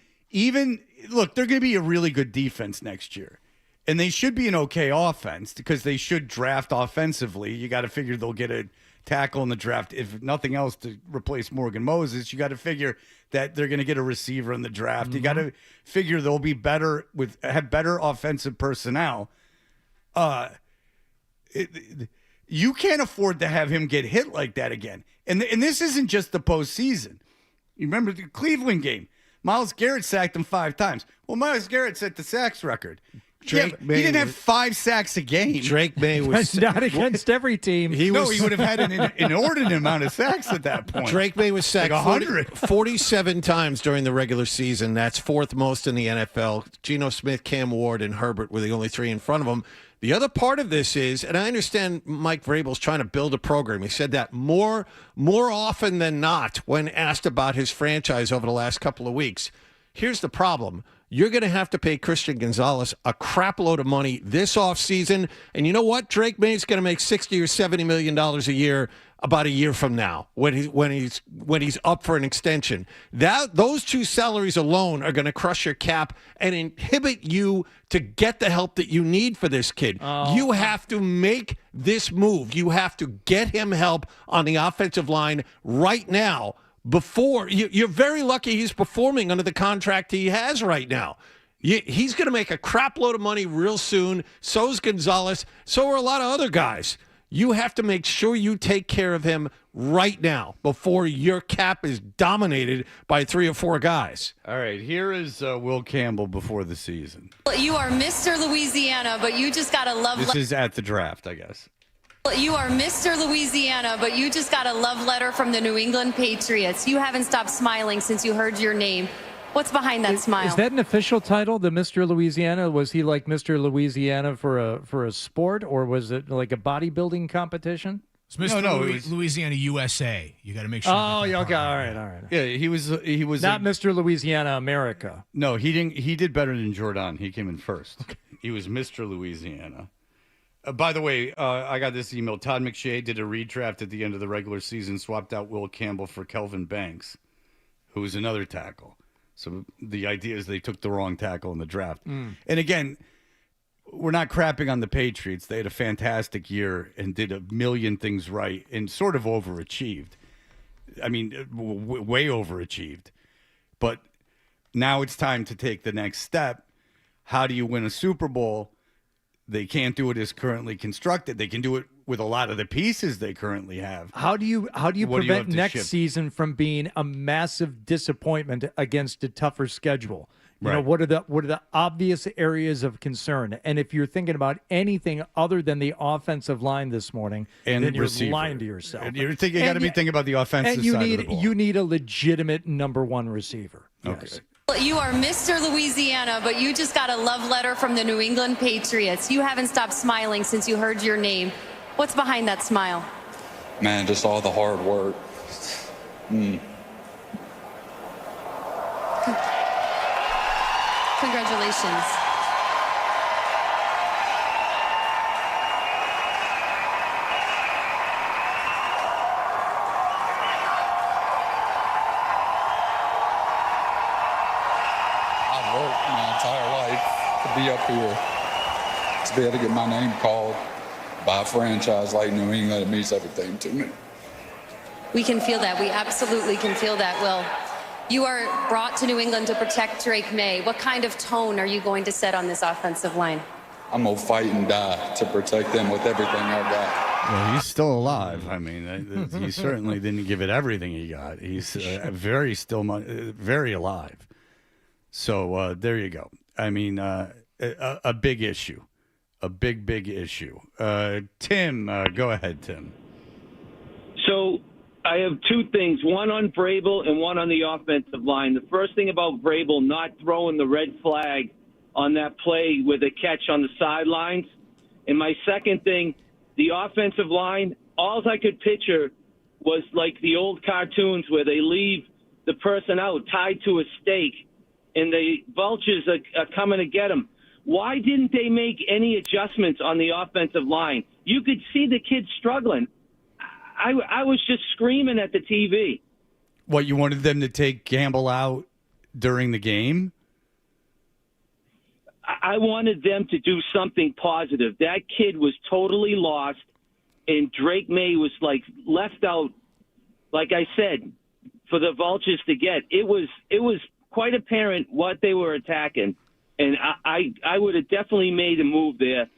look, they're going to be a really good defense next year. And they should be an okay offense because they should draft offensively. You got to figure they'll get a tackle in the draft, if nothing else, to replace Morgan Moses. You got to figure that they're going to get a receiver in the draft. You got to figure they'll be better have better offensive personnel. You can't afford to have him get hit like that again. And this isn't just the postseason. You remember the Cleveland game? Myles Garrett sacked him 5 times. Well, Myles Garrett set the sacks record. He didn't have 5 sacks a game. Drake May was not against every team. He would have had an inordinate amount of sacks at that point. Drake May was sacked like 100. 47 times during the regular season. That's 4th most in the NFL. Geno Smith, Cam Ward, and Herbert were the only 3 in front of him. The other part of this is, and I understand Mike Vrabel's trying to build a program. He said that more often than not when asked about his franchise over the last couple of weeks. Here's the problem. You're going to have to pay Christian Gonzalez a crap load of money this offseason. And you know what? Drake May's going to make $60 or $70 million a year about a year from now when he's up for an extension. Those 2 salaries alone are going to crush your cap and inhibit you to get the help that you need for this kid. You have to make this move. You have to get him help on the offensive line right now. Before you're very lucky he's performing under the contract he has right now. He's going to make a crap load of money real soon. So's Gonzalez. So are a lot of other guys. You have to make sure you take care of him right now before your cap is dominated by 3 or 4 guys. All right, here is Will Campbell before the season. You are Mr. Louisiana, but you just got to love. This is at the draft, I guess. You are Mr. Louisiana, but you just got a love letter from the New England Patriots. You haven't stopped smiling since you heard your name. What's behind that smile? Is that an official title, the Mr. Louisiana? Was he like Mr. Louisiana for a sport, or was it like a bodybuilding competition? It's Mr. Louisiana USA. You got to make sure. Oh, yeah, okay, all right. Yeah, he was not Mr. Louisiana America. No, he didn't. He did better than Jordan. He came in first. Okay. He was Mr. Louisiana. By the way, I got this email. Todd McShay did a redraft at the end of the regular season, swapped out Will Campbell for Kelvin Banks, who was another tackle. So the idea is they took the wrong tackle in the draft. And again, we're not crapping on the Patriots. They had a fantastic year and did a million things right and sort of overachieved. I mean, way overachieved. But now it's time to take the next step. How do you win a Super Bowl? They can't do it as currently constructed. They can do it with a lot of the pieces they currently have. How do you prevent next season from being a massive disappointment against a tougher schedule? You know, what are the obvious areas of concern? And if you're thinking about anything other than the offensive line this morning, and then you're receiver. lying to yourself. And you got to be thinking about the offensive side of the ball. You need a legitimate number 1 receiver. Okay. Yes. You are Mr. Louisiana, but you just got a love letter from the New England Patriots. You haven't stopped smiling since you heard your name. What's behind that smile? Man, just all the hard work. Congratulations. I've worked my entire life to be up here, to be able to get my name called by a franchise like New England. It means everything to me. We can feel that. We absolutely can feel that, Will. You are brought to New England to protect Drake May. What kind of tone are you going to set on this offensive line? I'm going to fight and die to protect them with everything I've got. Well, he's still alive. I mean, he certainly didn't give it everything he got. He's very alive. So there you go. I mean, a big issue. A big issue. Tim, go ahead, Tim. So I have 2 things, one on Vrabel and one on the offensive line. The first thing about Vrabel not throwing the red flag on that play with a catch on the sidelines. And my second thing, the offensive line, all I could picture was like the old cartoons where they leave the person out tied to a stake and the vultures are coming to get him. Why didn't they make any adjustments on the offensive line? You could see the kids struggling. I was just screaming at the TV. What, you wanted them to take Campbell out during the game? I wanted them to do something positive. That kid was totally lost, and Drake May was like left out, like I said, for the Vultures to get. It was quite apparent what they were attacking, and I would have definitely made a move there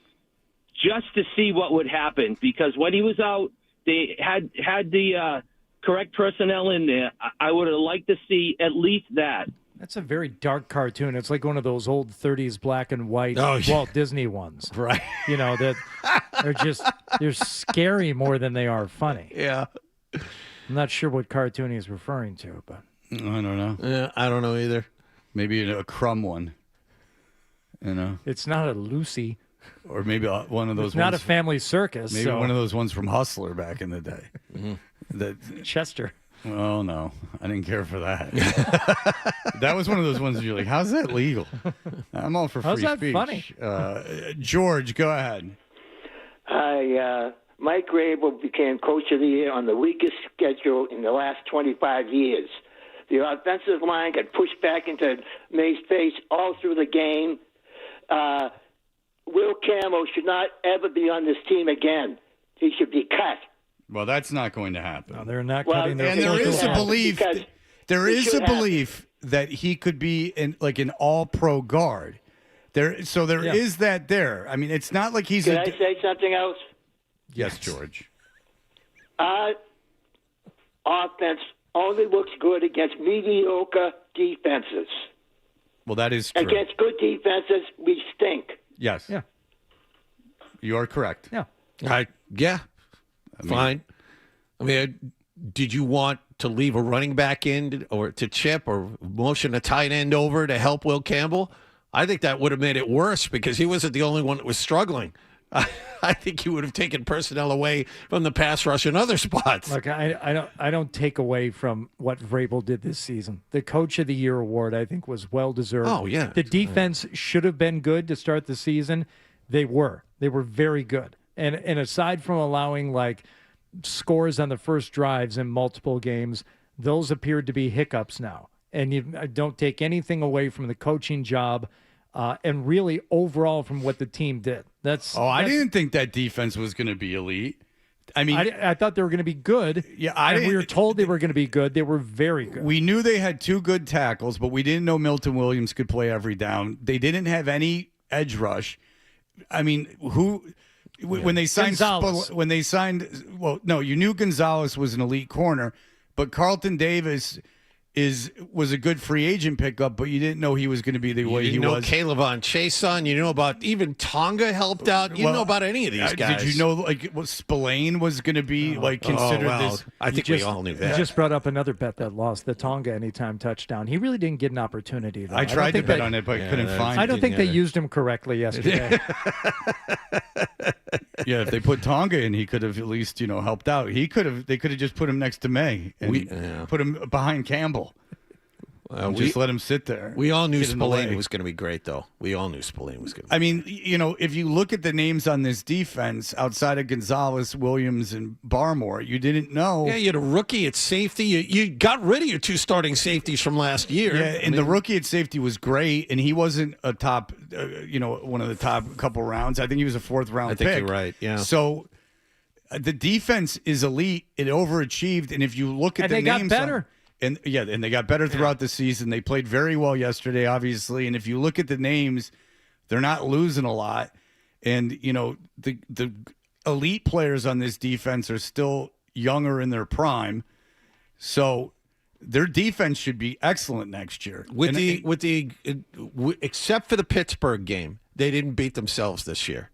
just to see what would happen, because when he was out, they had the correct personnel in there. I would have liked to see at least that. That's a very dark cartoon. It's like one of those old 30s black and white Walt Disney ones. Right. You know, that they're scary more than they are funny. Yeah. I'm not sure what cartoon he's referring to, but I don't know. Yeah, I don't know either. Maybe a crumb one. You know, it's not a Lucy. Or maybe one of those. It's not a family circus. Maybe one of those ones from Hustler back in the day. Mm-hmm. Chester. Oh no, I didn't care for that. That was one of those ones where you're like, "How's that legal?" I'm all for free How's that speech. funny? George, go ahead. Mike Rabel became coach of the year on the weakest schedule in the last 25 years. The offensive line got pushed back into May's face all through the game. Will Campbell should not ever be on this team again. He should be cut. Well, that's not going to happen. No, they're not Well, cutting their. And there is a belief. Because There it is should a belief that he could be an all-pro guard. There is that there. I mean, it's not like he's. Can I say something else? Yes, George. Our offense only looks good against mediocre defenses. Well, that is true. Against good defenses, we stink. Yes. Yeah. You are correct. Yeah. Fine. I mean, did you want to leave a running back in or to chip or motion a tight end over to help Will Campbell? I think that would have made it worse because he wasn't the only one that was struggling. I think you would have taken personnel away from the pass rush in other spots. Look, I don't take away from what Vrabel did this season. The Coach of the Year award, I think, was well deserved. Oh, yeah. The defense should have been good to start the season. They were very good. And aside from allowing like scores on the first drives in multiple games, those appeared to be hiccups now. And you don't take anything away from the coaching job. And really overall from what the team did. I didn't think that defense was going to be elite. I mean, I thought they were going to be good. Yeah, we were told they were going to be good. They were very good. We knew they had two good tackles, but we didn't know Milton Williams could play every down. They didn't have any edge rush. I mean, when they signed you knew Gonzalez was an elite corner, but Carlton Davis was a good free agent pickup, but you didn't know he was going to be the way he was. You know Caleb Chason. You know about even Tonga helped out. You know about any of these guys. Did you know Spillane was going to be considered this? I think we all knew that. You just brought up another bet that lost, the Tonga anytime touchdown. He really didn't get an opportunity, though. I tried to bet on it, but couldn't find it. I don't think they used him correctly yesterday. Yeah, if they put Tonga in, he could have at least helped out. They could have just put him next to May and put him behind Campbell. Just let him sit there. We all knew Spillane was going to be great, though. We all knew Spillane was going to be I mean, if you look at the names on this defense, outside of Gonzalez, Williams, and Barmore, you didn't know. Yeah, you had a rookie at safety. You got rid of your two starting safeties from last year. Yeah, the rookie at safety was great, and he wasn't a top, one of the top couple rounds. I think he was a fourth-round pick. I think you're right, yeah. So the defense is elite. It overachieved, and if you look at the names. And they got better. And they got better throughout the season. They played very well yesterday, obviously. And if you look at the names, they're not losing a lot. And the elite players on this defense are still younger in their prime, so their defense should be excellent next year. Except for the Pittsburgh game, they didn't beat themselves this year.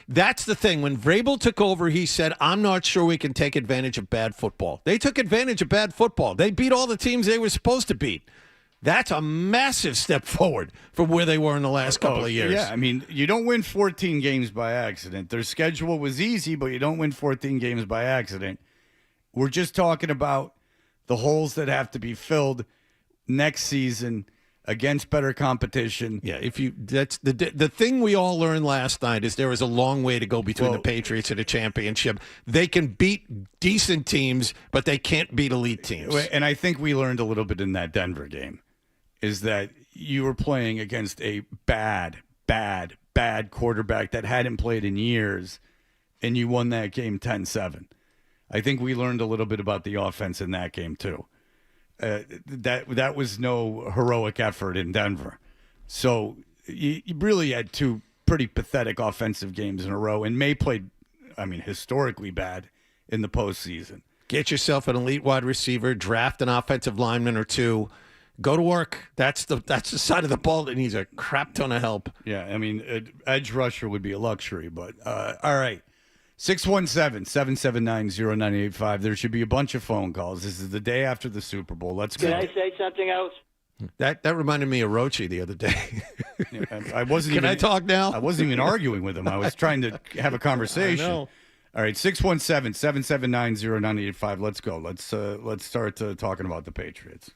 That's the thing. When Vrabel took over, he said, I'm not sure we can take advantage of bad football. They took advantage of bad football. They beat all the teams they were supposed to beat. That's a massive step forward from where they were in the last couple of years. Yeah, I mean, you don't win 14 games by accident. Their schedule was easy, but you don't win 14 games by accident. We're just talking about the holes that have to be filled next season against better competition. Yeah, that's the thing we all learned last night is there is a long way to go between the Patriots and a championship. They can beat decent teams, but they can't beat elite teams. And I think we learned a little bit in that Denver game is that you were playing against a bad quarterback that hadn't played in years. and you won that game 10-7. I think we learned a little bit about the offense in that game too. That was no heroic effort in Denver. So you really had two pretty pathetic offensive games in a row, and May played, historically bad in the postseason. Get yourself an elite wide receiver, draft an offensive lineman or two, go to work. That's the side of the ball that needs a crap ton of help. Yeah, edge rusher would be a luxury, but all right. 617-779-0985. There should be a bunch of phone calls. This is the day after the Super Bowl. Let's go. Can I say something else? That reminded me of Rochi the other day. I wasn't. Can I talk now? I wasn't even arguing with him. I was trying to have a conversation. I know. All right, 617-779-0985. Let's go. Let's start talking about the Patriots.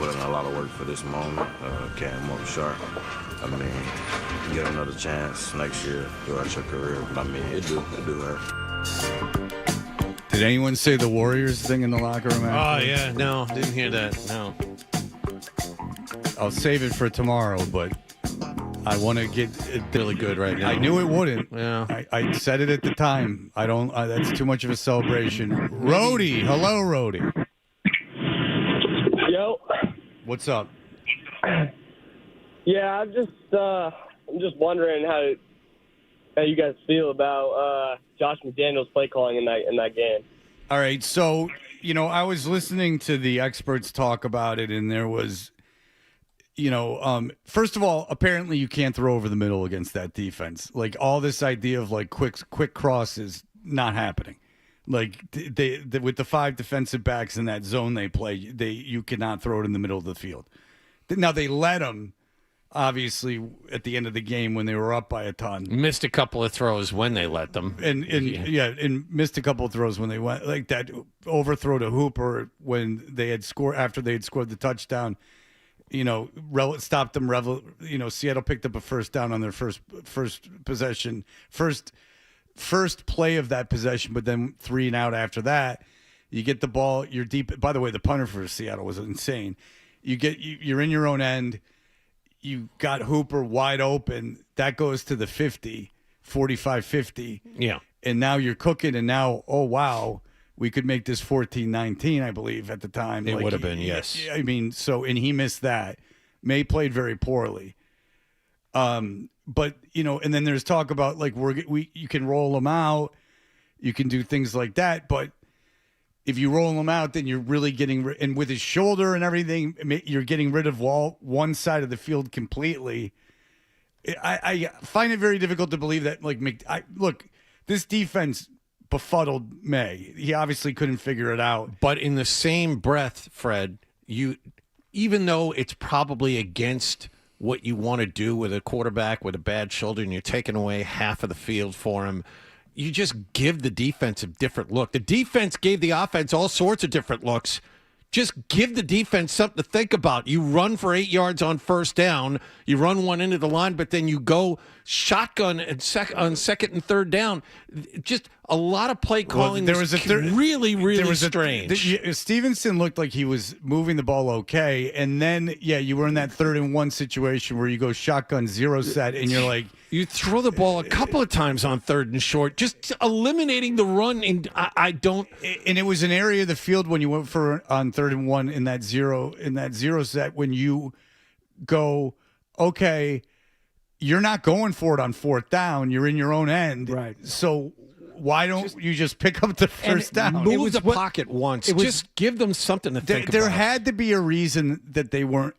put in a lot of work for this moment. Came up short. I mean, get another chance next year throughout your career. But I mean, it do hurt. Did anyone say the Warriors thing in the locker room? Oh, yeah. No, didn't hear that. No. I'll save it for tomorrow, but I want to get it really good right now. I knew it wouldn't. Yeah. I said it at the time. I don't. That's too much of a celebration. Rhodey, hello, Rhodey. Yo. What's up? Yeah, I'm just wondering how you guys feel about Josh McDaniels' play calling in that game. All right, so I was listening to the experts talk about it, and there was. First of all, apparently you can't throw over the middle against that defense. Like all this idea of like quick cross is not happening. Like they with the 5 defensive backs in that zone they play, you cannot throw it in the middle of the field. Now they let them, obviously, at the end of the game when they were up by a ton. Missed a couple of throws when they let them, and missed a couple of throws when they went like that overthrow to Hooper when they had scored after they had scored the touchdown. Stopped them. Seattle picked up a first down on their first possession, first play of that possession, but then 3 and out after that. You get the ball. You're deep. By the way, the punter for Seattle was insane. You're in your own end. You got Hooper wide open. That goes to the 50, 45, 50. Yeah. And now you're cooking. And now, oh wow. We could make this 14-19, I believe, at the time. It would have been, yes. I mean, and he missed that. May played very poorly. But, and then there's talk about, like, you can roll them out. You can do things like that. But if you roll them out, then you're really getting – and with his shoulder and everything, you're getting rid of one side of the field completely. I find it very difficult to believe that, like, look, this defense – befuddled May. He obviously couldn't figure it out. But in the same breath, Fred, even though it's probably against what you want to do with a quarterback with a bad shoulder and you're taking away half of the field for him, you just give the defense a different look. The defense gave the offense all sorts of different looks. Just give the defense something to think about. You run for 8 yards on first down. You run one into the line, but then you go shotgun on second and third down. Just a lot of play calling really strange. Stevenson looked like he was moving the ball okay, and then, you were in that 3rd and 1 situation where you go shotgun 0 set, and you're like... You throw the ball a couple of times on 3rd and short, just eliminating the run. And I don't. And it was an area of the field when you went for on 3rd and 1 in that zero set when you go, okay, you're not going for it on 4th down. You're in your own end, right? So why don't you just pick up the first down? Move the pocket once. Just give them something to think about. There had to be a reason that they weren't.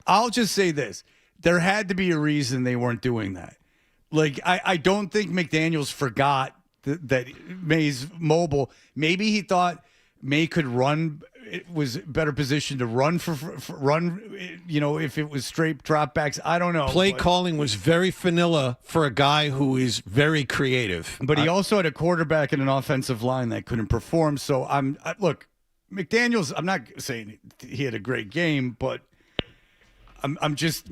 I'll just say this. There had to be a reason they weren't doing that. Like, I don't think McDaniels forgot that May's mobile. Maybe he thought May could run. It was better positioned to run for run, if it was straight dropbacks. I don't know. Play calling was very vanilla for a guy who is very creative. But he also had a quarterback and an offensive line that couldn't perform. So look, McDaniels, I'm not saying he had a great game, but I'm just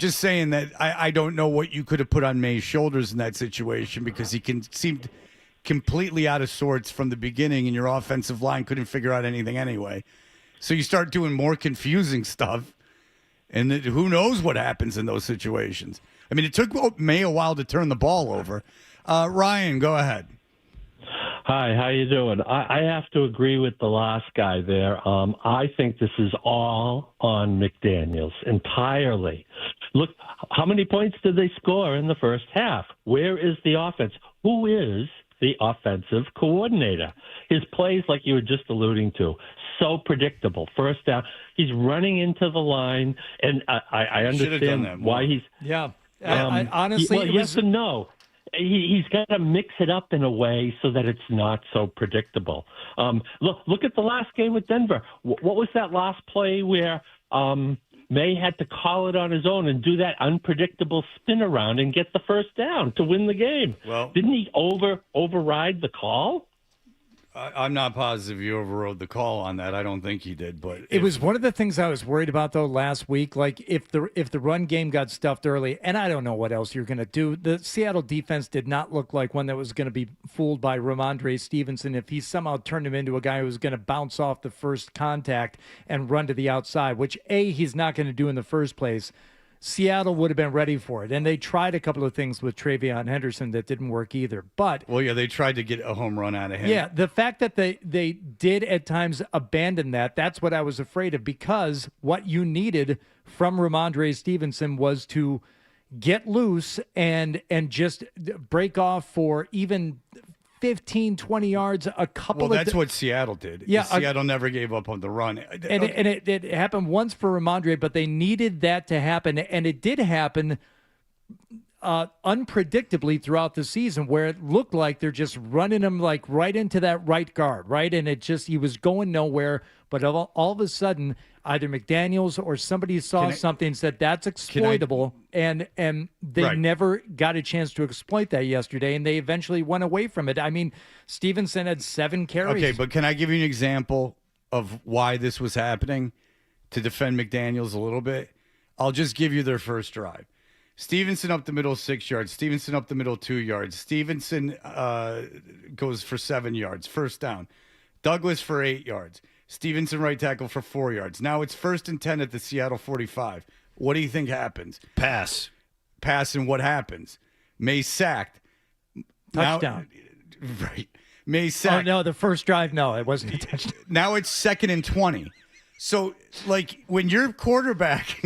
saying that I don't know what you could have put on May's shoulders in that situation because he seemed completely out of sorts from the beginning, and your offensive line couldn't figure out anything anyway. So you start doing more confusing stuff, and who knows what happens in those situations. I mean, it took May a while to turn the ball over. Ryan, go ahead. Hi, how you doing? I have to agree with the last guy there. I think this is all on McDaniels entirely. Look, how many points did they score in the first half? Where is the offense? Who is the offensive coordinator? His plays, like you were just alluding to, so predictable. First down, he's running into the line, and I understand why he's... Yeah, I honestly... yes and no. He's got to mix it up in a way so that it's not so predictable. Look at the last game with Denver. What was that last play where May had to call it on his own and do that unpredictable spin around and get the first down to win the game? Well, didn't he override the call? I'm not positive you overrode the call on that. I don't think he did, but It was one of the things I was worried about though last week. Like if the run game got stuffed early, and I don't know what else you're going to do. The Seattle defense did not look like one that was going to be fooled by Ramondre Stevenson if he somehow turned him into a guy who was going to bounce off the first contact and run to the outside, which he's not going to do in the first place. Seattle would have been ready for it. And they tried a couple of things with Travion Henderson that didn't work either. But they tried to get a home run out of him. Yeah, the fact that they did at times abandon that's what I was afraid of, because what you needed from Ramondre Stevenson was to get loose and just break off for even 15, 20 yards, a couple of... Well, that's what Seattle did. Yeah, Seattle never gave up on the run. And it happened once for Ramondre, but they needed that to happen. And it did happen unpredictably throughout the season, where it looked like they're just running him like right into that right guard, right? And he was going nowhere. But all of a sudden, either McDaniels or somebody saw something and said that's exploitable, and they never got a chance to exploit that yesterday, and they eventually went away from it. I mean, Stevenson had 7 carries. Okay, but can I give you an example of why this was happening to defend McDaniels a little bit? I'll just give you their first drive. Stevenson up the middle, 6 yards. Stevenson up the middle, 2 yards. Stevenson goes for 7 yards, first down. Douglas for 8 yards. Stevenson right tackle for 4 yards. Now it's 1st and 10 at the Seattle 45. What do you think happens? Pass, and what happens? May sacked. Touchdown. Right. May sacked. Oh, no, the first drive, no, it wasn't a touchdown. Now it's 2nd and 20. So, like, when your quarterback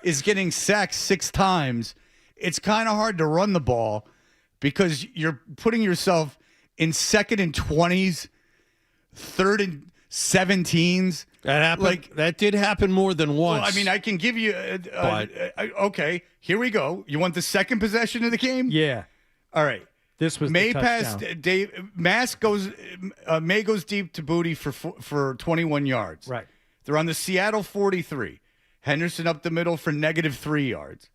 is getting sacked 6 times, it's kind of hard to run the ball because you're putting yourself in 2nd and 20s, 3rd and 17s. That happened. That did happen more than once. Well, I mean, I can give you. Okay, here we go. You want the second possession of the game? Yeah. All right. This was May the pass. May goes deep to Booty for 21 yards. Right. They're on the Seattle 43. Henderson up the middle for -3 yards.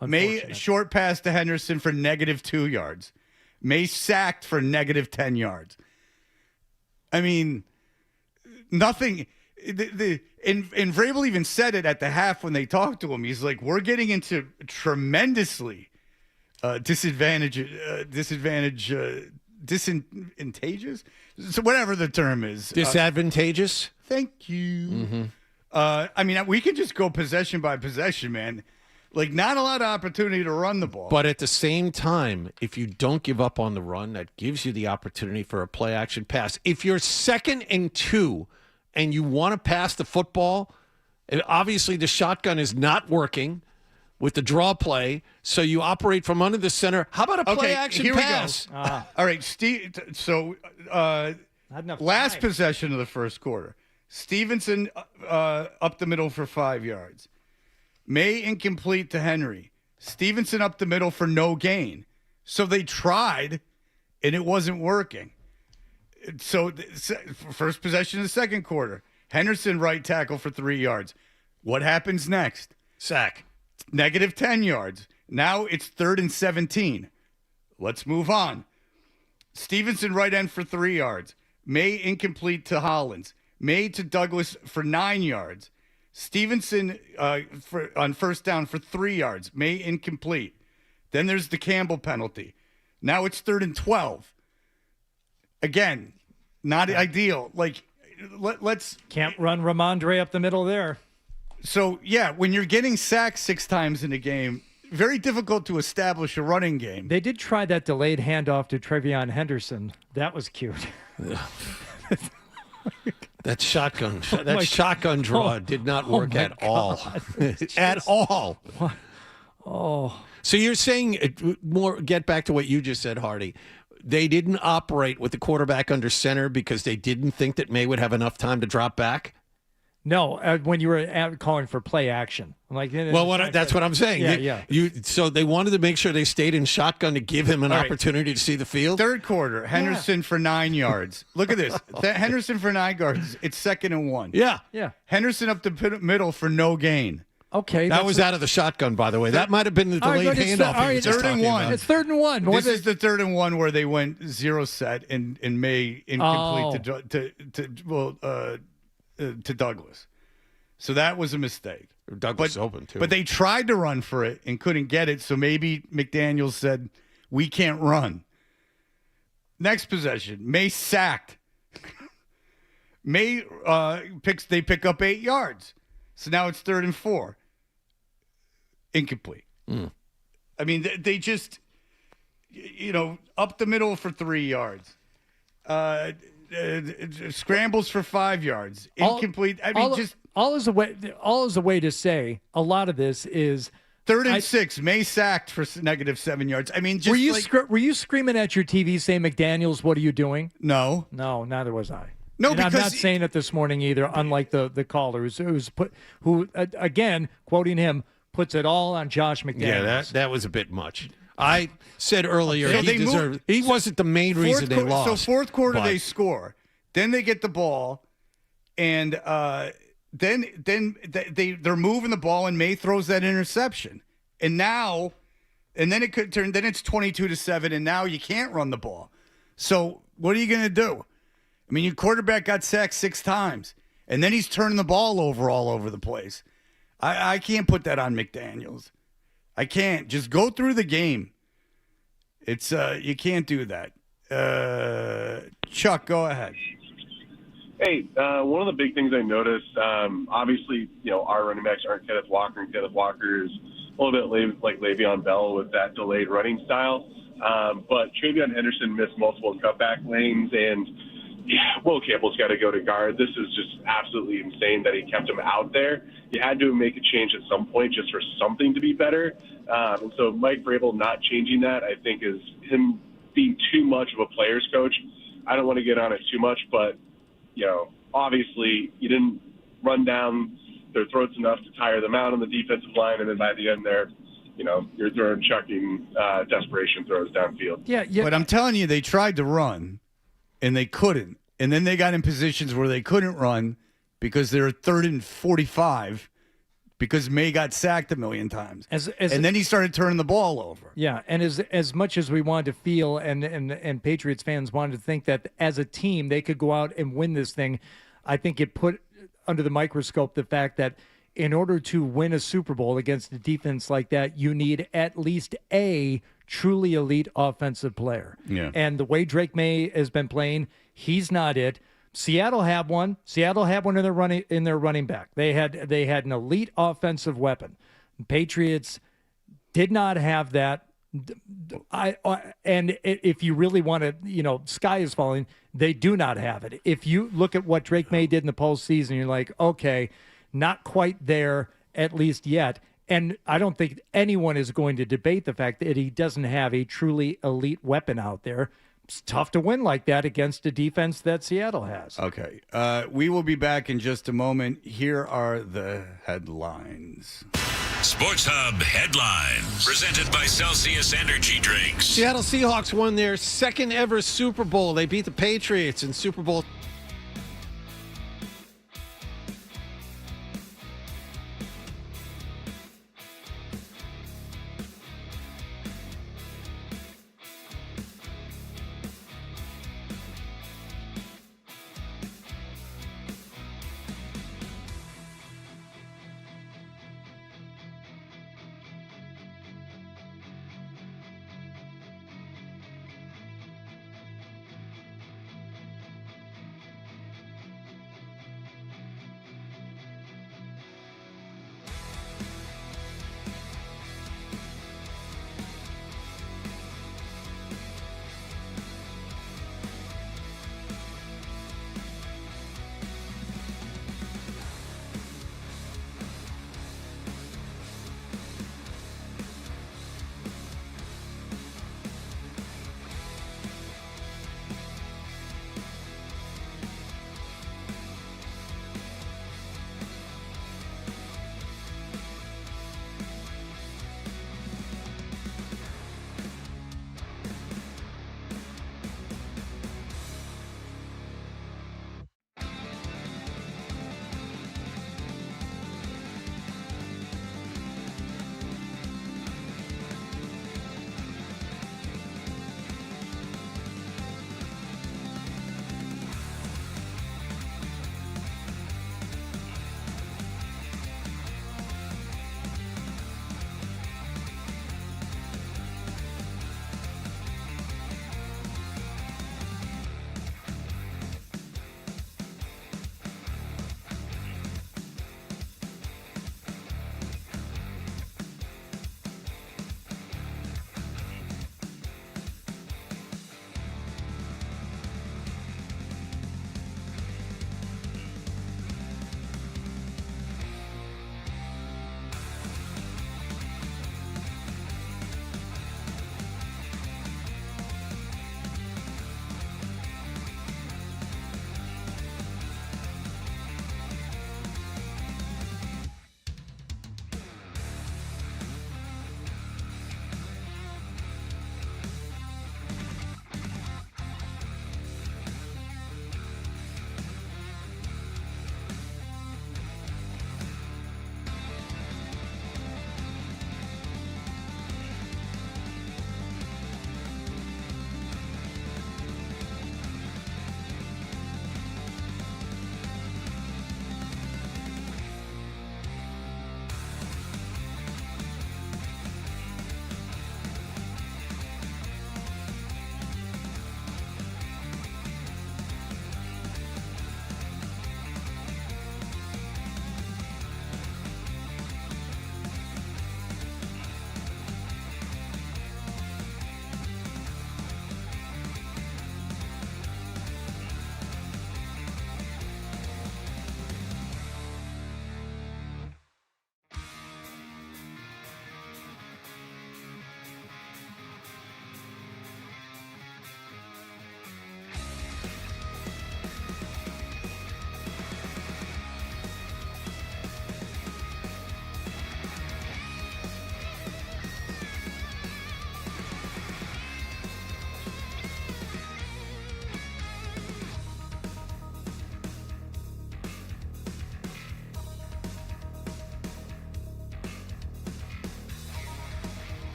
May short pass to Henderson for -2 yards. May sacked for -10 yards. I mean, nothing. And Vrabel even said it at the half when they talked to him. He's like, we're getting into tremendously disadvantageous. So whatever the term is. Disadvantageous? Thank you. Mm-hmm. I mean, we could just go possession by possession, man. Like, not a lot of opportunity to run the ball. But at the same time, if you don't give up on the run, that gives you the opportunity for a play-action pass. If you're 2nd and 2 and you want to pass the football, obviously the shotgun is not working with the draw play, so you operate from under the center. How about a play-action pass? We go. All right, Steve. So last possession of the first quarter, Stevenson up the middle for 5 yards. May incomplete to Henry. Stevenson up the middle for no gain. So they tried, and it wasn't working. So first possession of the second quarter. Henderson right tackle for 3 yards. What happens next? Sack. -10 yards. Now it's 3rd and 17. Let's move on. Stevenson right end for 3 yards. May incomplete to Hollins. May to Douglas for 9 yards. Stevenson on first down for 3 yards. May incomplete. Then there's the Campbell penalty. Now it's 3rd and 12. Again, not ideal. Like, let's... Can't run Ramondre up the middle there. So, yeah, when you're getting sacked 6 times in a game, very difficult to establish a running game. They did try that delayed handoff to Travion Henderson. That was cute. That shotgun draw did not work at all. At all. Oh. So you're saying, get back to what you just said, Hardy. They didn't operate with the quarterback under center because they didn't think that May would have enough time to drop back? No, when you were calling for play action. That's what I'm saying. So they wanted to make sure they stayed in shotgun to give him an opportunity to see the field? Third quarter, Henderson for 9 yards. Look at this. Henderson for 9 yards. It's 2nd and 1. Yeah. Yeah. Henderson up the middle for no gain. Okay. That was out of the shotgun, by the way. That might have been the delayed handoff. He was just talking about. It's 3rd and 1. This is the 3rd and 1 where they went 0 set and May incomplete to Douglas. So that was a mistake. Douglas open, too. But they tried to run for it and couldn't get it, so maybe McDaniels said, we can't run. Next possession, May sacked. May they pick up 8 yards. So now it's 3rd and 4. Incomplete. I mean, they just, up the middle for 3 yards. Scrambles for 5 yards. Incomplete. All is a way to say a lot of this is 3rd and 6. May sacked for -7 yards. I mean, just were you screaming at your TV saying, McDaniels, what are you doing? No, neither was I. No, and because I'm not saying it this morning either. Unlike the caller who again quoting him, puts it all on Josh McDaniels. Yeah, that was a bit much. I said earlier he wasn't the main reason they lost. So 4th quarter they score, then they get the ball, and then they're moving the ball, and May throws that interception, and then it could turn. Then it's 22-7, and now you can't run the ball. So what are you going to do? I mean, your quarterback got sacked 6 times, and then he's turning the ball over all over the place. I can't put that on McDaniels. I can't. Just go through the game. It's you can't do that. Chuck, go ahead. Hey, one of the big things I noticed, obviously, our running backs aren't Kenneth Walker, and Kenneth Walker is a little bit like Le'Veon Bell with that delayed running style. But Travion Henderson missed multiple cutback lanes, and Will Campbell's got to go to guard. This is just absolutely insane that he kept him out there. You had to make a change at some point just for something to be better. And so Mike Vrabel not changing that, I think, is him being too much of a player's coach. I don't want to get on it too much, but, obviously you didn't run down their throats enough to tire them out on the defensive line, and then by the end there, you're chucking desperation throws downfield. Yeah. But I'm telling you, they tried to run, and they couldn't. And then they got in positions where they couldn't run because they're 3rd and 45 because May got sacked a million times. And then he started turning the ball over. Yeah, and as much as we wanted to feel and Patriots fans wanted to think that as a team they could go out and win this thing, I think it put under the microscope the fact that in order to win a Super Bowl against a defense like that, you need at least a truly elite offensive player. Yeah. And the way Drake May has been playing, he's not it. Seattle had one. In their running back. They had an elite offensive weapon. Patriots did not have that. And if you really want to, sky is falling. They do not have it. If you look at what Drake May did in the postseason, you're like, okay, not quite there at least yet. And I don't think anyone is going to debate the fact that he doesn't have a truly elite weapon out there. It's tough to win like that against a defense that Seattle has. Okay. We will be back in just a moment. Here are the headlines. Sports Hub headlines. Presented by Celsius Energy Drinks. Seattle Seahawks won their 2nd ever Super Bowl. They beat the Patriots in Super Bowl.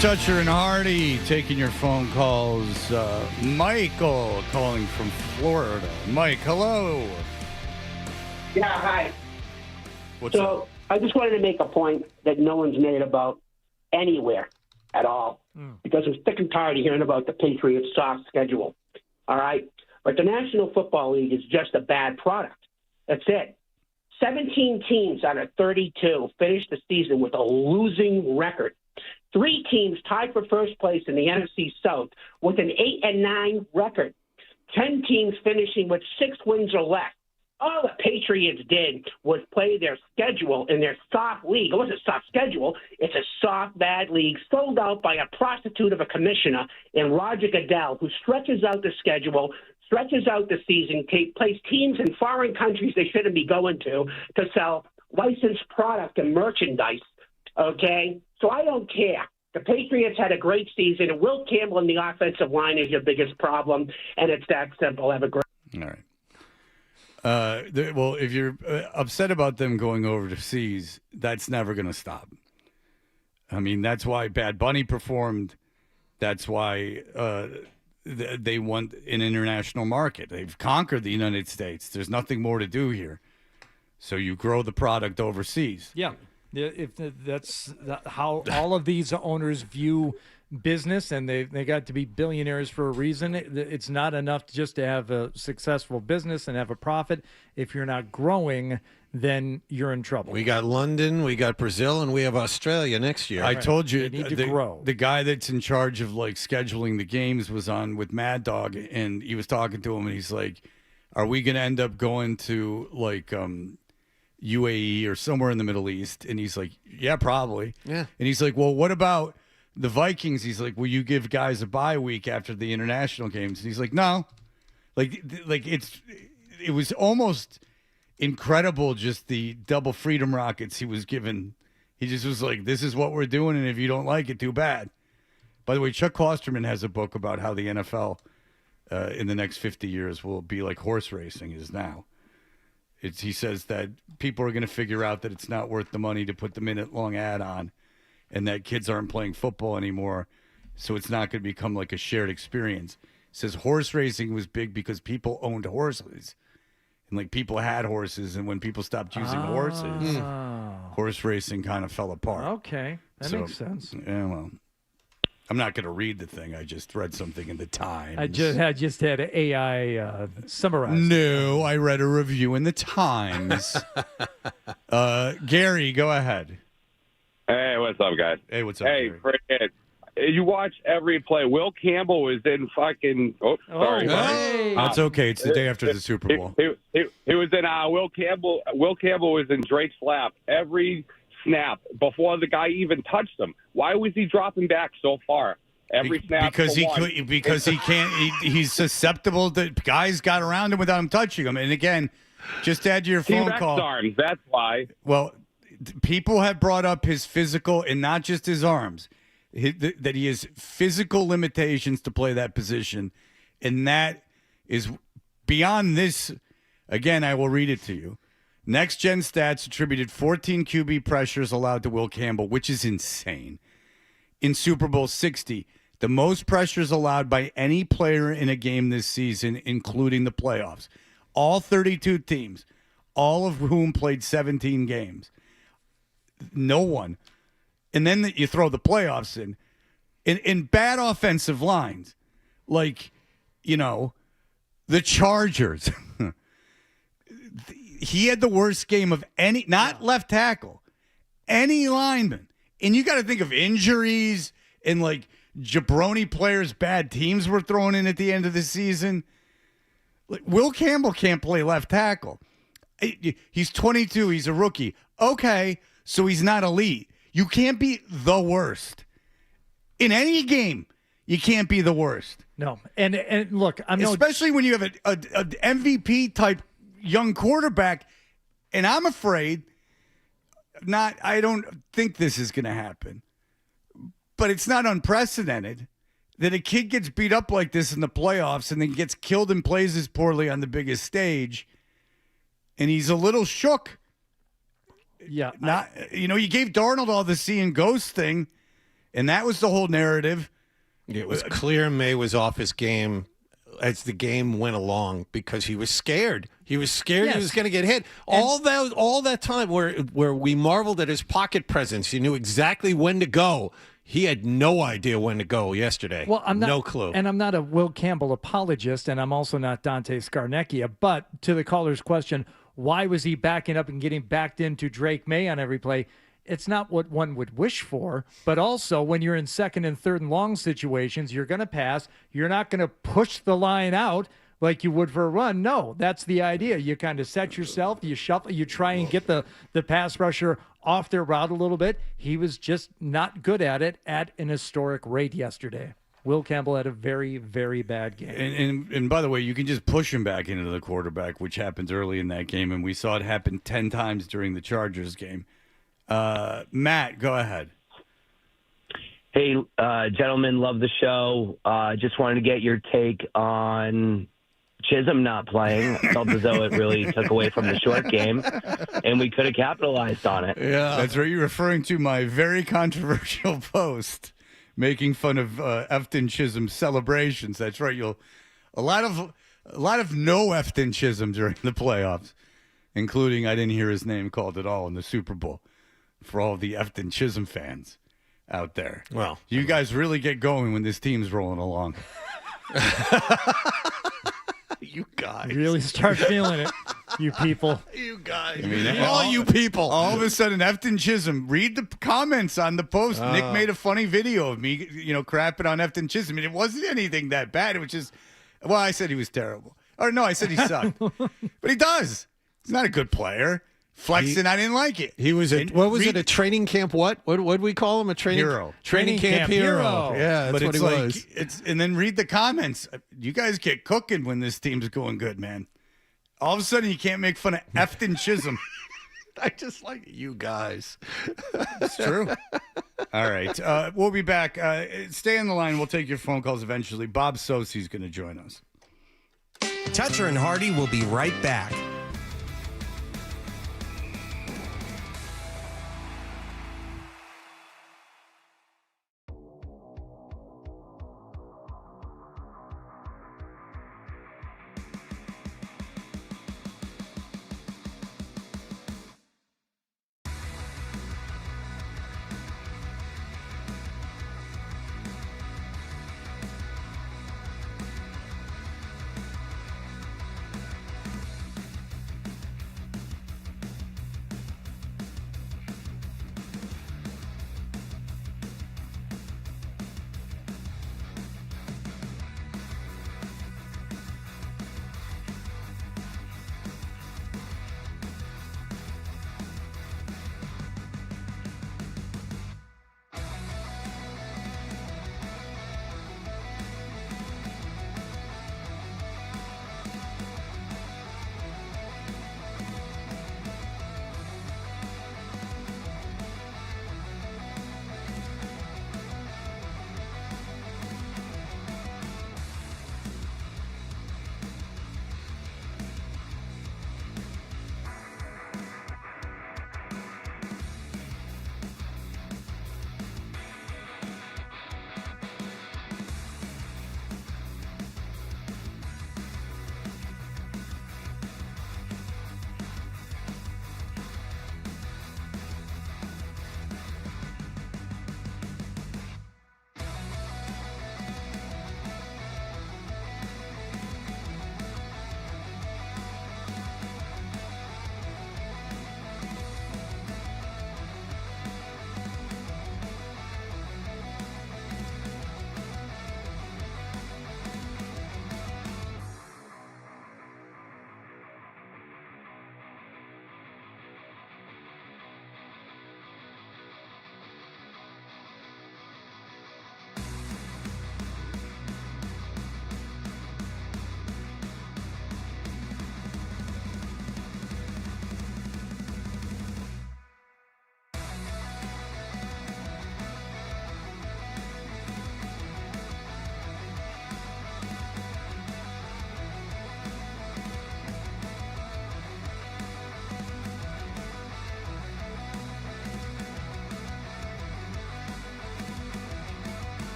Toucher and Hardy taking your phone calls. Michael calling from Florida. Mike, hello. Yeah, hi. What's up? I just wanted to make a point that no one's made about anywhere at all, because I'm sick and tired of hearing about the Patriots' soft schedule. All right? But the National Football League is just a bad product. That's it. 17 teams out of 32 finished the season with a losing record. 3 teams tied for first place in the NFC South with an 8-9 record. 10 teams finishing with 6 wins or less. All the Patriots did was play their schedule in their soft league. It wasn't a soft schedule. It's a soft, bad league sold out by a prostitute of a commissioner in Roger Goodell, who stretches out the schedule, stretches out the season, plays teams in foreign countries they shouldn't be going to sell licensed product and merchandise. Okay? So I don't care. The Patriots had a great season, and Will Campbell in the offensive line is your biggest problem, and it's that simple. Have a great. All right. Well, if you're upset about them going overseas, that's never going to stop. I mean, that's why Bad Bunny performed. That's why they want an international market. They've conquered the United States. There's nothing more to do here. So you grow the product overseas. Yeah. If that's how all of these owners view business, and they got to be billionaires for a reason. It's not enough just to have a successful business and have a profit. If you're not growing, then you're in trouble. We got London, we got Brazil, and we have Australia next year. I told you, They need to grow. The guy that's in charge of like scheduling the games was on with Mad Dog, and he was talking to him, and he's like, "Are we going to end up going to like UAE or somewhere in the Middle East?" And he's like, "Yeah, probably." Yeah. And he's like, "Well, what about the Vikings?" He's like, "Will you give guys a bye week after the international games?" And he's like, "No." Like it was almost incredible, just the double freedom rockets he was given. He just was like, "This is what we're doing, and if you don't like it, too bad." By the way, Chuck Klosterman has a book about how the NFL in the next 50 years will be like horse racing is now. He says that people are going to figure out that it's not worth the money to put the minute-long ad on, and that kids aren't playing football anymore, so it's not going to become like a shared experience. He says horse racing was big because people owned horses, and like people had horses, and when people stopped using horses, horse racing kind of fell apart. Okay, that makes sense. Yeah, well, I'm not going to read the thing. I just read something in the Times. I just had AI summarize. No, I read a review in the Times. Gary, go ahead. Hey, what's up, guys? Hey, what's up, Hey, Gary? Fred, you watch every play. Will Campbell was in fucking. Oh, sorry. That's okay. It's the day after the Super Bowl. He was in Will Campbell. Will Campbell was in Drake's lap every snap before the guy even touched him. Why was he dropping back so far? Every snap because he can't. He's susceptible to guys got around him without him touching him. And again, just add to your phone T-Rex call. arms. That's why. Well, people have brought up his physical and not just his arms. That he has physical limitations to play that position, and that is beyond this. Again, I will read it to you. Next Gen Stats attributed 14 QB pressures allowed to Will Campbell, which is insane. In Super Bowl 60, the most pressures allowed by any player in a game this season, including the playoffs. All 32 teams, all of whom played 17 games. No one. And then you throw the playoffs in bad offensive lines, like, the Chargers. He had the worst game of any, not left tackle, any lineman. And you got to think of injuries and like jabroni players bad teams were thrown in at the end of the season. Like, Will Campbell can't play left tackle. He's 22. He's a rookie. Okay, so he's not elite. You can't be the worst. In any game, you can't be the worst. No. And look, especially when you have a MVP type young quarterback, and I'm afraid I don't think this is going to happen. But it's not unprecedented that a kid gets beat up like this in the playoffs and then gets killed and plays as poorly on the biggest stage, and he's a little shook. Yeah. You gave Darnold all the seeing ghost thing, And that was the whole narrative. It was clear May was off his game as the game went along because he was scared. He was scared he was going to get hit. All that time where we marveled at his pocket presence, he knew exactly when to go. He had no idea when to go yesterday. Well, I'm not, no clue. And I'm not a Will Campbell apologist, and I'm also not Dante Scarnecchia. But to the caller's question, why was he backing up and getting backed into Drake May on every play? It's not what one would wish for, but also when you're in second and third and long situations, you're going to pass. You're not going to push the line out like you would for a run. No, that's the idea. You kind of set yourself, you shuffle, you try and get the pass rusher off their route a little bit. He was just not good at it at an historic rate yesterday. Will Campbell had a very, very bad game. And by the way, you can just push him back into the quarterback, which happens early in that game, and we saw it happen 10 times during the Chargers game. Matt, go ahead. Hey, gentlemen, love the show. Just wanted to get your take on Chisholm not playing. I felt as though it really took away from the short game, and we could have capitalized on it. Yeah, that's right. You're referring to my very controversial post making fun of Efton Chisholm's celebrations. That's right. A lot of no Efton Chisholm during the playoffs, including I didn't hear his name called at all in the Super Bowl. For all the Efton Chisholm fans out there. Well, you guys really get going when this team's rolling along. You guys. Really start feeling it, you people. You guys. I mean, all you people. All of a sudden, Efton Chisholm, read the comments on the post. Nick made a funny video of me, crapping on Efton Chisholm. I mean, it wasn't anything that bad. It was just, well, I said he was terrible. Or no, I said he sucked. But he does. He's not a good player. Flexing, I didn't like it. He was a training camp? What did we call him? A training hero. Training camp hero. Yeah, that's what he was. And then read the comments. You guys get cooking when this team's going good, man. All of a sudden, you can't make fun of Efton Chisholm. I just like you guys. It's true. All right, we'll be back. Stay on the line. We'll take your phone calls eventually. Bob Sosi's going to join us. Toucher and Hardy will be right back.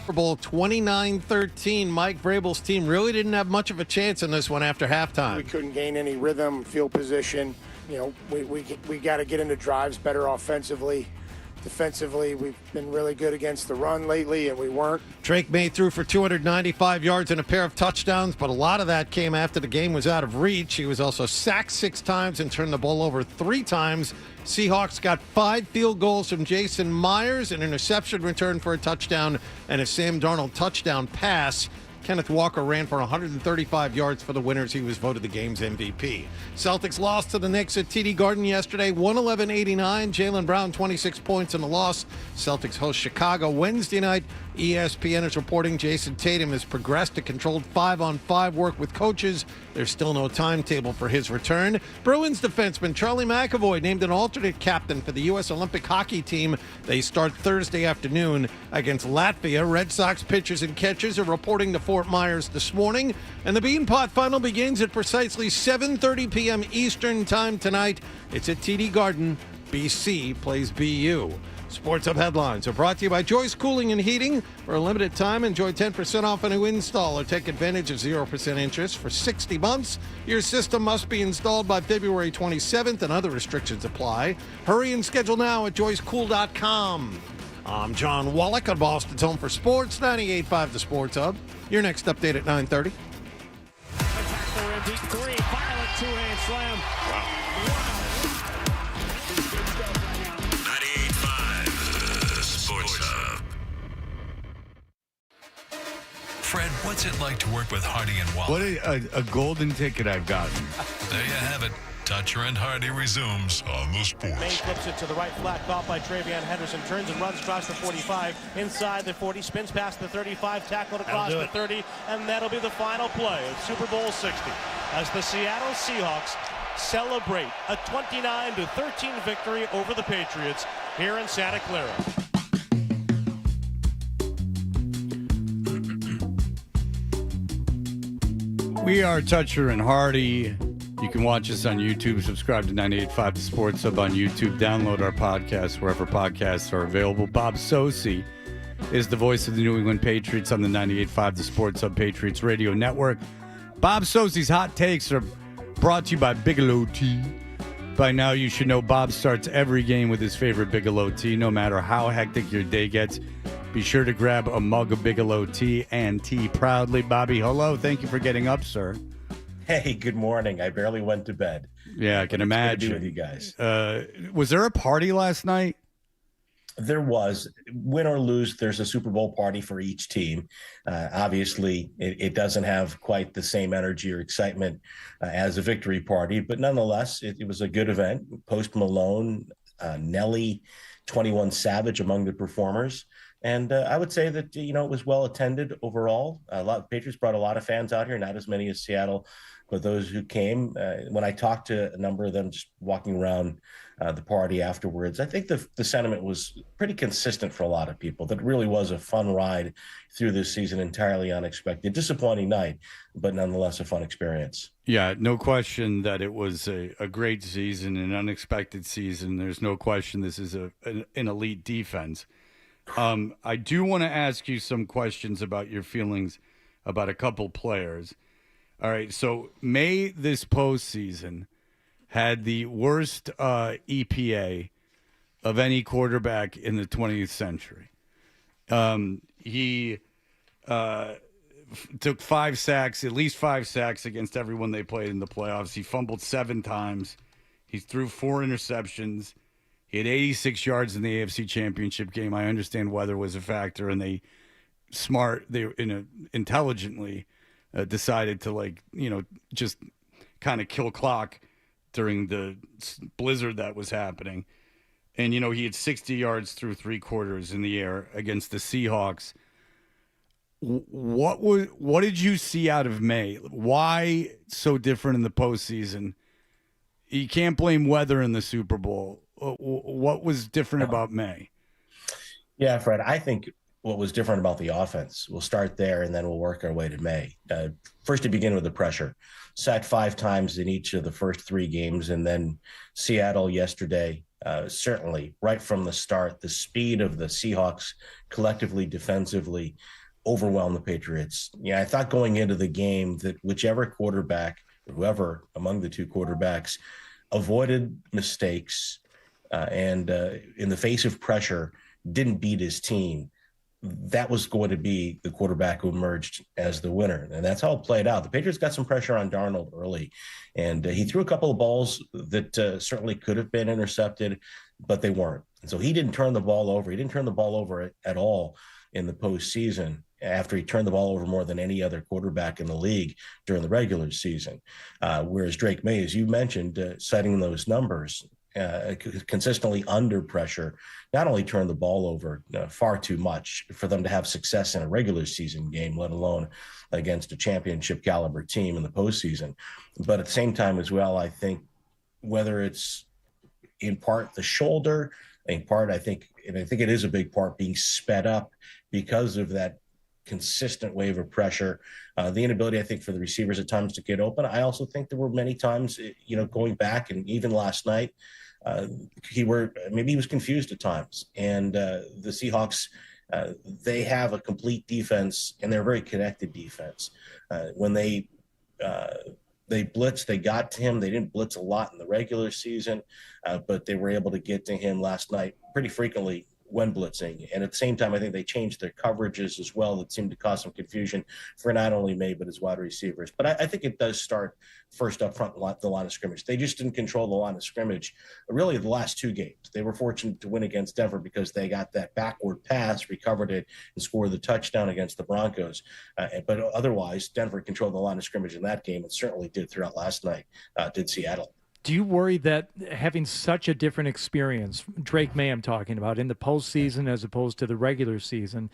Super Bowl 29-13. Mike Vrabel's team really didn't have much of a chance in this one after halftime. We couldn't gain any rhythm, field position. We got to get into drives better offensively. Defensively, we've been really good against the run lately, and we weren't. Drake May threw for 295 yards and a pair of touchdowns, but a lot of that came after the game was out of reach. He was also sacked 6 times and turned the ball over 3 times. Seahawks got 5 field goals from Jason Myers, an interception return for a touchdown, and a Sam Darnold touchdown pass. Kenneth Walker ran for 135 yards for the winners. He was voted the game's MVP. Celtics lost to the Knicks at TD Garden yesterday, 111-89. Jaylen Brown, 26 points in the loss. Celtics host Chicago Wednesday night. ESPN is reporting Jason Tatum has progressed to controlled 5-on-5 work with coaches. There's still no timetable for his return. Bruins defenseman Charlie McAvoy named an alternate captain for the U.S. Olympic hockey team. They start Thursday afternoon against Latvia. Red Sox pitchers and catchers are reporting to Fort Myers this morning. And the Beanpot Final begins at precisely 7:30 p.m. Eastern Time tonight. It's at TD Garden. BC plays BU. Sports Hub headlines are brought to you by Joyce Cooling and Heating. For a limited time, enjoy 10% off a new install or take advantage of 0% interest for 60 months. Your system must be installed by February 27th and other restrictions apply. Hurry and schedule now at joycecool.com. I'm John Wallach on Boston's Home for Sports, 98.5 The Sports Hub. Your next update at 9:30. Deep 3, violent two-hand slam. Wow. 98.5 The Sports Hub. Fred, what's it like to work with Hardy and Wallach? What a golden ticket I've gotten. There you have it. Toucher and Hardy resumes on the Sports. May flips it to the right, flat caught by Travion Henderson, turns and runs across the 45, inside the 40, spins past the 35, tackled across the 30, and that'll be the final play of Super Bowl 60 as the Seattle Seahawks celebrate a 29-13 victory over the Patriots here in Santa Clara. We are Toucher and Hardy. You can watch us on YouTube. Subscribe to 98.5 The Sports Hub on YouTube. Download our podcast wherever podcasts are available. Bob Sosi is the voice of the New England Patriots on the 98.5 The Sports Hub Patriots Radio Network. Bob Sosi's hot takes are brought to you by Bigelow Tea. By now, you should know Bob starts every game with his favorite Bigelow Tea, no matter how hectic your day gets. Be sure to grab a mug of Bigelow Tea and tea proudly. Bobby, hello. Thank you for getting up, sir. Hey, good morning. I barely went to bed. Yeah, I can imagine. Good to be with you guys. Was there a party last night? There was. Win or lose, there's a Super Bowl party for each team. Obviously, it doesn't have quite the same energy or excitement as a victory party, but nonetheless, it was a good event. Post Malone, Nelly, 21 Savage among the performers. And I would say that, it was well attended overall. Patriots brought a lot of fans out here, not as many as Seattle, but those who came. When I talked to a number of them just walking around the party afterwards, I think the sentiment was pretty consistent for a lot of people. That really was a fun ride through this season, entirely unexpected. Disappointing night, but nonetheless a fun experience. Yeah, no question that it was a great season, an unexpected season. There's no question this is an elite defense. I do want to ask you some questions about your feelings about a couple players. All right, so May this postseason had the worst EPA of any quarterback in the 20th century. He took 5 sacks, at least 5 sacks against everyone they played in the playoffs. He fumbled 7 times. He threw 4 interceptions. He had 86 yards in the AFC Championship game. I understand weather was a factor, and they intelligently decided to just kind of kill clock during the blizzard that was happening. And he had 60 yards through 3 quarters in the air against the Seahawks. What did you see out of May? Why so different in the postseason? You can't blame weather in the Super Bowl. What was different about May? Yeah, Fred, I think what was different about the offense, we'll start there and then we'll work our way to May. First, to begin with the pressure. Sacked 5 times in each of the first 3 games, and then Seattle yesterday, certainly right from the start, the speed of the Seahawks collectively defensively overwhelm the Patriots. Yeah, I thought going into the game that whichever quarterback, whoever among the two quarterbacks, avoided mistakes and in the face of pressure didn't beat his team, that was going to be the quarterback who emerged as the winner. And that's how it played out. The Patriots got some pressure on Darnold early, and he threw a couple of balls that certainly could have been intercepted, but they weren't. And so he didn't turn the ball over. He didn't turn the ball over at all in the postseason after he turned the ball over more than any other quarterback in the league during the regular season. Whereas Drake May, as you mentioned, citing those numbers, consistently under pressure, not only turned the ball over far too much for them to have success in a regular season game, let alone against a championship caliber team in the postseason. But at the same time as well, I think whether it's in part the shoulder, in part, I think it is a big part being sped up because of that consistent wave of pressure, the inability, I think, for the receivers at times to get open. I also think there were many times, going back and even last night, maybe he was confused at times. And the Seahawks, they have a complete defense, and they're a very connected defense. When they blitzed, they got to him. They didn't blitz a lot in the regular season, but they were able to get to him last night pretty frequently when blitzing. And at the same time, I think they changed their coverages as well that seemed to cause some confusion for not only May, but his wide receivers. But I think it does start first up front, the line of scrimmage. They just didn't control the line of scrimmage really the last two games. They were fortunate to win against Denver because they got that backward pass, recovered it, and scored the touchdown against the Broncos. But otherwise, Denver controlled the line of scrimmage in that game, and certainly did throughout last night, did Seattle. Do you worry that having such a different experience, Drake May I'm talking about, in the postseason as opposed to the regular season,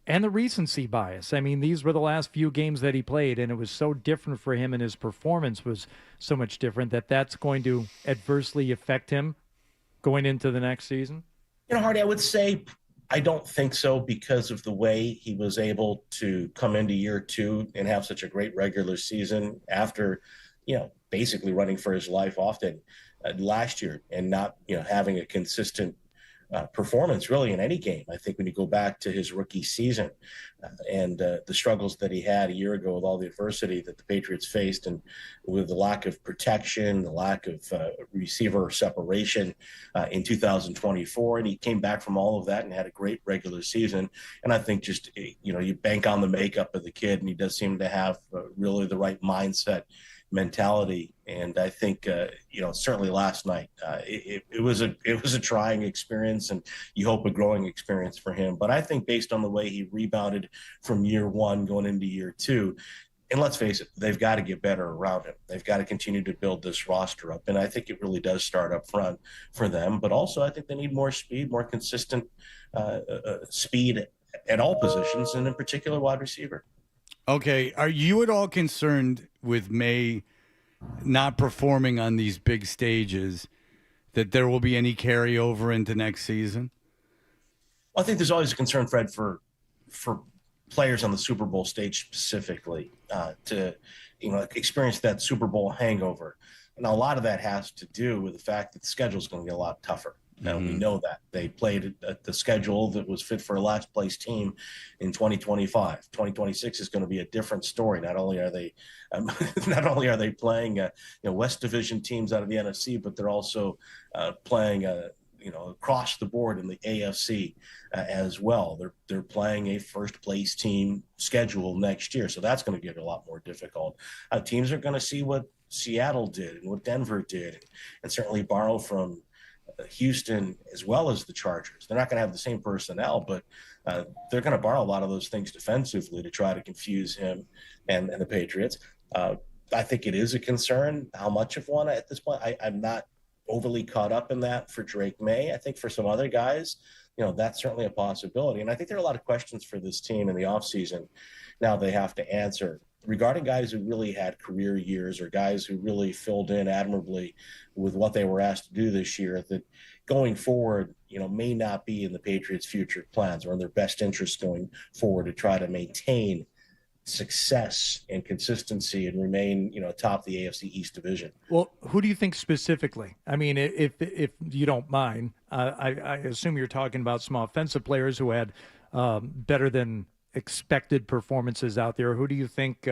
and the recency bias? I mean, these were the last few games that he played, and it was so different for him, and his performance was so much different that that's going to adversely affect him going into the next season? Hardy, I would say I don't think so because of the way he was able to come into year two and have such a great regular season after, basically running for his life often last year and not, having a consistent performance really in any game. I think when you go back to his rookie season and the struggles that he had a year ago with all the adversity that the Patriots faced and with the lack of protection, the lack of receiver separation in 2024, and he came back from all of that and had a great regular season. And I think just, you bank on the makeup of the kid, and he does seem to have really the right mindset, mentality. And I think, certainly last night, it was a trying experience, and you hope a growing experience for him. But I think based on the way he rebounded from year one going into year two, and let's face it, they've got to get better around him. They've got to continue to build this roster up. And I think it really does start up front for them. But also I think they need more speed, more consistent speed at all positions, and in particular wide receiver. Okay, are you at all concerned with May not performing on these big stages, that there will be any carryover into next season? Well, I think there's always a concern, Fred, for players on the Super Bowl stage specifically to experience that Super Bowl hangover. And a lot of that has to do with the fact that the schedule is going to get a lot tougher. Now, we know that they played at the schedule that was fit for a last place team in 2025. 2026 is going to be a different story. Not only are they playing West Division teams out of the NFC, but they're also playing across the board in the AFC as well. They're playing a first place team schedule next year, so that's going to get a lot more difficult. Teams are going to see what Seattle did and what Denver did, and certainly borrow from Houston as well as the Chargers. They're not going to have the same personnel, but they're going to borrow a lot of those things defensively to try to confuse him and the Patriots. I think it is a concern how much of one at this point. I'm not overly caught up in that for Drake May. I think for some other guys, that's certainly a possibility. And I think there are a lot of questions for this team in the offseason now they have to answer regarding guys who really had career years or guys who really filled in admirably with what they were asked to do this year, that going forward, may not be in the Patriots' future plans or in their best interest going forward to try to maintain success and consistency and remain, atop the AFC East division. Well, who do you think specifically? I mean, if you don't mind, I assume you're talking about some offensive players who had better than expected performances out there? Who do you think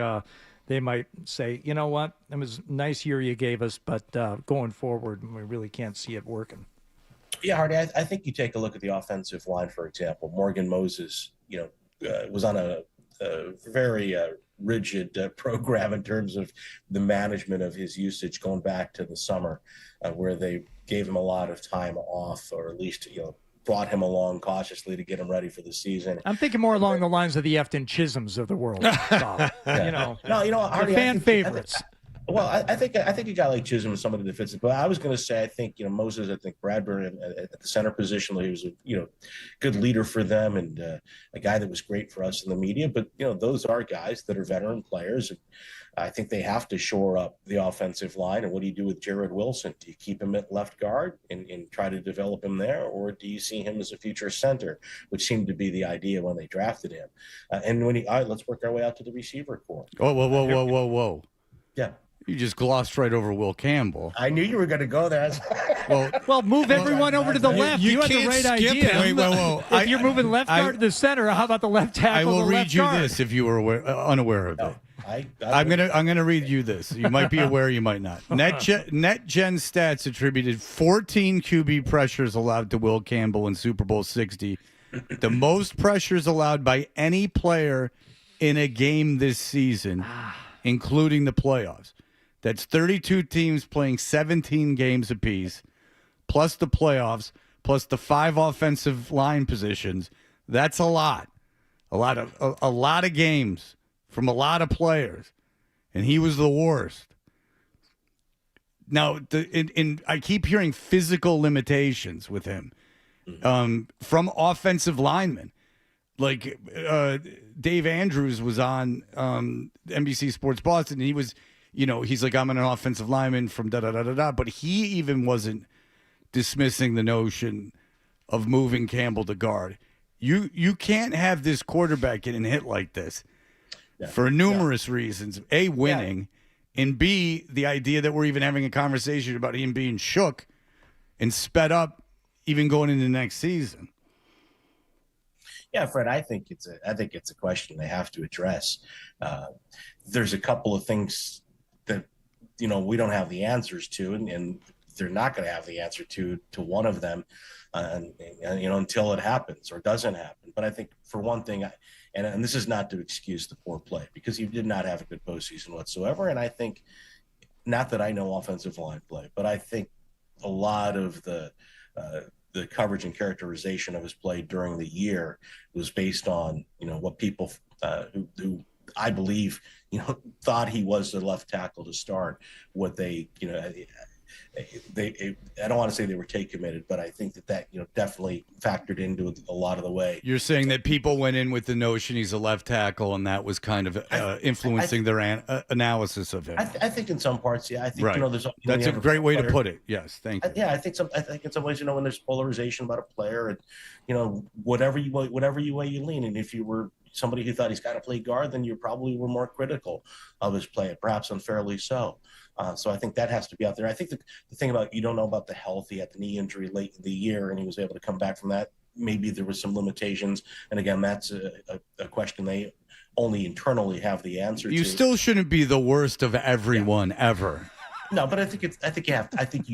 they might say, you know what, it was a nice year you gave us, but going forward, we really can't see it working? Yeah, Hardy, I think you take a look at the offensive line, for example. Morgan Moses, was on a very rigid program in terms of the management of his usage going back to the summer, where they gave him a lot of time off, or at least, brought him along cautiously to get him ready for the season. I'm thinking more along the lines of the Efton Chisholms of the world. Bob. Hardy, fan favorites. Well, I think a guy like Chisholm is somebody that fits it. But I was going to say, I think Moses, I think Bradbury at the center position, he was a good leader for them, and a guy that was great for us in the media. But those are guys that are veteran players. And I think they have to shore up the offensive line. And what do you do with Jared Wilson? Do you keep him at left guard and try to develop him there, or do you see him as a future center, which seemed to be the idea when they drafted him? And all right, let's work our way out to the receiver corps. Whoa. Yeah. You just glossed right over Will Campbell. I knew you were going to go there. Well, move everyone over to the left. You had the right idea. Wait, whoa. If you're moving left guard to the center, how about the left tackle? I will the read left you guard? this if you were unaware of it. I'm gonna read you this. You might be aware, you might not. NetGen Stats attributed 14 QB pressures allowed to Will Campbell in Super Bowl 60, the most pressures allowed by any player in a game this season, including the playoffs. That's 32 teams playing 17 games apiece, plus the playoffs, plus the 5 offensive line positions. That's a lot. A lot of games from a lot of players. And he was the worst. Now, I keep hearing physical limitations with him from offensive linemen. Like Dave Andrews was on NBC Sports Boston, and he was... he's like, I'm an offensive lineman from da-da-da-da-da, but he even wasn't dismissing the notion of moving Campbell to guard. You can't have this quarterback getting hit like this for numerous reasons. A, winning, and B, the idea that we're even having a conversation about him being shook and sped up even going into next season. Yeah, Fred, I think it's a question they have to address. There's a couple of things that we don't have the answers to, and they're not going to have the answer to one of them, until it happens or doesn't happen. But I think for one thing, and this is not to excuse the poor play, because he did not have a good postseason whatsoever. And I think, not that I know offensive line play, but I think a lot of the coverage and characterization of his play during the year was based on what people who I believe thought he was the left tackle to start. What they I don't want to say they were take committed, but I think that definitely factored into a lot of the way. You're saying that people went in with the notion he's a left tackle, and that was kind of influencing their analysis of him. I think in some parts, yeah. I think right. That's a great way to put it. Yes, thank you. I think in some ways, when there's polarization about a player, and whatever way you lean, and if you were somebody who thought he's got to play guard, then you probably were more critical of his play, perhaps unfairly so. So I think that has to be out there. I think the thing about, you don't know about the health. He had the knee injury late in the year, and he was able to come back from that. Maybe there was some limitations. And again, that's a question they only internally have the answer to. You still shouldn't be the worst of everyone ever. No, but I think you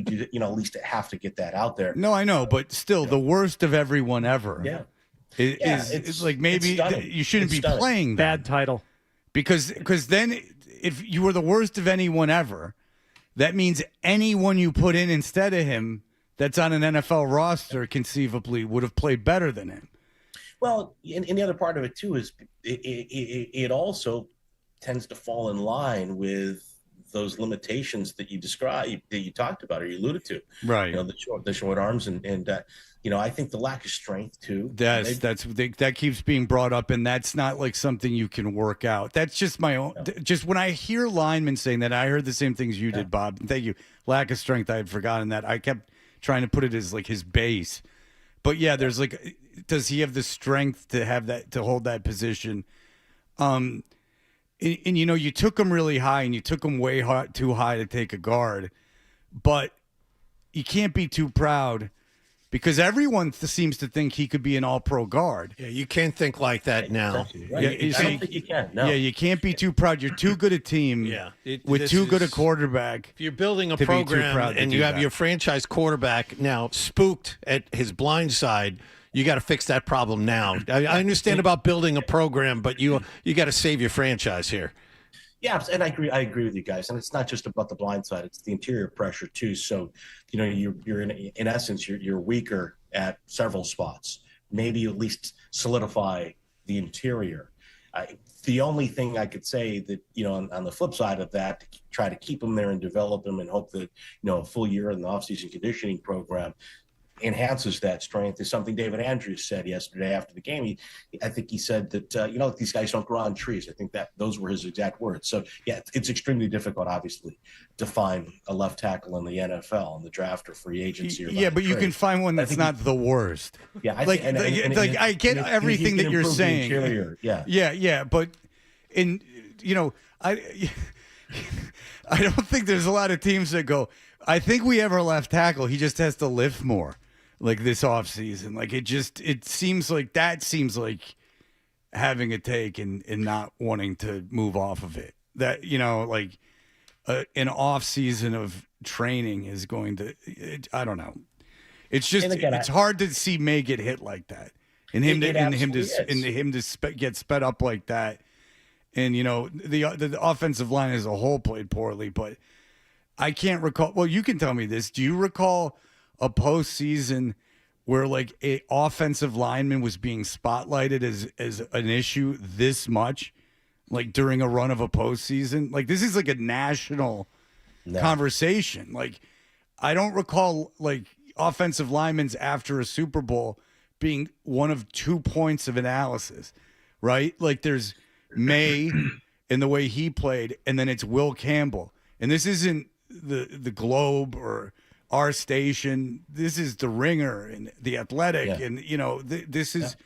do, at least have to get that out there. No, I know, but still the worst of everyone ever. Yeah. It's like maybe you shouldn't be playing that. Bad title. Because then if you were the worst of anyone ever, that means anyone you put in instead of him that's on an NFL roster conceivably would have played better than him. Well, and the other part of it too is it also tends to fall in line with those limitations that you described, that you talked about or you alluded to. Right. The short arms and I think the lack of strength too. That keeps being brought up, and that's not like something you can work out. That's just my own. No. Just when I hear linemen saying that, I heard the same things you did, Bob. Thank you. Lack of strength. I had forgotten that. I kept trying to put it as like his base, but yeah, there's like, does he have the strength to have that, to hold that position? And you took him really high, and you took him way too high to take a guard, but you can't be too proud because everyone seems to think he could be an all-pro guard. Yeah, you can't think like that now. Right. Yeah, I don't think you can. No. Yeah, you can't be too proud. You're too good a team. Yeah, with this too good a is- quarterback. If you're building a to be too program proud to and do you have that. your franchise quarterback now spooked at his blind side, you got to fix that problem now. I understand about building a program, but you got to save your franchise here. Yeah, and I agree with you guys. And it's not just about the blind side; it's the interior pressure too. So, you're in essence, you're weaker at several spots. Maybe you at least solidify the interior. The only thing I could say that on the flip side of that, to try to keep them there and develop them, and hope that a full year in the offseason conditioning program enhances that strength, is something David Andrews said yesterday after the game. I think he said that these guys don't grow on trees. I think that those were his exact words. So yeah, it's extremely difficult, obviously, to find a left tackle in the NFL in the draft or free agency. Or Yeah, but you can find one that's not the worst. Yeah, I get everything that you're saying. Yeah, but I don't think there's a lot of teams that go, I think we have our left tackle. He just has to lift more, like this offseason. Like it seems like having a take and not wanting to move off of it. That an off season of training is going to. I don't know. It's just it's hard to see May get hit like that, and him to get sped up like that. And the offensive line as a whole played poorly, but I can't recall. Well, you can tell me this. Do you recall a postseason where a offensive lineman was being spotlighted as an issue this much, during a run of a postseason? This is a national conversation. I don't recall offensive linemen after a Super Bowl being one of 2 points of analysis, right? There's May and the way he played, and then it's Will Campbell. And this isn't the Globe or our station. This is the Ringer and the Athletic, and this is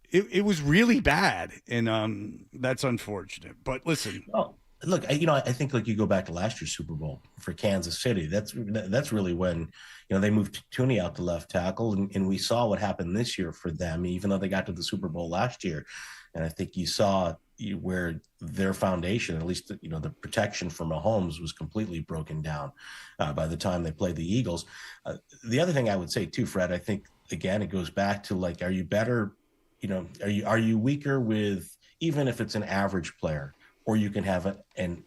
it was really bad, and that's unfortunate. But listen, well, look, I think you go back to last year's Super Bowl for Kansas City. That's really when they moved Tooney out to left tackle, and we saw what happened this year for them, even though they got to the Super Bowl last year. And I think you saw where their foundation, at least the protection for Mahomes, was completely broken down by the time they played the Eagles. The other thing I would say too, Fred, I think again it goes back to are you better? Are you weaker with, even if it's an average player, or you can have an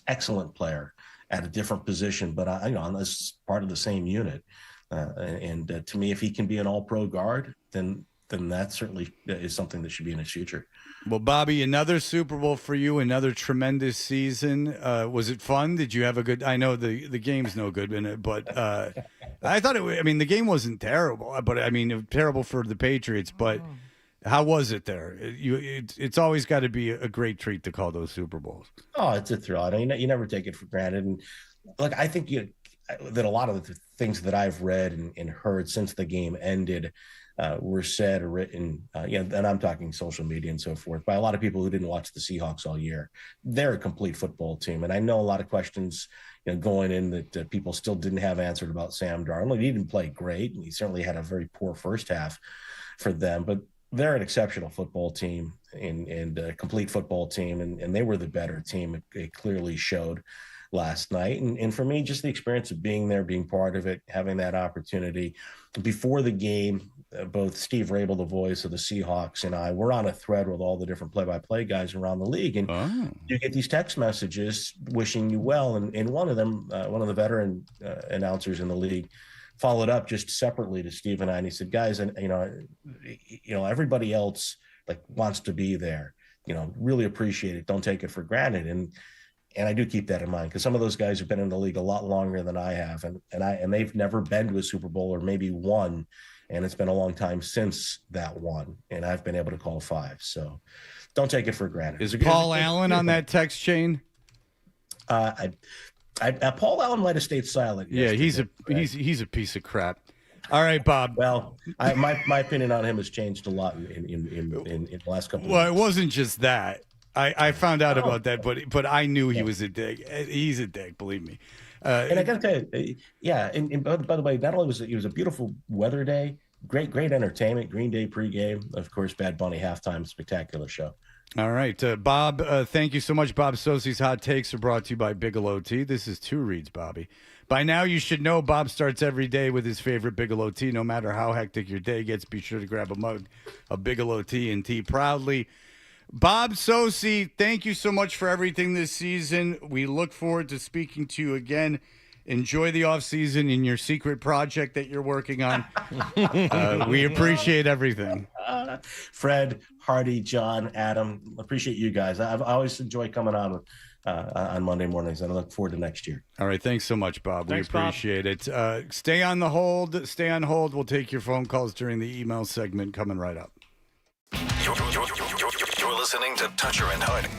excellent player at a different position, but on this part of the same unit. And to me, if he can be an all-pro guard, then that certainly is something that should be in his future. Well, Bobby, another Super Bowl for you, another tremendous season. Was it fun? Did you have a good? I know the game's no good in it, but I thought it. I mean, the game wasn't terrible, but it was terrible for the Patriots. But how was it there? It's always got to be a great treat to call those Super Bowls. Oh, it's a thrill. I mean, you never take it for granted. And look, I think that a lot of the things that I've read and heard since the game ended were said or written, and I'm talking social media and so forth, by a lot of people who didn't watch the Seahawks all year. They're a complete football team. And I know a lot of questions going in that people still didn't have answered about Sam Darnold. He didn't play great, and he certainly had a very poor first half for them. But they're an exceptional football team and a complete football team, and they were the better team. It clearly showed last night. And for me, just the experience of being there, being part of it, having that opportunity. Before the game, both Steve Rabel, the voice of the Seahawks, and I were on a thread with all the different play-by-play guys around the league. And you get these text messages wishing you well. And one of them, one of the veteran announcers in the league, followed up just separately to Steve and I, and he said, guys, and everybody else wants to be there, really appreciate it. Don't take it for granted. And I do keep that in mind, because some of those guys have been in the league a lot longer than I have, and they've never been to a Super Bowl, or maybe one, and it's been a long time since that one, and I've been able to call 5. So don't take it for granted. Is Paul Allen on that text chain? Paul Allen might have stayed silent. Yeah, he's a piece of crap. All right, Bob. Well, my opinion on him has changed a lot in the last couple of years. Well, it wasn't just that. I found out about that, but I knew he was a dick. He's a dick, believe me. And I got to tell you, yeah. And by the way, not only was it was a beautiful weather day, great entertainment. Green Day pregame, of course, Bad Bunny halftime, spectacular show. All right, Bob, thank you so much. Bob Sosi's Hot Takes are brought to you by Bigelow Tea. This is Two Reads, Bobby. By now, you should know Bob starts every day with his favorite Bigelow Tea. No matter how hectic your day gets, be sure to grab a mug of Bigelow Tea and tea proudly. Bob Sosi, thank you so much for everything this season. We look forward to speaking to you again. Enjoy the offseason in your secret project that you're working on. We appreciate everything. Fred, Hardy, John, Adam, appreciate you guys. I've always enjoyed coming on Monday mornings, and I look forward to next year. All right, thanks so much, Bob. Thanks, we appreciate it. Stay on hold. We'll take your phone calls during the email segment coming right up. You're listening to Toucher and Hardy.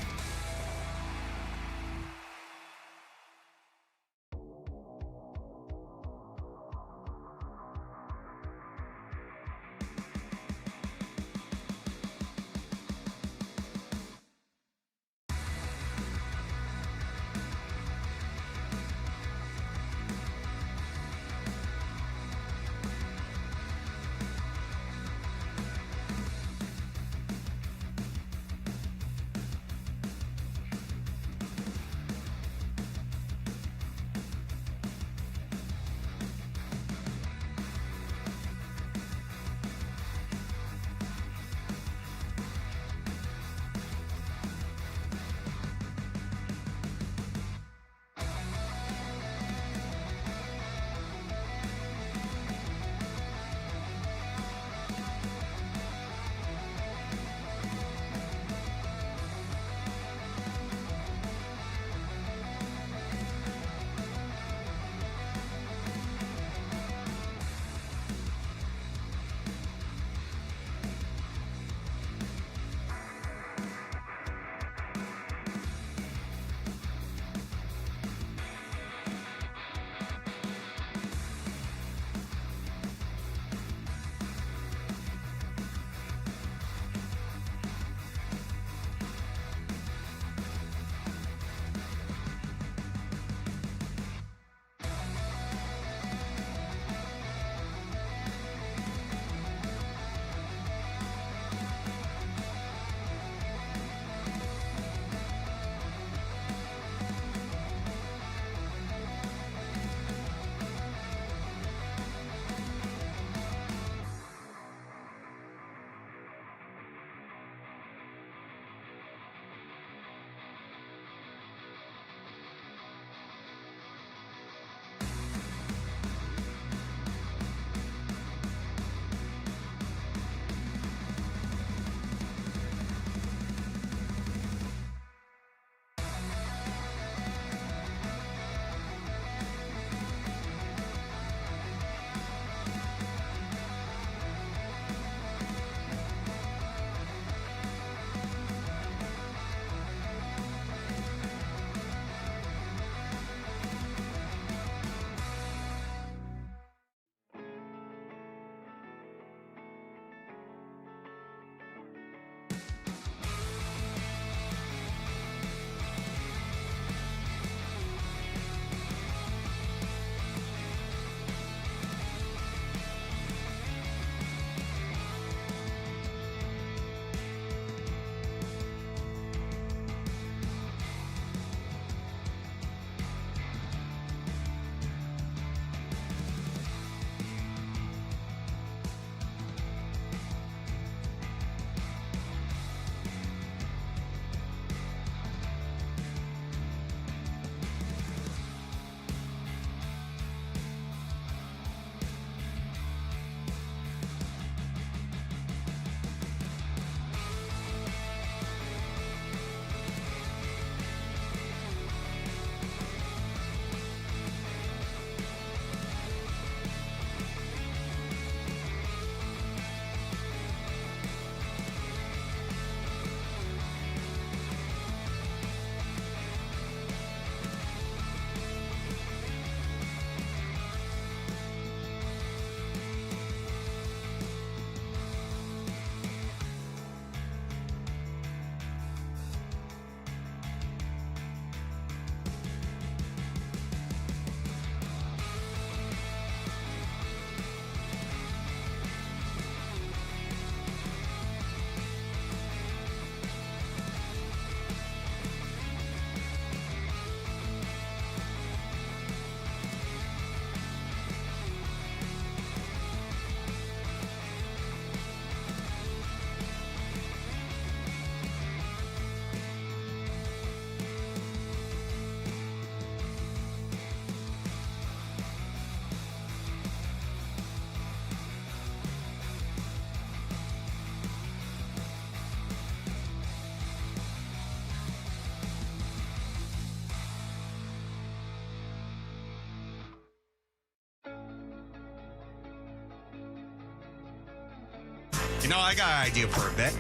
You know, I got an idea for a bit.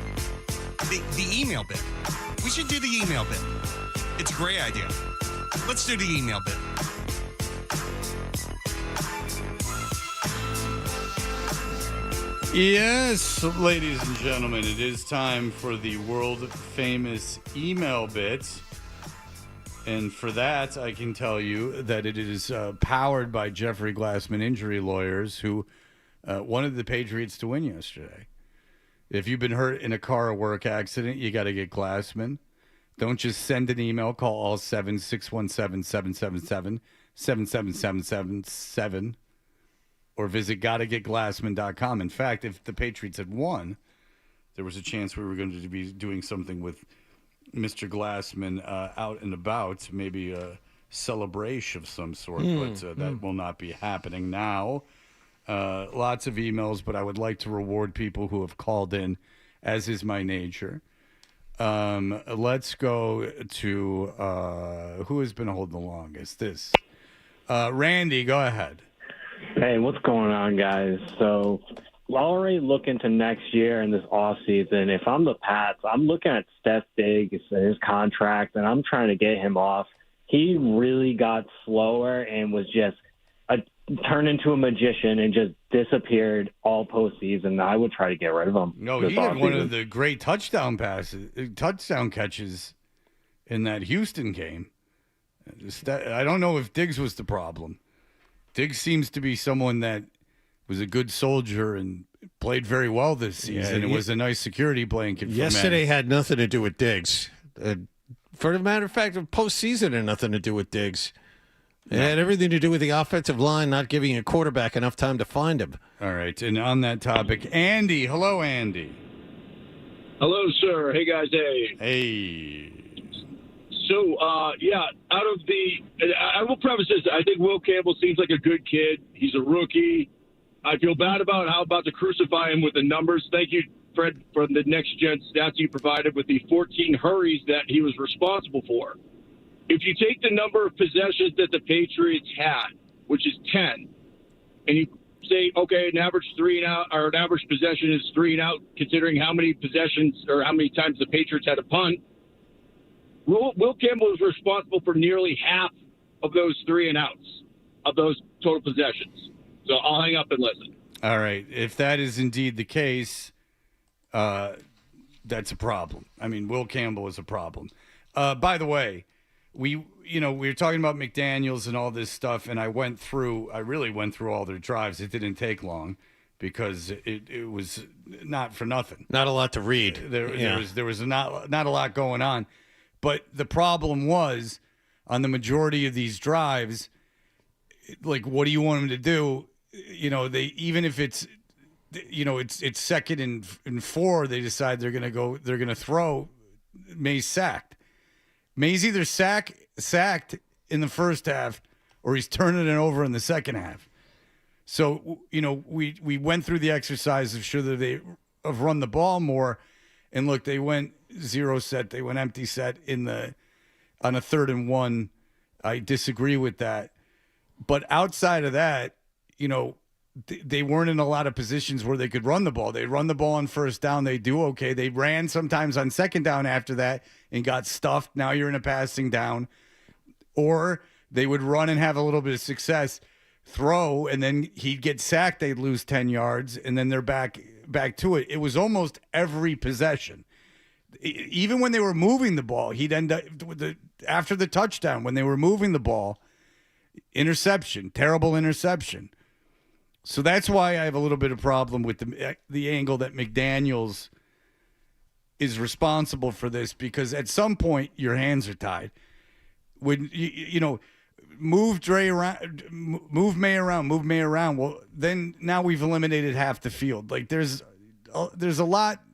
The email bit. We should do the email bit. It's a great idea. Let's do the email bit. Yes, ladies and gentlemen, it is time for the world-famous email bit. And for that, I can tell you that it is powered by Jeffrey Glassman Injury Lawyers, who wanted the Patriots to win yesterday. If you've been hurt in a car or work accident, you got to get Glassman. Don't just send an email. Call all 7-617-777-7777 or visit gottagetglassman.com. In fact, if the Patriots had won, there was a chance we were going to be doing something with Mr. Glassman out and about, maybe a celebration of some sort, but that will not be happening now. Lots of emails, but I would like to reward people who have called in, as is my nature. Let's go to who has been holding the longest. This Randy, go ahead. Hey, what's going on, guys? So, already looking to next year and this off season. If I'm the Pats, I'm looking at Steph Diggs and his contract, and I'm trying to get him off. He really got slower and was just turned into a magician and just disappeared all postseason. I would try to get rid of him. No, he had one of the great touchdown catches in that Houston game. I don't know if Diggs was the problem. Diggs seems to be someone that was a good soldier and played very well this season. Yeah, it was a nice security blanket for Yesterday men. had nothing to do with Diggs. For the matter of fact, the postseason had nothing to do with Diggs. It had everything to do with the offensive line not giving a quarterback enough time to find him. All right, and on that topic, Andy. Hello, Andy. Hello, sir. Hey, guys. Hey. Hey. So, out of I will preface this. I think Will Campbell seems like a good kid. He's a rookie. I feel bad about how about to crucify him with the numbers. Thank you, Fred, for the next-gen stats you provided with the 14 hurries that he was responsible for. If you take the number of possessions that the Patriots had, which is 10, and you say, okay, an average 3 and out, or an average possession is 3 and out, considering how many possessions or how many times the Patriots had a punt, Will Campbell is responsible for nearly half of those 3 and outs of those total possessions. So I'll hang up and listen. All right. If that is indeed the case, that's a problem. I mean, Will Campbell is a problem. By the way, we were talking about McDaniels and all this stuff, and I really went through all their drives. It didn't take long because it was not for nothing. Not a lot to read. There was not a lot going on. But the problem was on the majority of these drives, like, what do you want them to do? Even if it's second and 4, they decide they're going to throw. May's sacked. May's either sacked in the first half or he's turning it over in the second half. So, we went through the exercise of sure that they have run the ball more. And look, they went 0 set. They went empty set on a 3rd and 1. I disagree with that. But outside of that, they weren't in a lot of positions where they could run the ball. They run the ball on first down. They do okay. They ran sometimes on second down after that and got stuffed. Now you're in a passing down. Or they would run and have a little bit of success, throw, and then he'd get sacked. They'd lose 10 yards, and then they're back to it. It was almost every possession. Even when they were moving the ball, he'd end up after the touchdown, when they were moving the ball, interception, terrible interception. So that's why I have a little bit of problem with the angle that McDaniels is responsible for this, because at some point your hands are tied. When move Dre around, move May around. Well, then now we've eliminated half the field. Like there's a lot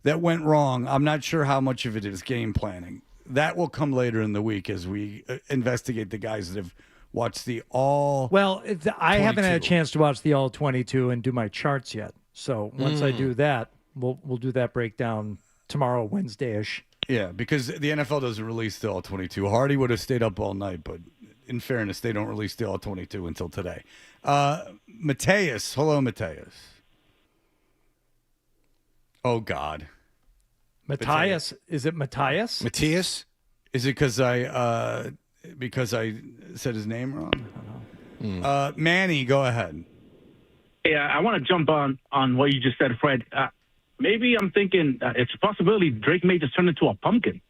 that went wrong. I'm not sure how much of it is game planning. That will come later in the week as we investigate the guys that have watched the all. Well, I haven't had a chance to watch the all 22 and do my charts yet. So once I do that, we'll do that breakdown tomorrow, Wednesday-ish. Yeah, because the NFL doesn't release the all 22. Hardy would have stayed up all night, but in fairness, they don't release the all 22 until today. Mateus, hello, Mateus. Oh, God. Matthias. Is it Matthias? Matthias? Is it because I said his name wrong? Manny, go ahead. Yeah, I want to jump on what you just said, Fred. Maybe I'm thinking it's a possibility Drake May just turned into a pumpkin.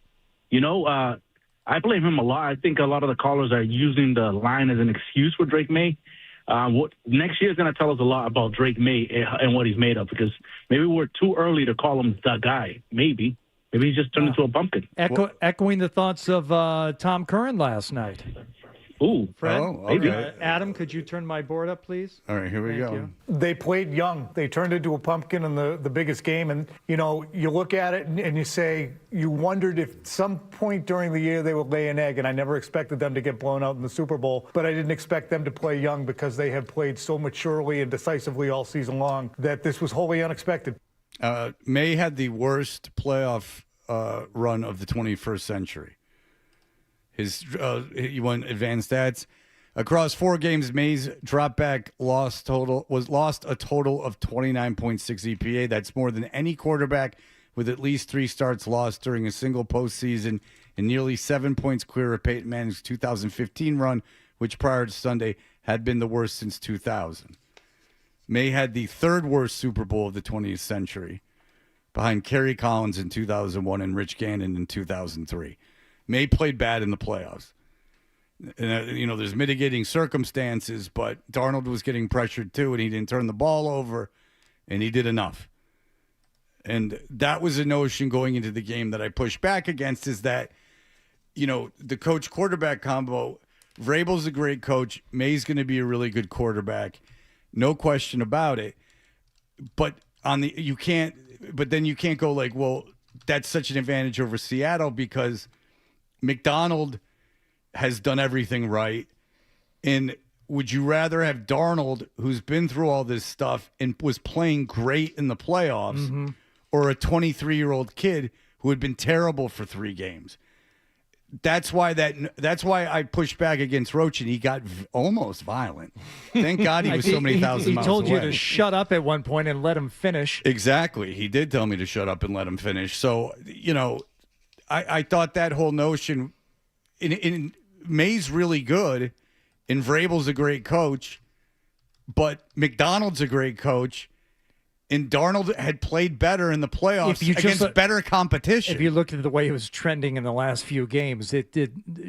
I blame him a lot. I think a lot of the callers are using the line as an excuse for Drake May. What next year is going to tell us a lot about Drake May and what he's made of, because maybe we're too early to call him the guy. Maybe he's just turned into a pumpkin. Echoing the thoughts of Tom Curran last night. Ooh, Fred. okay. Adam, could you turn my board up, please? All right, here we Thank go. you. They played young. They turned into a pumpkin in the biggest game. And, you look at it and you say, you wondered if some point during the year they would lay an egg. And I never expected them to get blown out in the Super Bowl. But I didn't expect them to play young because they have played so maturely and decisively all season long that this was wholly unexpected. May had the worst playoff run of the 21st century. He won advanced stats. Across 4 games, May's drop back lost a total of 29.6 EPA. That's more than any quarterback with at least 3 starts lost during a single postseason, and nearly 7 points clear of Peyton Manning's 2015 run, which prior to Sunday had been the worst since 2000. May had the 3rd worst Super Bowl of the 20th century, behind Kerry Collins in 2001 and Rich Gannon in 2003. May played bad in the playoffs. And, there's mitigating circumstances, but Darnold was getting pressured too, and he didn't turn the ball over, and he did enough. And that was a notion going into the game that I pushed back against, is that, the coach-quarterback combo, Vrabel's a great coach. May's going to be a really good quarterback. No question about it. But then you can't go like, well, that's such an advantage over Seattle because McDonald has done everything right. And would you rather have Darnold, who's been through all this stuff and was playing great in the playoffs, or a 23-year-old kid who had been terrible for 3 games? That's why I pushed back against Roach, and he got almost violent. Thank God he was so many thousand miles away. He told you to shut up at one point and let him finish. Exactly. He did tell me to shut up and let him finish. So, I thought that whole notion in May's really good, and Vrabel's a great coach, but McDonald's a great coach, and Darnold had played better in the playoffs against better competition. If you looked at the way it was trending in the last few games, it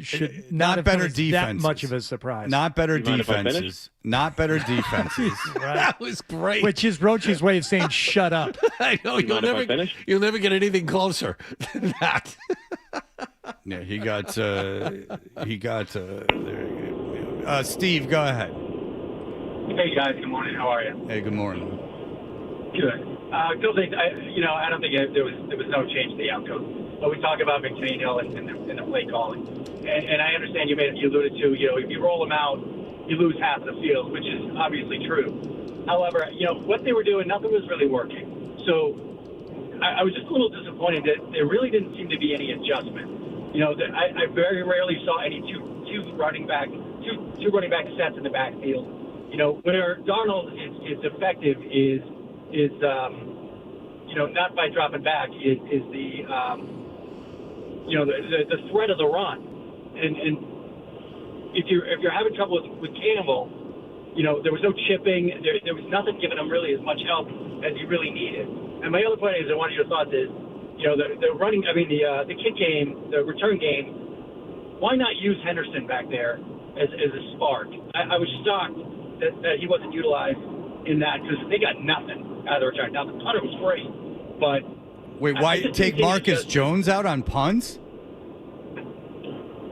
should not have better been that much of a surprise. Not better defenses. Not better defenses. Right. That was great. Which is Roach's way of saying shut up. I know, you'll never get anything closer than that. Yeah, he got Steve, go ahead. Hey guys, good morning. How are you? Hey, good morning. Good. A couple things. I don't think there was no change to the outcome. But we talk about McDaniel and the play calling, and I understand you alluded to, if you roll them out, you lose half of the field, which is obviously true. However, what they were doing, nothing was really working. So I was just a little disappointed that there really didn't seem to be any adjustment. I very rarely saw any two running back sets in the backfield. Where Darnold is effective is not by dropping back, is the the threat of the run. And if you're having trouble with Campbell, there was no chipping, there was nothing giving him really as much help as he really needed. And my other point is, and one of your thoughts is, the kick game, the return game, why not use Henderson back there as a spark? I was shocked that he wasn't utilized in that, because they got nothing out of the return. Now, the punter was great, but... Wait, why take Marcus Jones out on punts?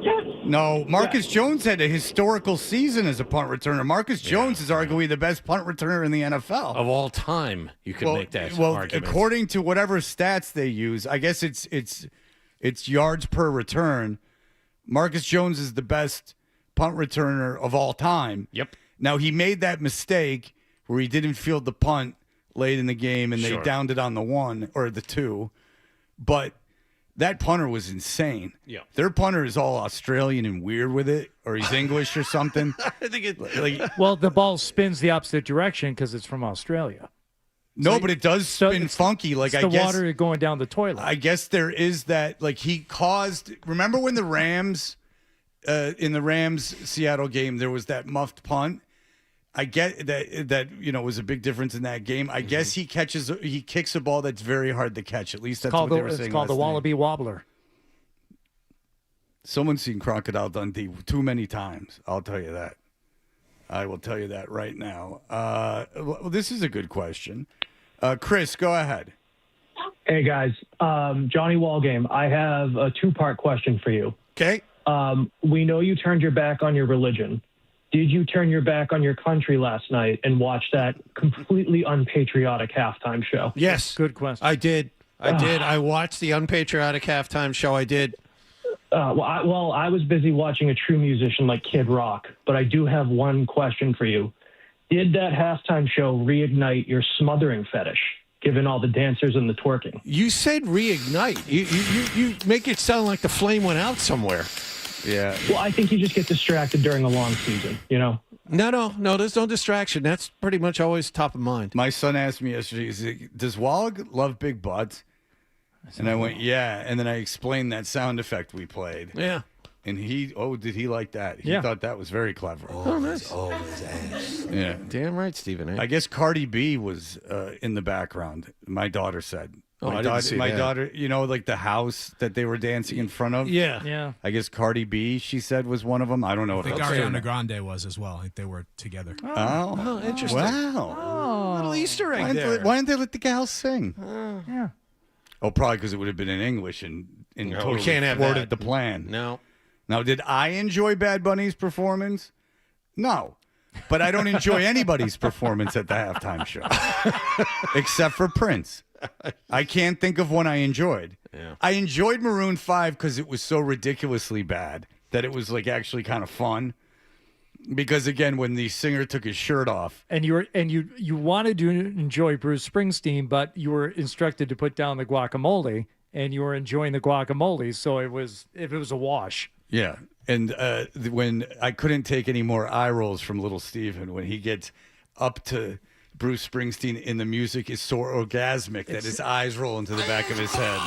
Yes. No, Marcus Jones had a historical season as a punt returner. Marcus Jones is arguably the best punt returner in the NFL. Of all time, you could make that argument. According to whatever stats they use, I guess it's yards per return. Marcus Jones is the best punt returner of all time. Yep. Now, he made that mistake where he didn't field the punt late in the game, and they downed it on the 1 or the 2. But that punter was insane. Yeah. Their punter is all Australian and weird with it, or he's English or something. I think well, the ball spins the opposite direction because it's from Australia. No, but it does spin funky. Like it's the water going down the toilet. I guess there is that. Like he caused. Remember when the Rams, in the Rams Seattle game, there was that muffed punt. I get that was a big difference in that game. I guess he kicks a ball that's very hard to catch. At least that's what they were saying. It's called the Wallaby Wobbler. Someone's seen Crocodile Dundee too many times. I'll tell you that. I will tell you that right now. Well, this is a good question. Chris, go ahead. Hey, guys. Johnny Wallgame, I have a two-part question for you. Okay. We know you turned your back on your religion. Did you turn your back on your country last night and watch that completely unpatriotic halftime show? Yes. Good question. I did. I watched the unpatriotic halftime show. I did. I was busy watching a true musician like Kid Rock, but I do have one question for you. Did that halftime show reignite your smothering fetish, given all the dancers and the twerking? You said reignite. You make it sound like the flame went out somewhere. Yeah. Well, I think you just get distracted during a long season, No, there's no distraction. That's pretty much always top of mind. My son asked me yesterday, does Wallach love big butts? And I went, yeah. And then I explained that sound effect we played. Yeah. And did he like that? He thought that was very clever. Oh, nice. Always ass. Yeah. Damn right, Stephen. I guess Cardi B was in the background, my daughter said. Oh, I didn't see my that. daughter, like the house that they were dancing in front of? Yeah. I guess Cardi B, she said, was one of them. I don't know I if think that's Ariana Grande was as well. I think they were together. Oh, interesting. Wow. Little Easter egg there. Why didn't they let the gals sing? Yeah. Oh, probably because it would have been in English and No, totally we can't have thwarted that. the plan. No. Now, did I enjoy Bad Bunny's performance? No. But I don't enjoy anybody's performance at the halftime show. Except for Prince. I can't think of one I enjoyed. Yeah. I enjoyed Maroon 5 because it was so ridiculously bad that it was like actually kind of fun. Because again, when the singer took his shirt off, And you wanted to enjoy Bruce Springsteen, but you were instructed to put down the guacamole, and you were enjoying the guacamole, so it was a wash. yeah, and when I couldn't take any more eye rolls from Little Steven when he gets up to Bruce Springsteen and the music is so orgasmic that his eyes roll into the back of his head.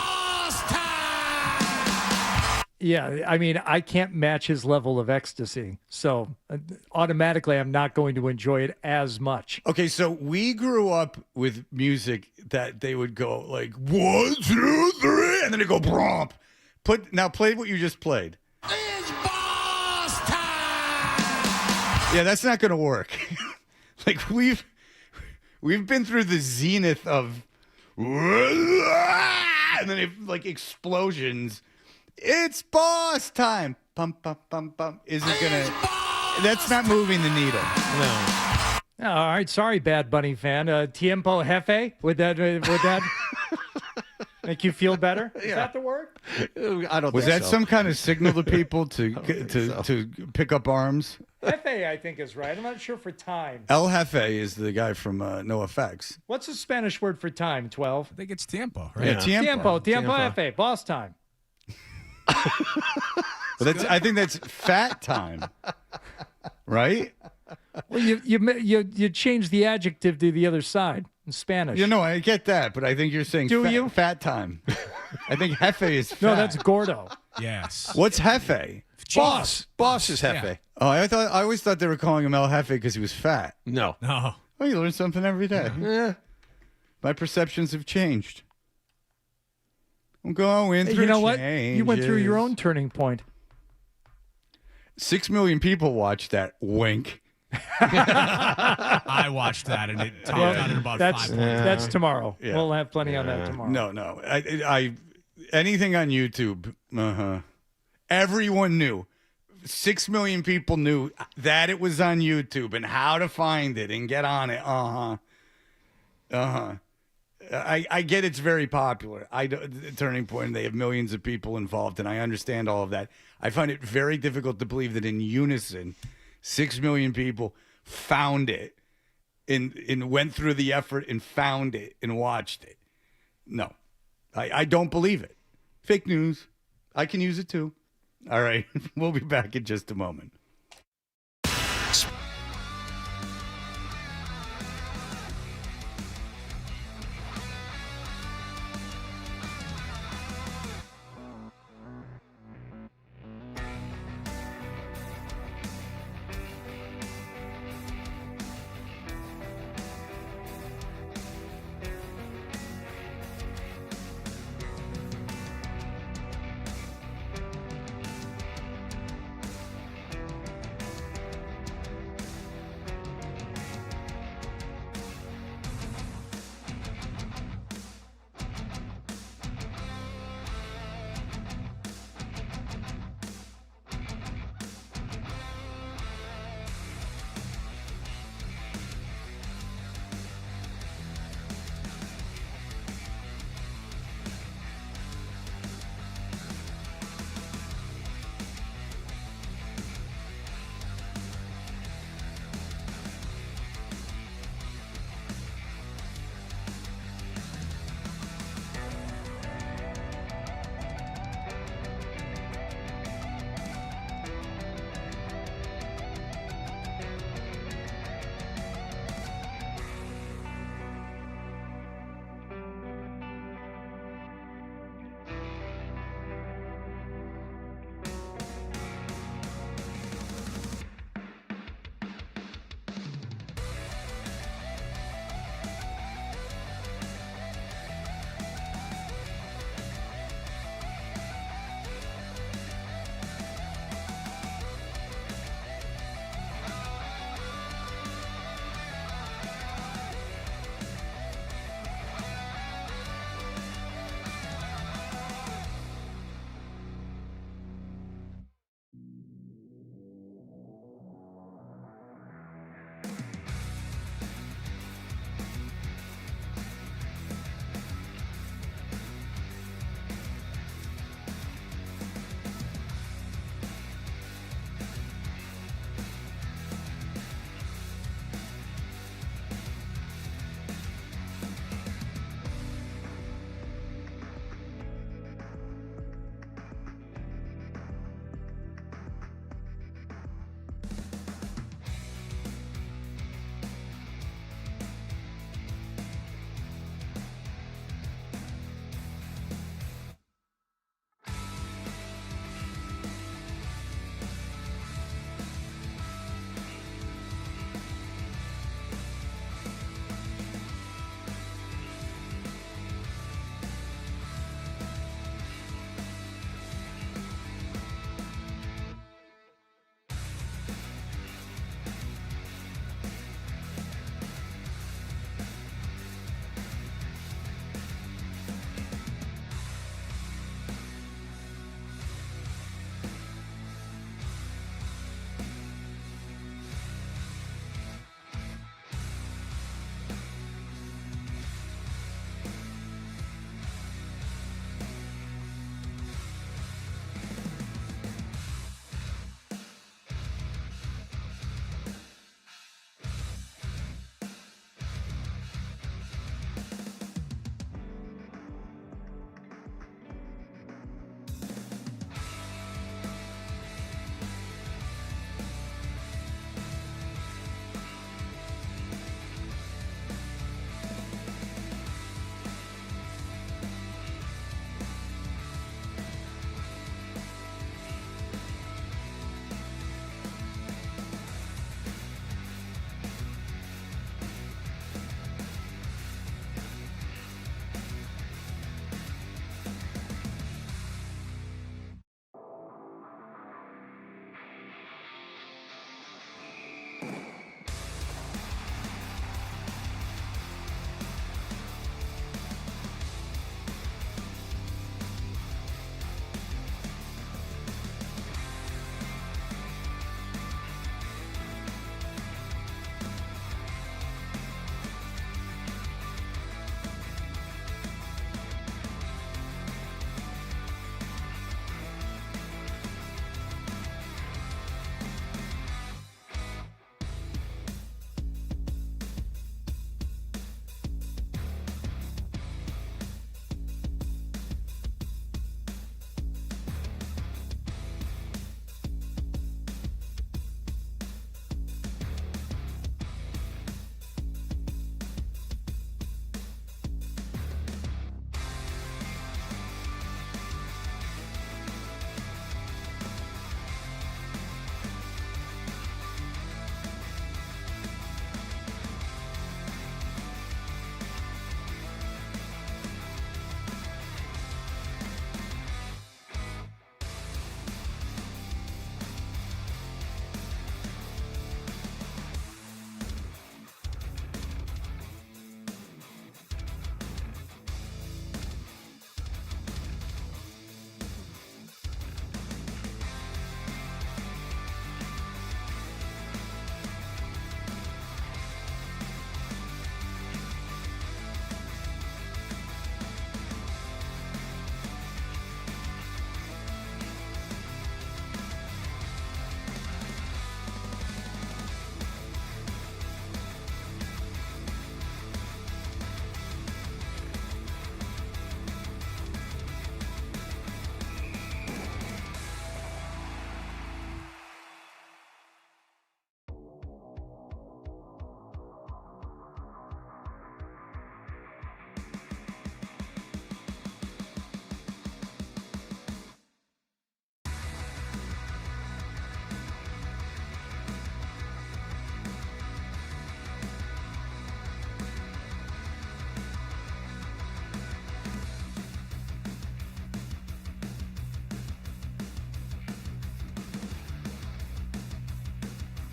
Yeah, I mean, I can't match his level of ecstasy, so automatically I'm not going to enjoy it as much. Okay, so we grew up with music that they would go like 1, 2, 3, and then they go bromp. Play what you just played. It's boss time! Yeah, that's not going to work. Like we've been through the zenith of, and then like explosions. It's boss time. Bum, bum, bum, bum. Isn't gonna. That's not moving the needle. No. All right, sorry, Bad Bunny fan. Tiempo jefe? Would that make you feel better? Is that the word? I don't. Was think that so. some kind of signal to people to pick up arms? Jefe, I think is right. I'm not sure for time. El Jefe is the guy from NoFX. What's the Spanish word for time? 12. I think it's tiempo, right? Yeah, tiempo. Tiempo jefe. Boss time. But I think that's fat time, right? Well, you change the adjective to the other side in Spanish. I get that, but I think you're saying you? fat time. I think jefe is fat. No, that's gordo. Yes. What's jefe? Boss. Boss is jefe. Yeah. Oh, I always thought they were calling him El Jefe because he was fat. No. No. Oh, you learn something every day. Yeah. My perceptions have changed. I'm going through You know what? You went through your own turning point. 6 million people watched that. Wink. I watched that, and it topped out at about 5 points. That's tomorrow. Yeah. We'll have plenty on that tomorrow. No. I anything on YouTube. Everyone knew. 6 million people knew that it was on YouTube and how to find it and get on it. I get it's very popular. Turning Point, they have millions of people involved, and I understand all of that. I find it very difficult to believe that in unison, 6 million people found it and went through the effort and found it and watched it. No, I don't believe it. Fake news. I can use it too. All right, we'll be back in just a moment.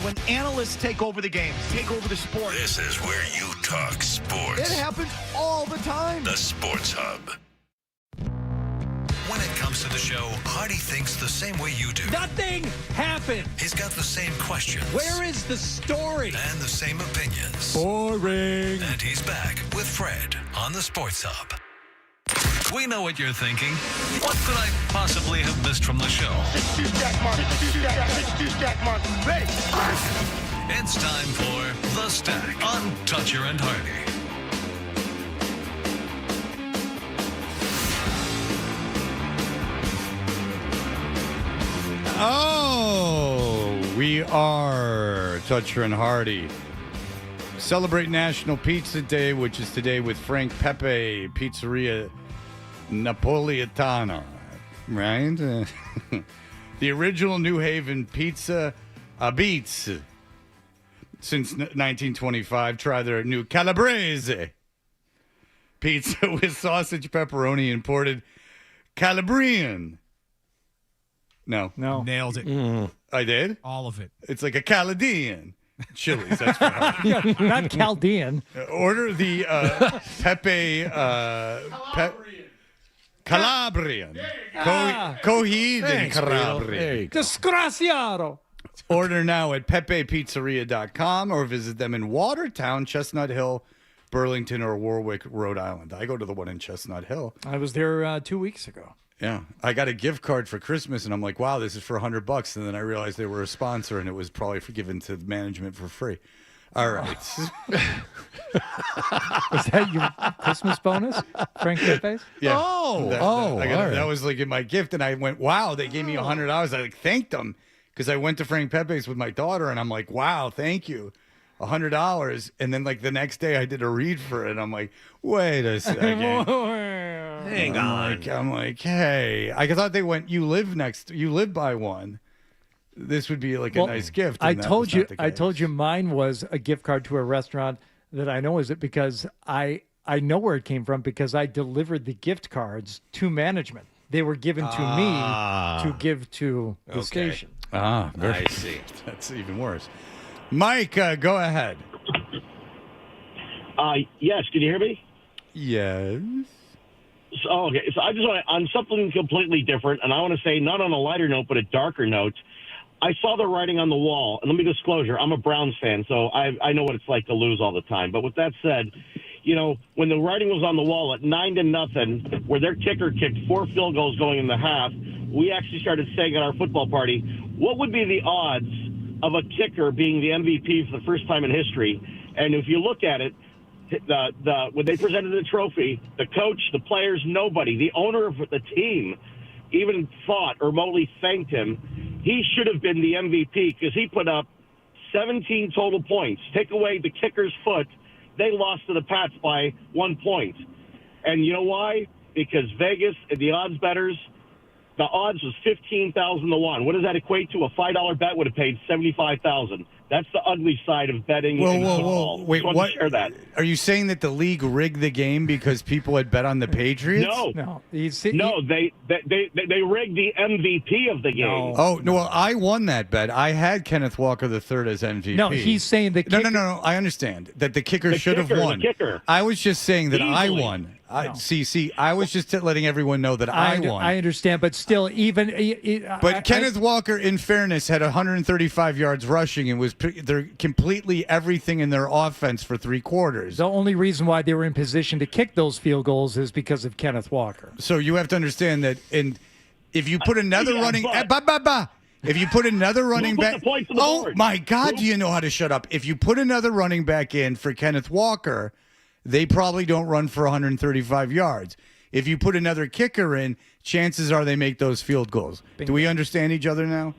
when analysts take over the games, take over the sport. This is where you talk sports. It happens all the time. The Sports Hub. When it comes to the show, Hardy thinks the same way you do. Nothing happened. He's got the same questions. Where is the story? And the same opinions. Boring. And he's back with Fred on the Sports Hub. We know what you're thinking. What could I possibly have missed from the show? It's time for The Stack on Toucher and Hardy. Oh, we are Toucher and Hardy. Celebrate National Pizza Day, which is today with Frank Pepe, Pizzeria Napolitana, right? The original New Haven pizza beats. Since 1925, try their new Calabrese pizza with sausage, pepperoni, imported Calabrian. No. Nailed it. I did? All of it. It's like a Caladian. Chili's, that's right. Yeah, not Chaldean. Order the Pepe Calabrian. Coheed Calabrian. Desgraciado. Order now at pepepizzeria.com or visit them in Watertown, Chestnut Hill, Burlington, or Warwick, Rhode Island. I go to the one in Chestnut Hill. I was there 2 weeks ago. Yeah, I got a gift card for Christmas, and I'm like, wow, this is for $100. And then I realized they were a sponsor, and it was probably given to management for free. All right. Was that your Christmas bonus, Frank Pepe's? Yeah. Oh, that was like in my gift, and I went, wow, they gave me $100. I like thanked them because I went to Frank Pepe's with my daughter, and I'm like, wow, thank you. $100, and then like the next day I did a read for it, and I'm like, wait a second. Hang on. I'm like, hey, I thought they went, you live by one. This would be like a nice gift. I and that told was you, not the I case. told you mine was a gift card to a restaurant that I know is it because I know where it came from because I delivered the gift cards to management. They were given to me to give to the station. Ah, I see. That's even worse. Mike, go ahead. Yes, can you hear me? Yes. So I just want to, on something completely different, and I want to say not on a lighter note, but a darker note. I saw the writing on the wall, and let me disclosure, I'm a Browns fan, so I know what it's like to lose all the time. But with that said, when the writing was on the wall at 9-0, where their kicker kicked 4 field goals going in the half, we actually started saying at our football party, what would be the odds of a kicker being the MVP for the first time in history? And if you look at it, when they presented the trophy, the coach, the players, nobody, the owner of the team even thought or remotely thanked him. He should have been the MVP because he put up 17 total points. Take away the kicker's foot, they lost to the Pats by 1 point. And you know why? Because Vegas, the odds bettors, the odds was 15,000 to 1. What does that equate to? A $5 bet would have paid 75,000. That's the ugly side of betting in football. Wait, Just wanted what? to share that. Are you saying that the league rigged the game because people had bet on the Patriots? No. They rigged the MVP of the game. Oh, no, well, I won that bet. I had Kenneth Walker III as MVP. No, he's saying the kicker. No, I understand that the kicker The should have kicker, the won. kicker. I was just saying that I Easily. won. See, I was just letting everyone know that I won. I understand, but still, even. But Kenneth Walker, in fairness, had 135 yards rushing and was they're completely everything in their offense for 3 quarters. The only reason why they were in position to kick those field goals is because of Kenneth Walker. So you have to understand that, and if you put another if you put another running back, my God, do you know how to shut up? If you put another running back in for Kenneth Walker, they probably don't run for 135 yards. If you put another kicker in, chances are they make those field goals. Do we understand each other now?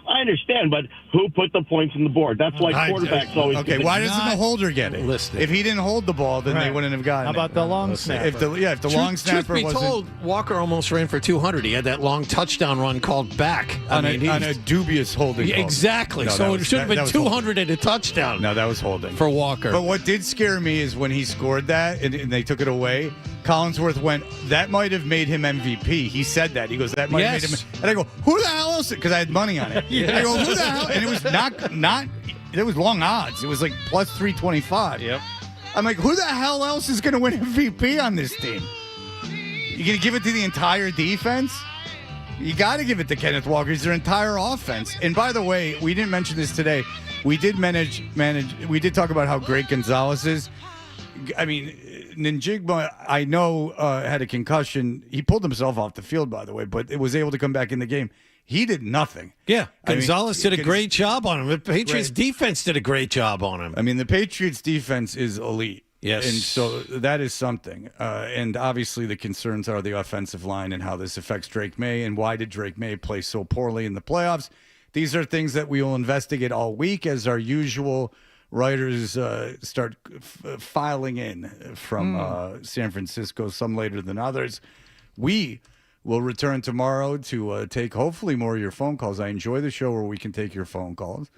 I understand, but who put the points on the board? That's why quarterbacks always. Okay, why doesn't the holder get it? Listening. If he didn't hold the ball, then they wouldn't have gotten it. How about the long snapper? If the long snapper Truth be wasn't told, Walker almost ran for 200. He had that long touchdown run called back. on a dubious holding call. Exactly. No, So that it was- should have that been was 200 and a touchdown. No, that was holding for Walker. But what did scare me is when he scored that and they took it away, Collinsworth went, that might have made him MVP. He said that. He goes, that might have made him. And I go, who the hell else? Because I had money on it. Yeah. I go, who the hell? And it was not. It was long odds. It was like plus 325. Yep. I'm like, who the hell else is going to win MVP on this team? You going to give it to the entire defense? You got to give it to Kenneth Walker. It's their entire offense. And by the way, we didn't mention this today. We did manage. We did talk about how great Gonzalez is. I mean, Njigba, I know, had a concussion. He pulled himself off the field, by the way, but it was able to come back in the game. He did nothing. Yeah, Gonzalez did a great job on him. The Patriots defense did a great job on him. I mean, the Patriots defense is elite. Yes. And so that is something. And obviously the concerns are the offensive line and how this affects Drake May and why did Drake May play so poorly in the playoffs. These are things that we will investigate all week as our usual writers start filing in from San Francisco, some later than others. We will return tomorrow to take hopefully more of your phone calls. I enjoy the show where we can take your phone calls.